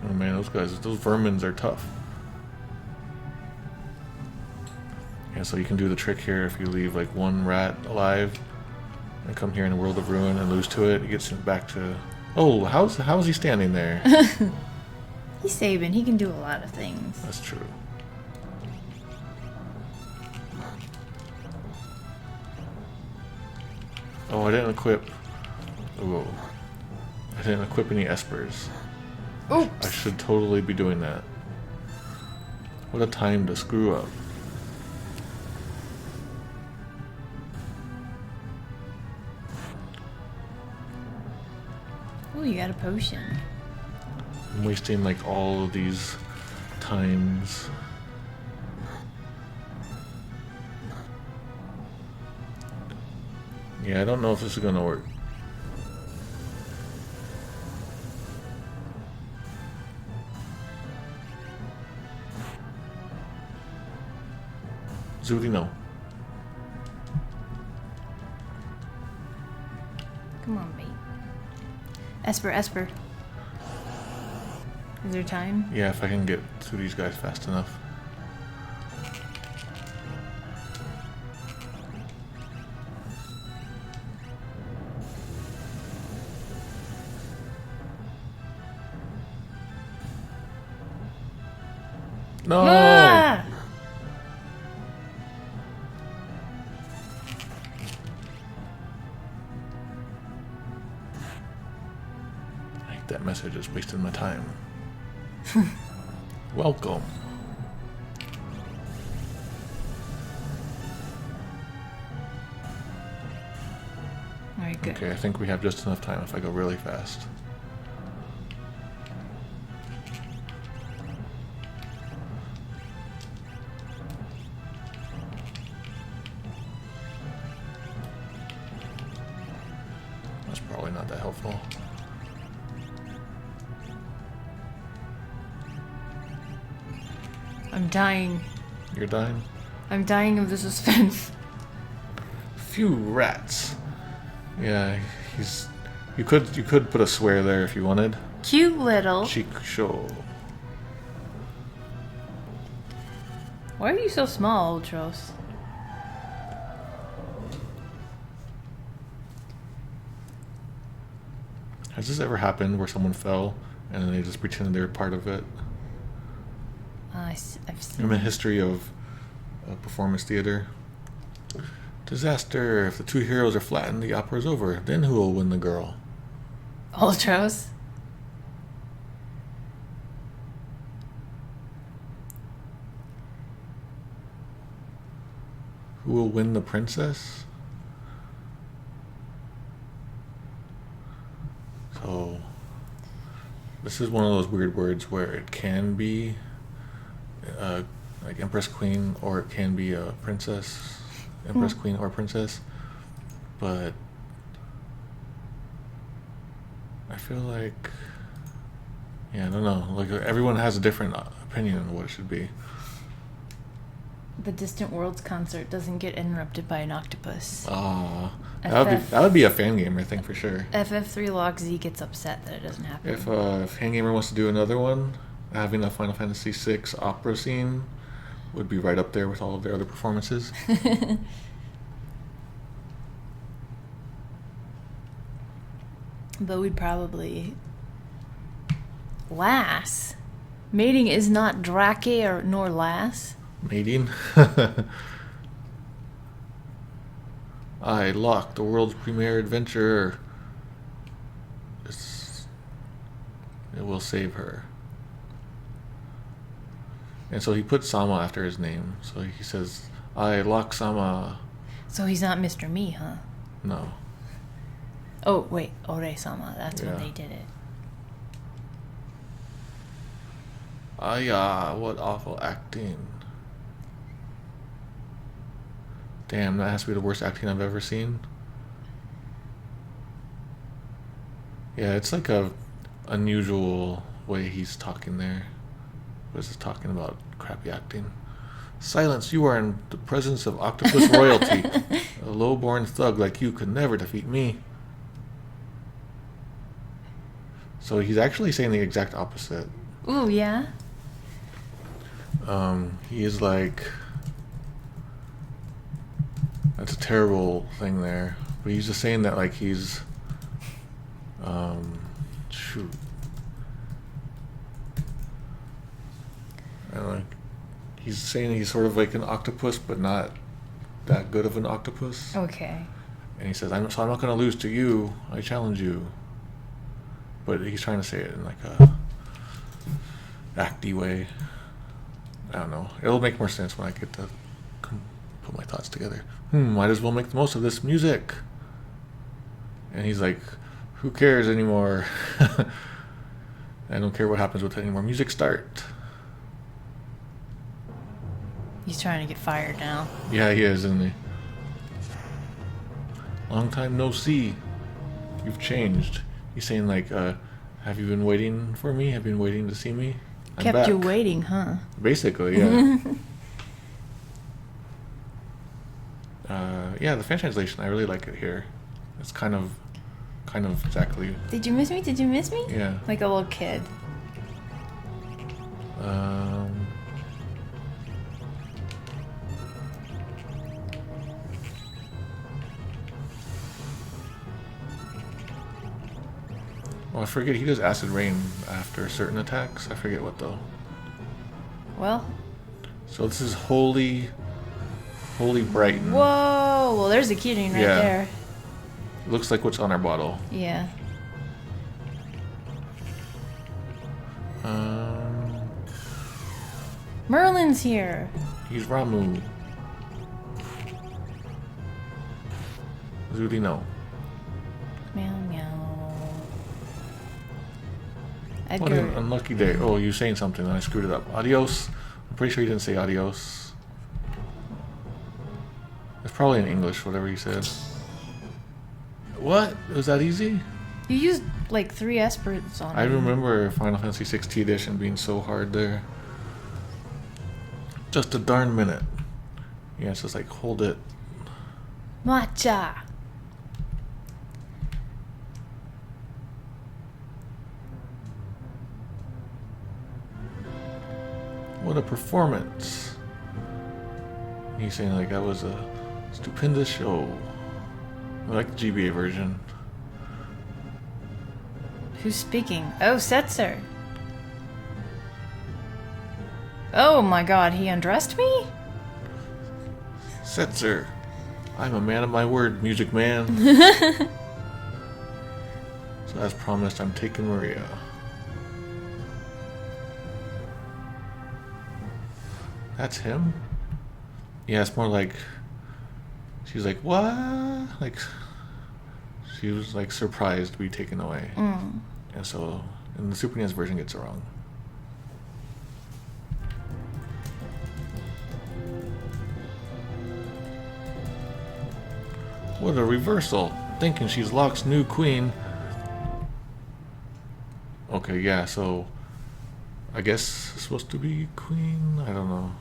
Oh man, those vermins are tough. Yeah, so you can do the trick here if you leave like one rat alive and come here in a world of ruin and lose to it, it gets sent back to... Oh, how's he standing there? He's Saban. He can do a lot of things. That's true. Oh, I didn't equip... Oh. I didn't equip any espers. I Oops. should totally be doing that. What a time to screw up. Oh, you got a potion. I'm wasting like all of these times. Yeah, I don't know if this is gonna work. Zuri, no. Come on, mate. Esper, Esper. Is there time? Yeah, if I can get through these guys fast enough. No! Ah! I hate that message is wasting my time. Welcome. Alright, good. Okay, I think we have just enough time if I go really fast. That's probably not that helpful. I'm dying. You're dying? I'm dying of the suspense. Phew, rats. Yeah, he's... You could put a swear there if you wanted. Cute little. Cheek show. Why are you so small, Ultros? Has this ever happened where someone fell and then they just pretended they were part of it? I've seen. In the history of performance theater. Disaster. If the two heroes are flattened, the opera's over. Then who will win the girl? Ultros? Who will win the princess? So, this is one of those weird words where it can be like Empress Queen, or it can be a princess. Empress Queen or princess. But I feel like, yeah, I don't know. Like, everyone has a different opinion on what it should be. The Distant Worlds concert doesn't get interrupted by an octopus. That would be a fan gamer thing for sure. FF3 Lock Z gets upset that it doesn't happen. If Fangamer wants to do another one, having a Final Fantasy VI opera scene would be right up there with all of their other performances. But we'd probably... Lass? Mating is not Drake or nor Lass? Mating? I locked the world's premier adventurer. It will save her. And so he put Sama after his name. So he says, I lock Sama. So he's not Mr. Me, huh? No. Oh, wait. Ore-sama. That's when Yeah. they did it. What awful acting. Damn, that has to be the worst acting I've ever seen. Yeah, it's like a unusual way he's talking there. Was he talking about crappy acting? Silence, you are in the presence of octopus royalty. A low-born thug like you could never defeat me. So he's actually saying the exact opposite. Ooh, yeah? He is like... That's a terrible thing there. But he's just saying that like he's... shoot. And like, he's saying he's sort of like an octopus, but not that good of an octopus. Okay. And he says, I'm not going to lose to you. I challenge you. But he's trying to say it in like a acty way. I don't know. It'll make more sense when I get to put my thoughts together. Might as well make the most of this music. And he's like, who cares anymore? I don't care what happens with it anymore. Music start. He's trying to get fired now. Yeah, he is, isn't he? Long time no see. You've changed. He's saying like, have you been waiting for me? Have you been waiting to see me? I'm Kept back. you waiting, huh? Basically, yeah. Yeah, the fan translation, I really like it here. It's kind of exactly. Did you miss me? Did you miss me? Yeah. Like a little kid. Well, I forget, he does acid rain after certain attacks. I forget what though. Well. So this is Holy Brighton. Whoa! Well, there's a keyring right there. Looks like what's on our bottle. Yeah. Merlin's here. He's Ramu. Zudi no. Meow meow. What an Edgar. unlucky day. Oh, you saying something and I screwed it up. Adios. I'm pretty sure he didn't say adios. It's probably in English, whatever he said. What? Was that easy? You used like 3 esperts on I it. remember Final Fantasy 6 edition being so hard there. Just a darn minute. Yeah, it's just like, hold it. Matcha. What a performance. He's saying like that was a stupendous show. I like the GBA version. Who's speaking? Oh, Setzer. Oh my god, he undressed me? Setzer. I'm a man of my word, music man. So as promised, I'm taking Maria. That's him? Yeah, it's more like she's like, what? Like she was like surprised to be taken away. And so in the Super NES version gets it wrong. What a reversal. Thinking she's Locke's new queen. Okay, yeah, so I guess it's supposed to be queen? I don't know.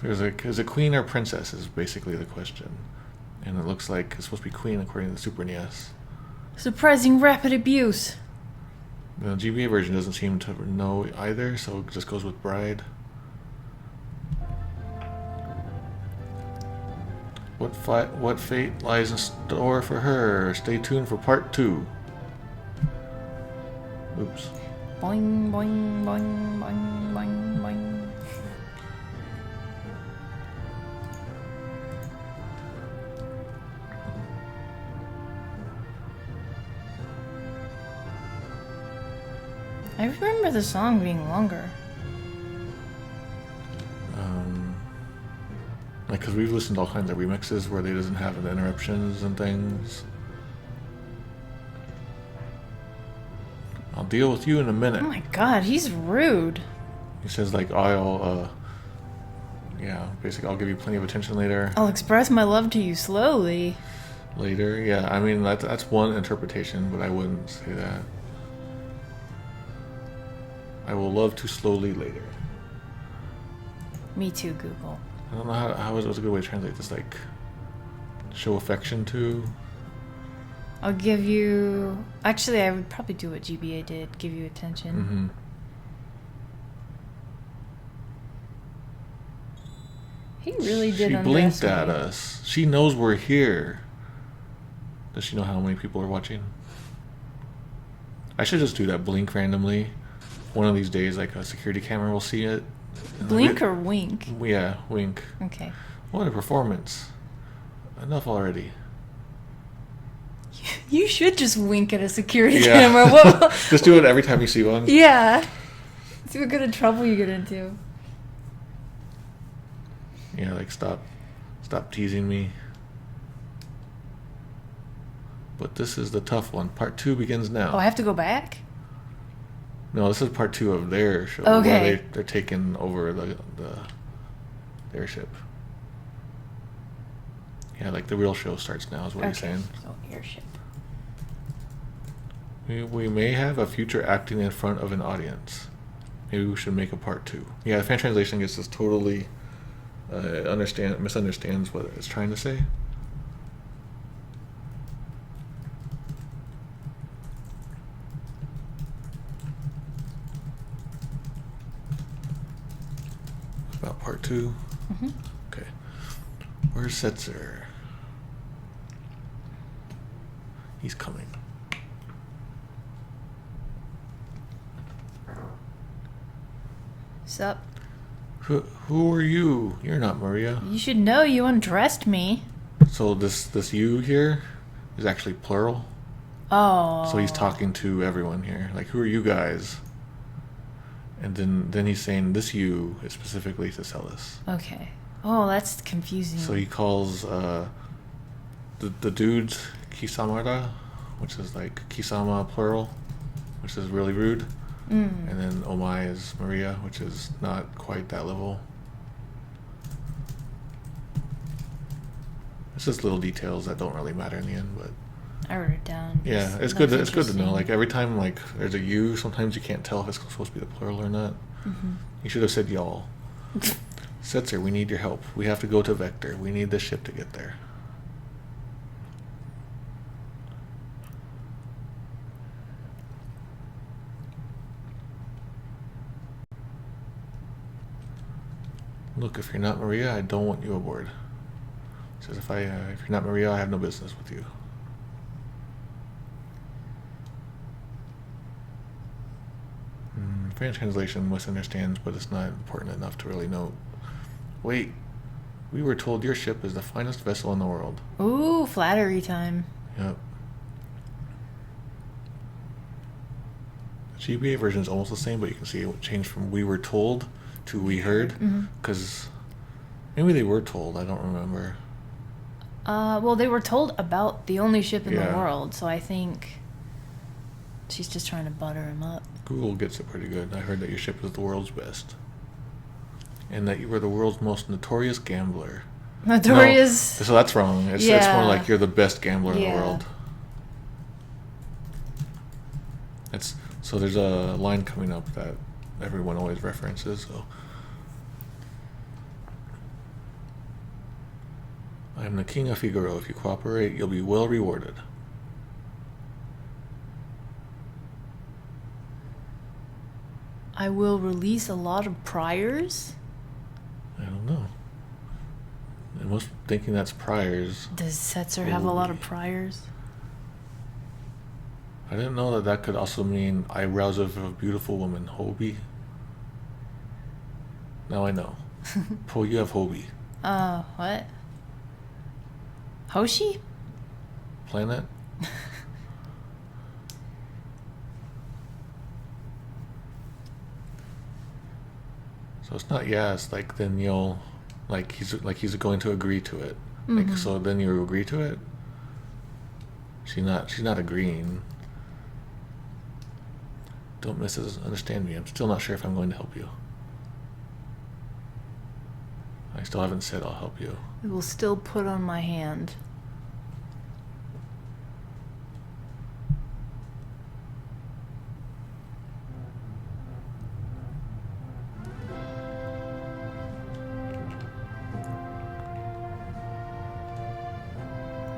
Is it queen or princess is basically the question. And it looks like it's supposed to be queen according to the Super NES. Surprising rapid abuse. The GBA version doesn't seem to know either, so it just goes with bride. What fate lies in store for her? Stay tuned for part 2. Oops. Boing, boing, boing, boing, boing, boing. I remember the song being longer. Like, because we've listened to all kinds of remixes where they doesn't have the interruptions and things. I'll deal with you in a minute. Oh my god, he's rude. He says like, yeah, basically I'll give you plenty of attention later. I'll express my love to you slowly. Later, yeah, I mean, that's one interpretation, but I wouldn't say that. I will love to slowly later. Me too, Google. I don't know how was a good way to translate this, like, show affection to. I'll give you... Actually, I would probably do what GBA did, give you attention. He really did. She blinked at us. She knows we're here. Does she know how many people are watching? I should just do that, blink randomly. One of these days, like a security camera will see it. Blink or wink? Yeah, wink. Okay. What a performance. Enough already. You should just wink at a security camera. What? Just do it every time you see one. Yeah. See what kind of trouble you get into. Yeah, like stop teasing me. But this is the tough one. Part 2 begins now. Oh, I have to go back? No, this is part 2 of their show. Okay. Where they're taking over the airship. Yeah, like the real show starts now is what he's saying. So, airship. We may have a future acting in front of an audience. Maybe we should make a part 2. Yeah, the fan translation gets this totally misunderstands what it's trying to say. port 2? Mm-hmm. Okay. Where's Setzer? He's coming. Sup? Who are you? You're not Maria. You should know you undressed me. So this you here is actually plural. Oh. So he's talking to everyone here. Like, who are you guys? And then he's saying this you is specifically to Celis. Okay. Oh, that's confusing. So he calls the dudes Kisamara, which is like Kisama plural, which is really rude. And then Omai is Maria, which is not quite that level. It's just little details that don't really matter in the end, but I wrote it down. yeah, it's good. It's good to know. Like every time, like there's a you, sometimes you can't tell if it's supposed to be the plural or not. Mm-hmm. You should have said y'all. Setzer, we need your help. We have to go to Vector. We need this ship to get there. Look, if you're not Maria, I don't want you aboard. He says, if you're not Maria, I have no business with you. French translation misunderstands, but it's not important enough to really note. Wait, we were told your ship is the finest vessel in the world. Ooh, flattery time. Yep. The GBA version is almost the same, but you can see it changed from we were told to we heard. Because maybe they were told, I don't remember. Well, they were told about the only ship in the world, so I think she's just trying to butter him up. Google gets it pretty good. I heard that your ship is the world's best. And that you were the world's most notorious gambler. Notorious? No, so that's wrong. It's more like you're the best gambler in the world. So there's a line coming up that everyone always references. So I am the king of Figaro. If you cooperate, you'll be well rewarded. I will release a lot of priors? I don't know. I was thinking that's priors. Does Setzer have a lot of priors? I didn't know that could also mean eyebrows of a beautiful woman. Hobie. Now I know. Po, you have Hobie. What? Hoshi? Planet? So it's not yes, like then you'll he's going to agree to it. Like so then you agree to it? She's not agreeing. Don't misunderstand me. I'm still not sure if I'm going to help you. I still haven't said I'll help you. It will still put on my hand.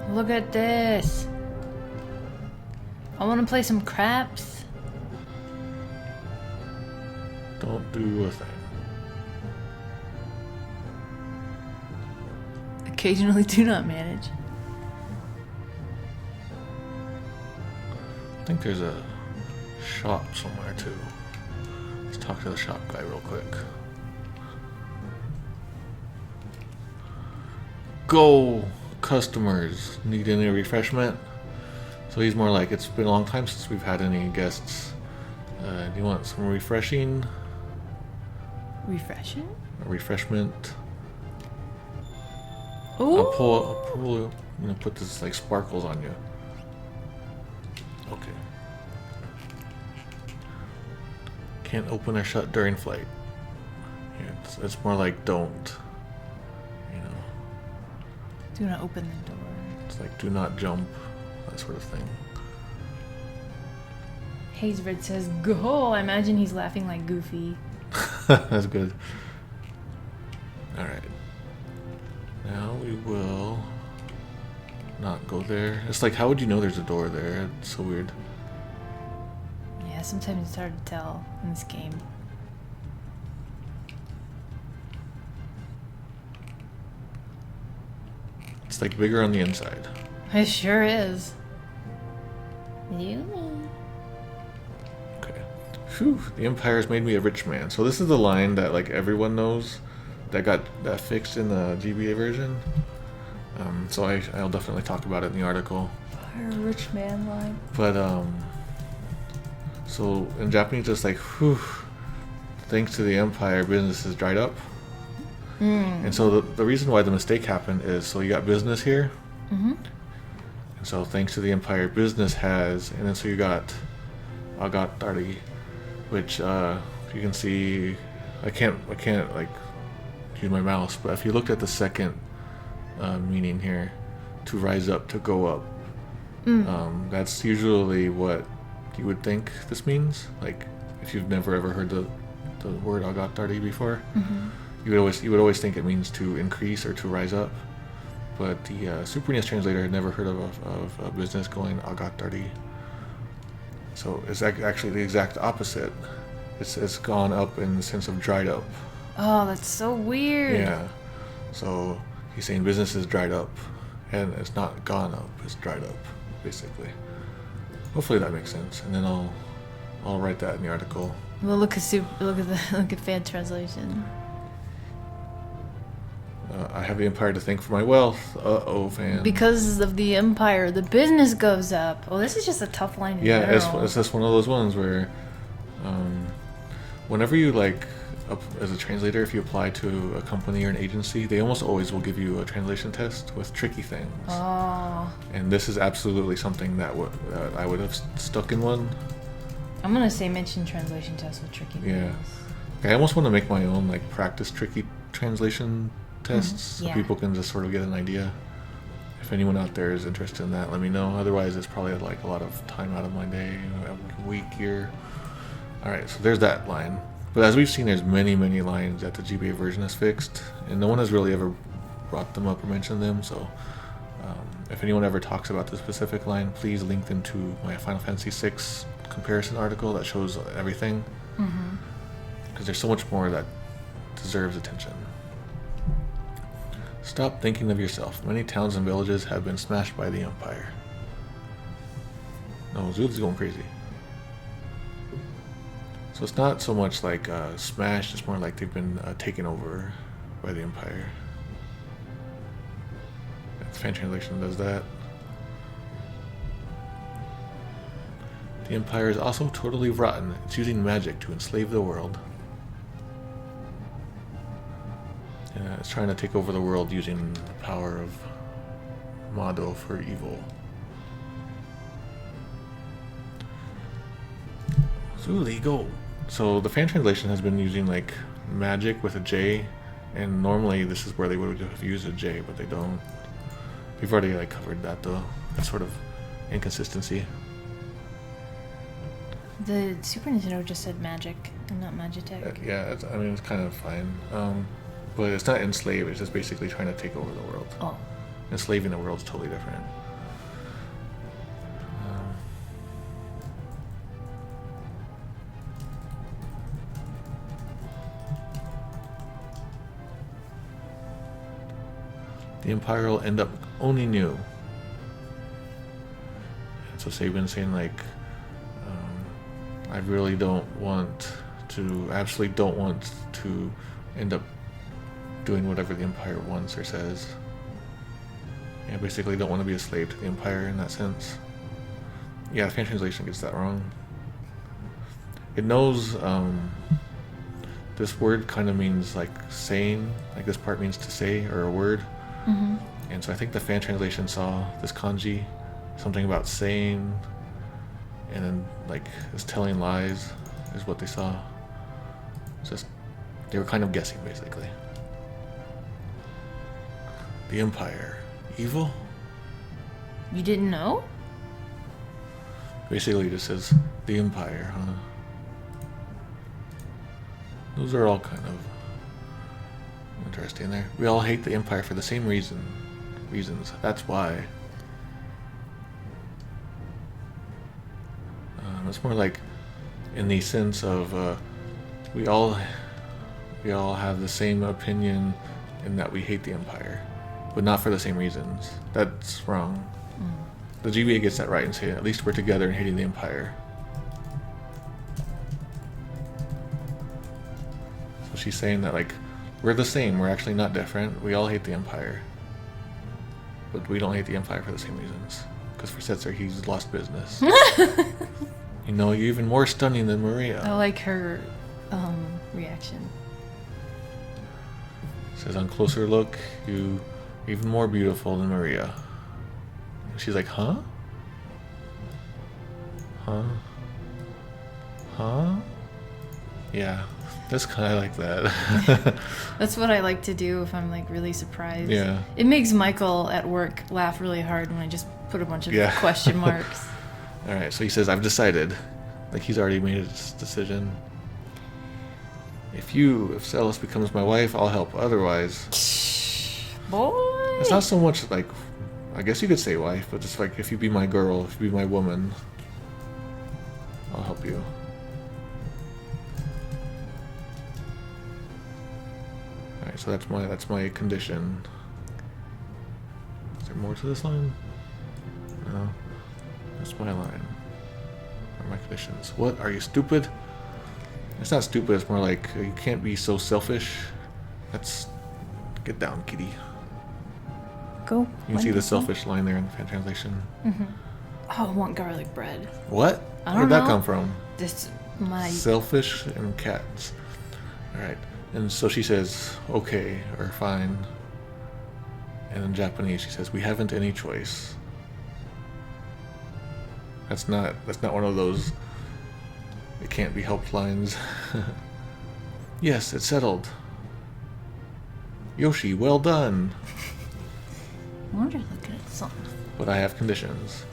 Look at this. I want to play some craps. Don't do a thing. Occasionally do not manage. I think there's a shop somewhere too. Let's talk to the shop guy real quick. Go, customers. Need any refreshment? So he's more like, it's been a long time since we've had any guests. Do you want some refreshing? Refreshing? A refreshment? Ooh. I'll pull, put this like sparkles on you. Okay. Can't open or shut during flight. Yeah, it's more like don't. Do not open the door. It's like do not jump, that sort of thing. Hazered says, go! I imagine he's laughing like Goofy. That's good. Alright. Now we will not go there. It's like, how would you know there's a door there? It's so weird. Yeah, sometimes it's hard to tell in this game. like bigger on the inside. It sure is. You. Okay. Phew, the Empire's made me a rich man. So this is the line that like everyone knows that got that fixed in the GBA version. So I'll definitely talk about it in the article. Our rich man line. But so in Japanese it's like, whew, thanks to the Empire, business is dried up. And so the reason why the mistake happened is, so you got business here. And so thanks to the Empire, business has, and then so you got Agatari, which you can see, I can't like use my mouse, but if you looked at the second meaning here, to rise up, to go up, that's usually what you would think this means. Like if you've never ever heard the word Agatari before, you would always think it means to increase or to rise up. But the Super NES translator had never heard of a business going Agatari. So it's actually the exact opposite. It's gone up in the sense of dried up. Oh, that's so weird. Yeah. So he's saying business is dried up, and it's not gone up. It's dried up, basically. Hopefully that makes sense. And then I'll write that in the article. Well, look at fan translation. I have the Empire to thank for my wealth. Uh-oh, fan. Because of the Empire, the business goes up. Oh, this is just a tough line in general. It's just one of those ones where whenever you as a translator, if you apply to a company or an agency, they almost always will give you a translation test with tricky things. Oh. And this is absolutely something that I would have stuck in one. I'm gonna say mention translation test with tricky things. Yeah. I almost want to make my own practice tricky translation tests so people can just sort of get an idea. If anyone out there is interested in that, let me know. Otherwise, it's probably a lot of time out of my day, a week, year. Alright, so there's that line. But as we've seen, there's many lines that the GBA version has fixed, and no one has really ever brought them up or mentioned them, so if anyone ever talks about the specific line, please link them to my Final Fantasy VI comparison article that shows everything. Because there's so much more that deserves attention. Stop thinking of yourself. Many towns and villages have been smashed by the Empire. No, Zozo's going crazy. So it's not so much like smashed, it's more like they've been taken over by the Empire. The fan translation does that. The Empire is also totally rotten. It's using magic to enslave the world. Yeah, it's trying to take over the world using the power of Mado for evil. Zuli, go! So the fan translation has been using magic with a J, and normally this is where they would have used a J, but they don't. We've already covered that though. That sort of inconsistency. The Super Nintendo just said magic and not Magitech. Yeah, it's kind of fine. But it's not enslave, it's just basically trying to take over the world. Oh. Enslaving the world is totally different. The Empire will end up owning you. And so Saban's saying I really absolutely don't want to end up doing whatever the Empire wants or says. I basically don't want to be a slave to the Empire in that sense. Yeah, the fan translation gets that wrong. It knows this word kind of means saying, this part means to say or a word. And so I think the fan translation saw this kanji, something about saying, and then it's telling lies is what they saw. It's just they were kind of guessing basically. The Empire, evil? You didn't know? Basically, it just says the Empire, huh? Those are all kind of interesting there. We all hate the Empire for the same reasons. That's why. It's more in the sense of we all have the same opinion in that we hate the Empire. but not for the same reasons. That's wrong. The GBA gets that right and say, at least we're together and hating the Empire. So she's saying that, like, we're the same, we're actually not different, we all hate the Empire. But we don't hate the Empire for the same reasons. Because for Setzer, he's lost business. You know, you're even more stunning than Maria. I like her reaction. Says, on closer look, you even more beautiful than Maria. And she's like, huh? Huh? Huh? Yeah, that's kind of like that. That's what I like to do if I'm like really surprised. Yeah. It makes Michael at work laugh really hard when I just put a bunch of question marks. All right, so he says, I've decided. Like, he's already made his decision. If Celis becomes my wife, I'll help. Otherwise... Boy! It's not so much like... I guess you could say wife, but it's like, if you be my girl, if you be my woman, I'll help you. Alright, so that's my condition. Is there more to this line? No. That's my line. Or my conditions. What? Are you stupid? It's not stupid, it's more like, you can't be so selfish. That's... Get down, kitty. Go. You can see the selfish line there in the fan translation. Mm-hmm. Oh, I want garlic bread. What? I don't Where'd know. that come from? This my Selfish and cats. Alright. And so she says, okay, or fine. And in Japanese she says, we haven't any choice. That's not one of those it can't be helped lines. Yes, it's settled. Yoshi, well done. I wonder looking at something. But I have conditions.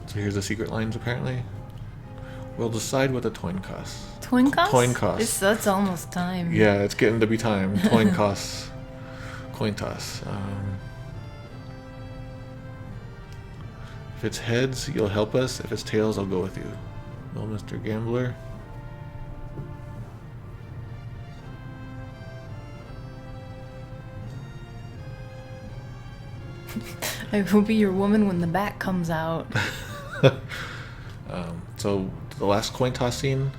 So here's the secret lines apparently. We'll decide what the toin costs. Toin costs? Toin costs. That's almost time. Yeah, it's getting to be time. Toin costs. Coin toss. If it's heads, you'll help us. If it's tails, I'll go with you. Well, Mr. Gambler. I will be your woman when the back comes out. So the last coin toss scene,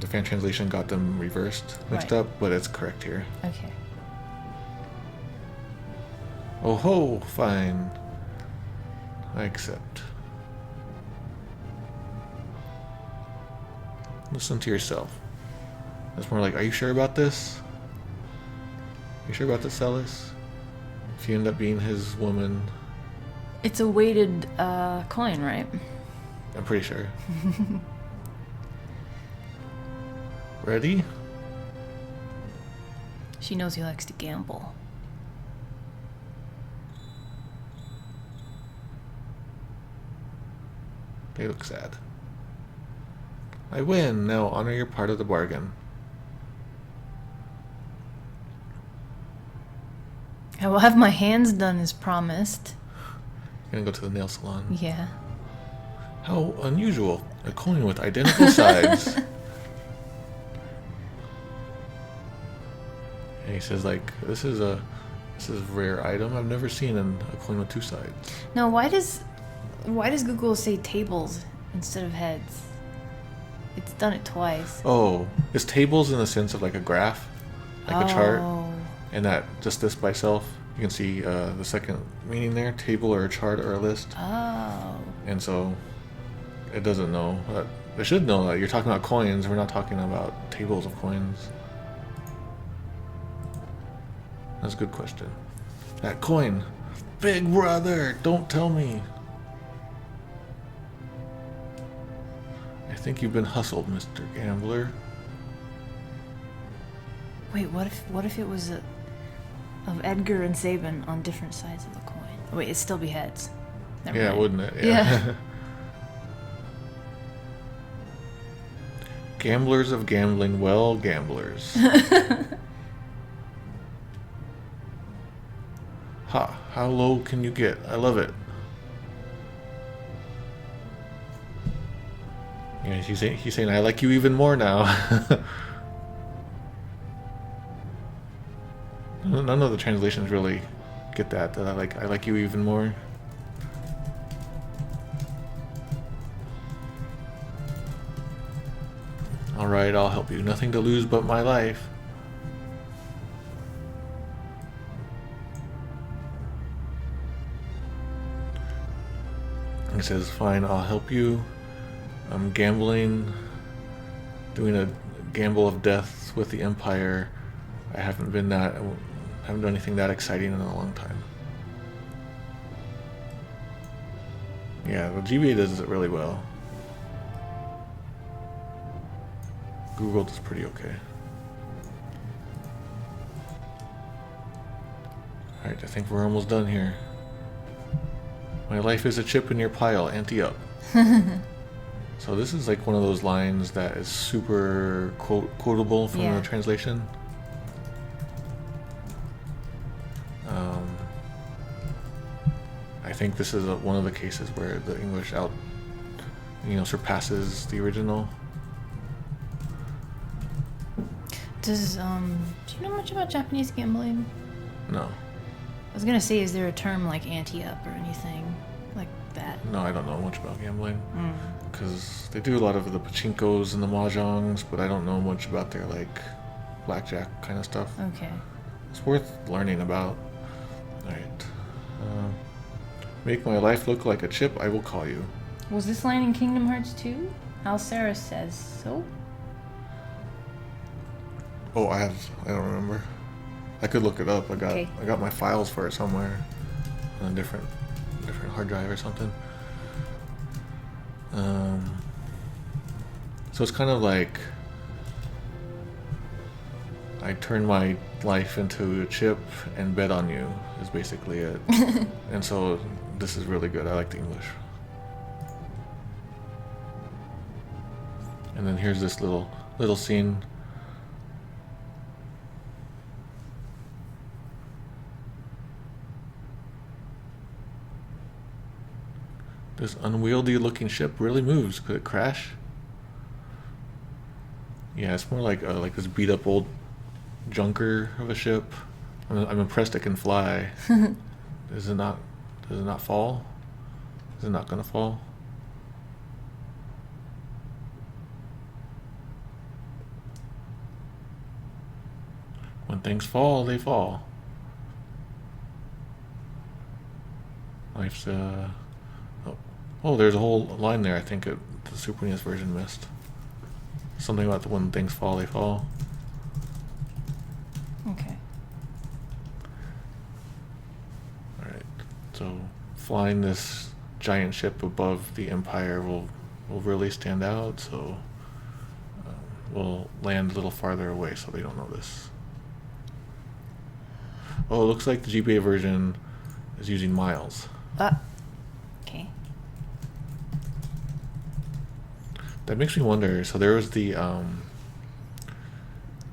the fan translation got them mixed Right. up, but it's correct here. Okay. Oh ho, fine. I accept. Listen to yourself. It's more like, are you sure about this? You sure about this, Celis? If you end up being his woman, It's a weighted coin, right? I'm pretty sure. Ready? She knows he likes to gamble. They look sad. I win. Now honor your part of the bargain. I will have my hands done as promised. You're gonna go to the nail salon. Yeah. How unusual. A coin with identical sides. And he says, like, this is a rare item. I've never seen a coin with two sides. Now, why does Google say tables instead of heads? It's done it twice. Oh, it's tables in the sense of like a graph, like a chart, Oh. and that just this by itself. You can see the second meaning there, table or a chart or a list. Oh. And so it doesn't know. It should know that you're talking about coins. We're not talking about tables of coins. That's a good question. That coin. Big brother, don't tell me. I think you've been hustled, Mr. Gambler. Wait, what if it was of Edgar and Sabin on different sides of the coin? Wait, it'd still be heads. Never Yeah, mind. wouldn't it? Yeah. Gamblers of gambling, well, gamblers. Ha, how low can you get? I love it. Yeah, he's saying, I like you even more now. None of the translations really get that I like you even more. Alright, I'll help you. Nothing to lose but my life. He says, fine, I'll help you. I'm gambling, doing a gamble of death with the Empire. I haven't done anything that exciting in a long time. Yeah, the GBA does it really well. Google does pretty okay. Alright, I think we're almost done here. My life is a chip in your pile, ante up. So this is like one of those lines that is super quotable from the translation. I think this is one of the cases where the English surpasses the original. Does do you know much about Japanese gambling? No. I was gonna say, is there a term like ante up or anything like that? No, I don't know much about gambling. Because they do a lot of the pachinkos and the mahjongs, but I don't know much about their like blackjack kind of stuff. Okay. It's worth learning about. Alright. Make my life look like a chip, I will call you. Was this line in Kingdom Hearts 2? Alcera says so. Oh, I don't remember. I could look it up. I got my files for it somewhere on a different hard drive or something. So it's kind of like I turn my life into a chip and bet on you is basically it. And so this is really good. I like the English. And then here's this little scene. This unwieldy looking ship really moves. Could it crash? Yeah, it's more like this beat up old junker of a ship. I'm impressed it can fly. Does it not fall? Is it not gonna fall? When things fall, they fall. Life's oh, there's a whole line there I think the Super NES version missed. Something about when things fall, they fall. Okay. Alright, so flying this giant ship above the Empire will really stand out, so we'll land a little farther away so they don't notice. Oh, it looks like the GBA version is using miles. Okay. That makes me wonder. So there was the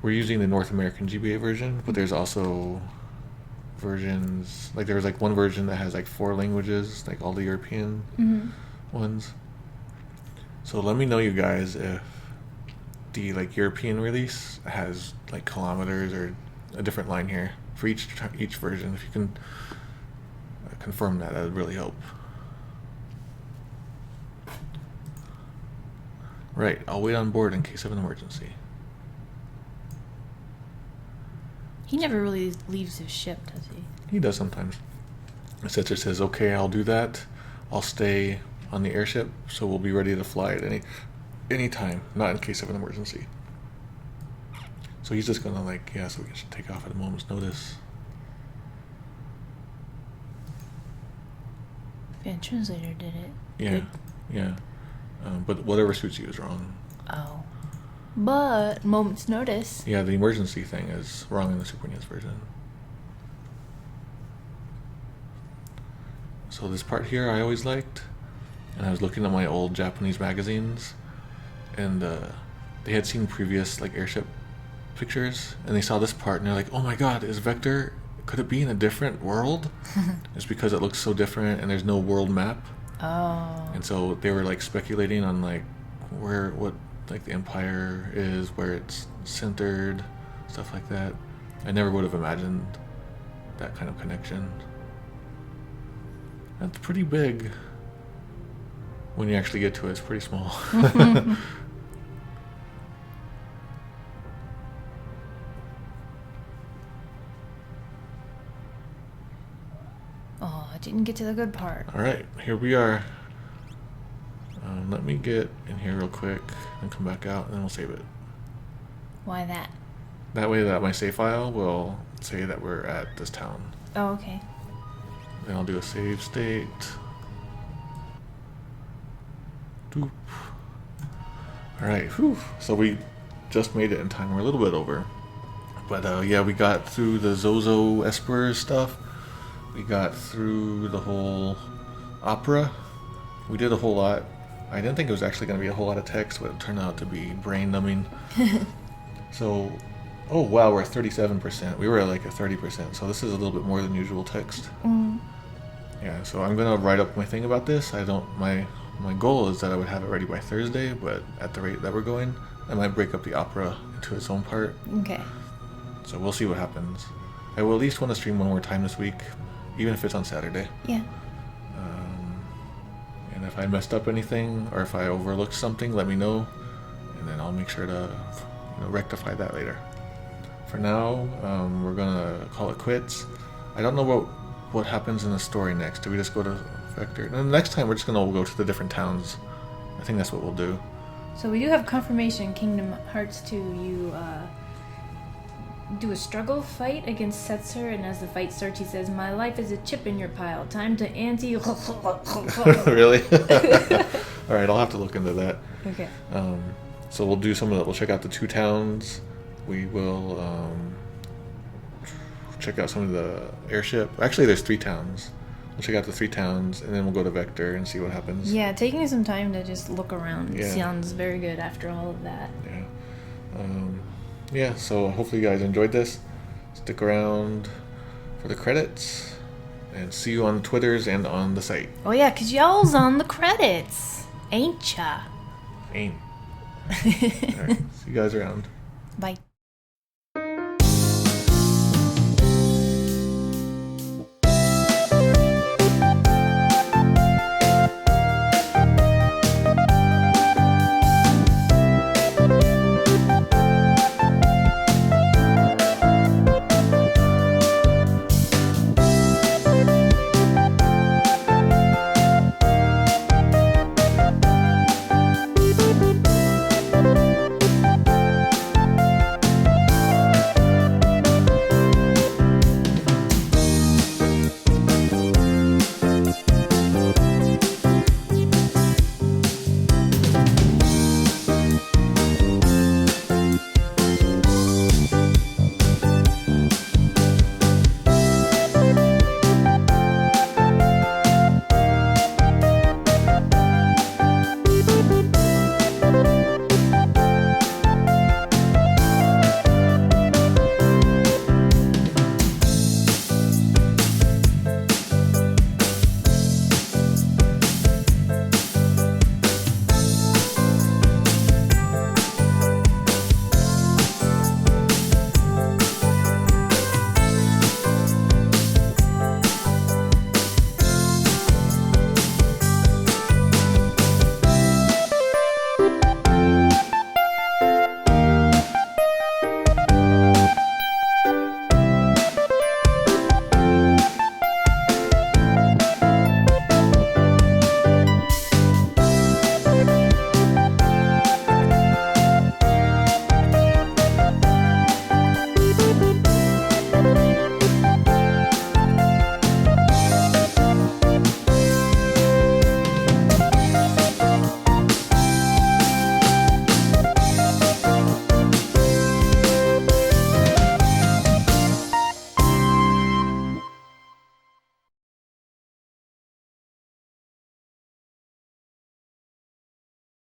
we're using the North American GBA version, but there's also versions like there was like one version that has like 4 languages, like all the European ones. So let me know, you guys, if the like European release has like kilometers or a different line here for each version. If you can confirm that would really help. Right, I'll wait on board in case of an emergency. He never really leaves his ship, does he? He does sometimes. The Setzer says, okay, I'll do that. I'll stay on the airship, so we'll be ready to fly at any time, not in case of an emergency. So he's just gonna so we should take off at a moment's notice. Fan translator did it. Yeah, yeah. But whatever suits you is wrong. Oh. But moment's notice. Yeah, the emergency thing is wrong in the Super NES version. So this part here I always liked, and I was looking at my old Japanese magazines, and they had seen previous airship pictures, and they saw this part, and they're like, "Oh my God, is Vector? Could it be in a different world?" It's because it looks so different, and there's no world map. Oh. And so they were speculating on what the Empire is, where it's centered, stuff like that. I never would have imagined that kind of connection. That's pretty big. When you actually get to it, it's pretty small. Oh, I didn't get to the good part. All right, here we are. Let me get in here real quick and come back out, and then we'll save it. Why that? That way that my save file will say that we're at this town. Oh, okay. Then I'll do a save state. Doop. Alright, whew. So we just made it in time. We're a little bit over. But yeah, we got through the Zozo Esper stuff. We got through the whole opera. We did a whole lot. I didn't think it was actually going to be a whole lot of text, but it turned out to be brain numbing. So, oh wow, we're at 37%. We were at like a 30%, so this is a little bit more than usual text. Yeah, so I'm gonna write up my thing about this. My goal is that I would have it ready by Thursday, but at the rate that we're going, I might break up the opera into its own part. Okay. So we'll see what happens. I will at least want to stream one more time this week, even if it's on Saturday. Yeah. And if I messed up anything or if I overlooked something, let me know, and then I'll make sure to rectify that later. For now, we're gonna call it quits. I don't know what happens in the story next. Do we just go to Vector? And then next time we're just gonna go to the different towns. I think that's what we'll do. So we do have confirmation. Kingdom Hearts 2, you do a struggle fight against Setzer, and as the fight starts, he says, "My life is a chip in your pile. Time to anti." Really? All right, I'll have to look into that. Okay. So we'll do some of that. We'll check out the 2 towns. We will check out some of the airship. Actually, there's 3 towns. We'll check out the 3 towns, and then we'll go to Vector and see what happens. Yeah, taking some time to just look around Yeah. sounds very good after all of that. Yeah. Yeah, so hopefully you guys enjoyed this. Stick around for the credits, and see you on the Twitters and on the site. Oh yeah, 'cause y'all's on the credits, ain't ya? Aim. All right, see you guys around. Bye.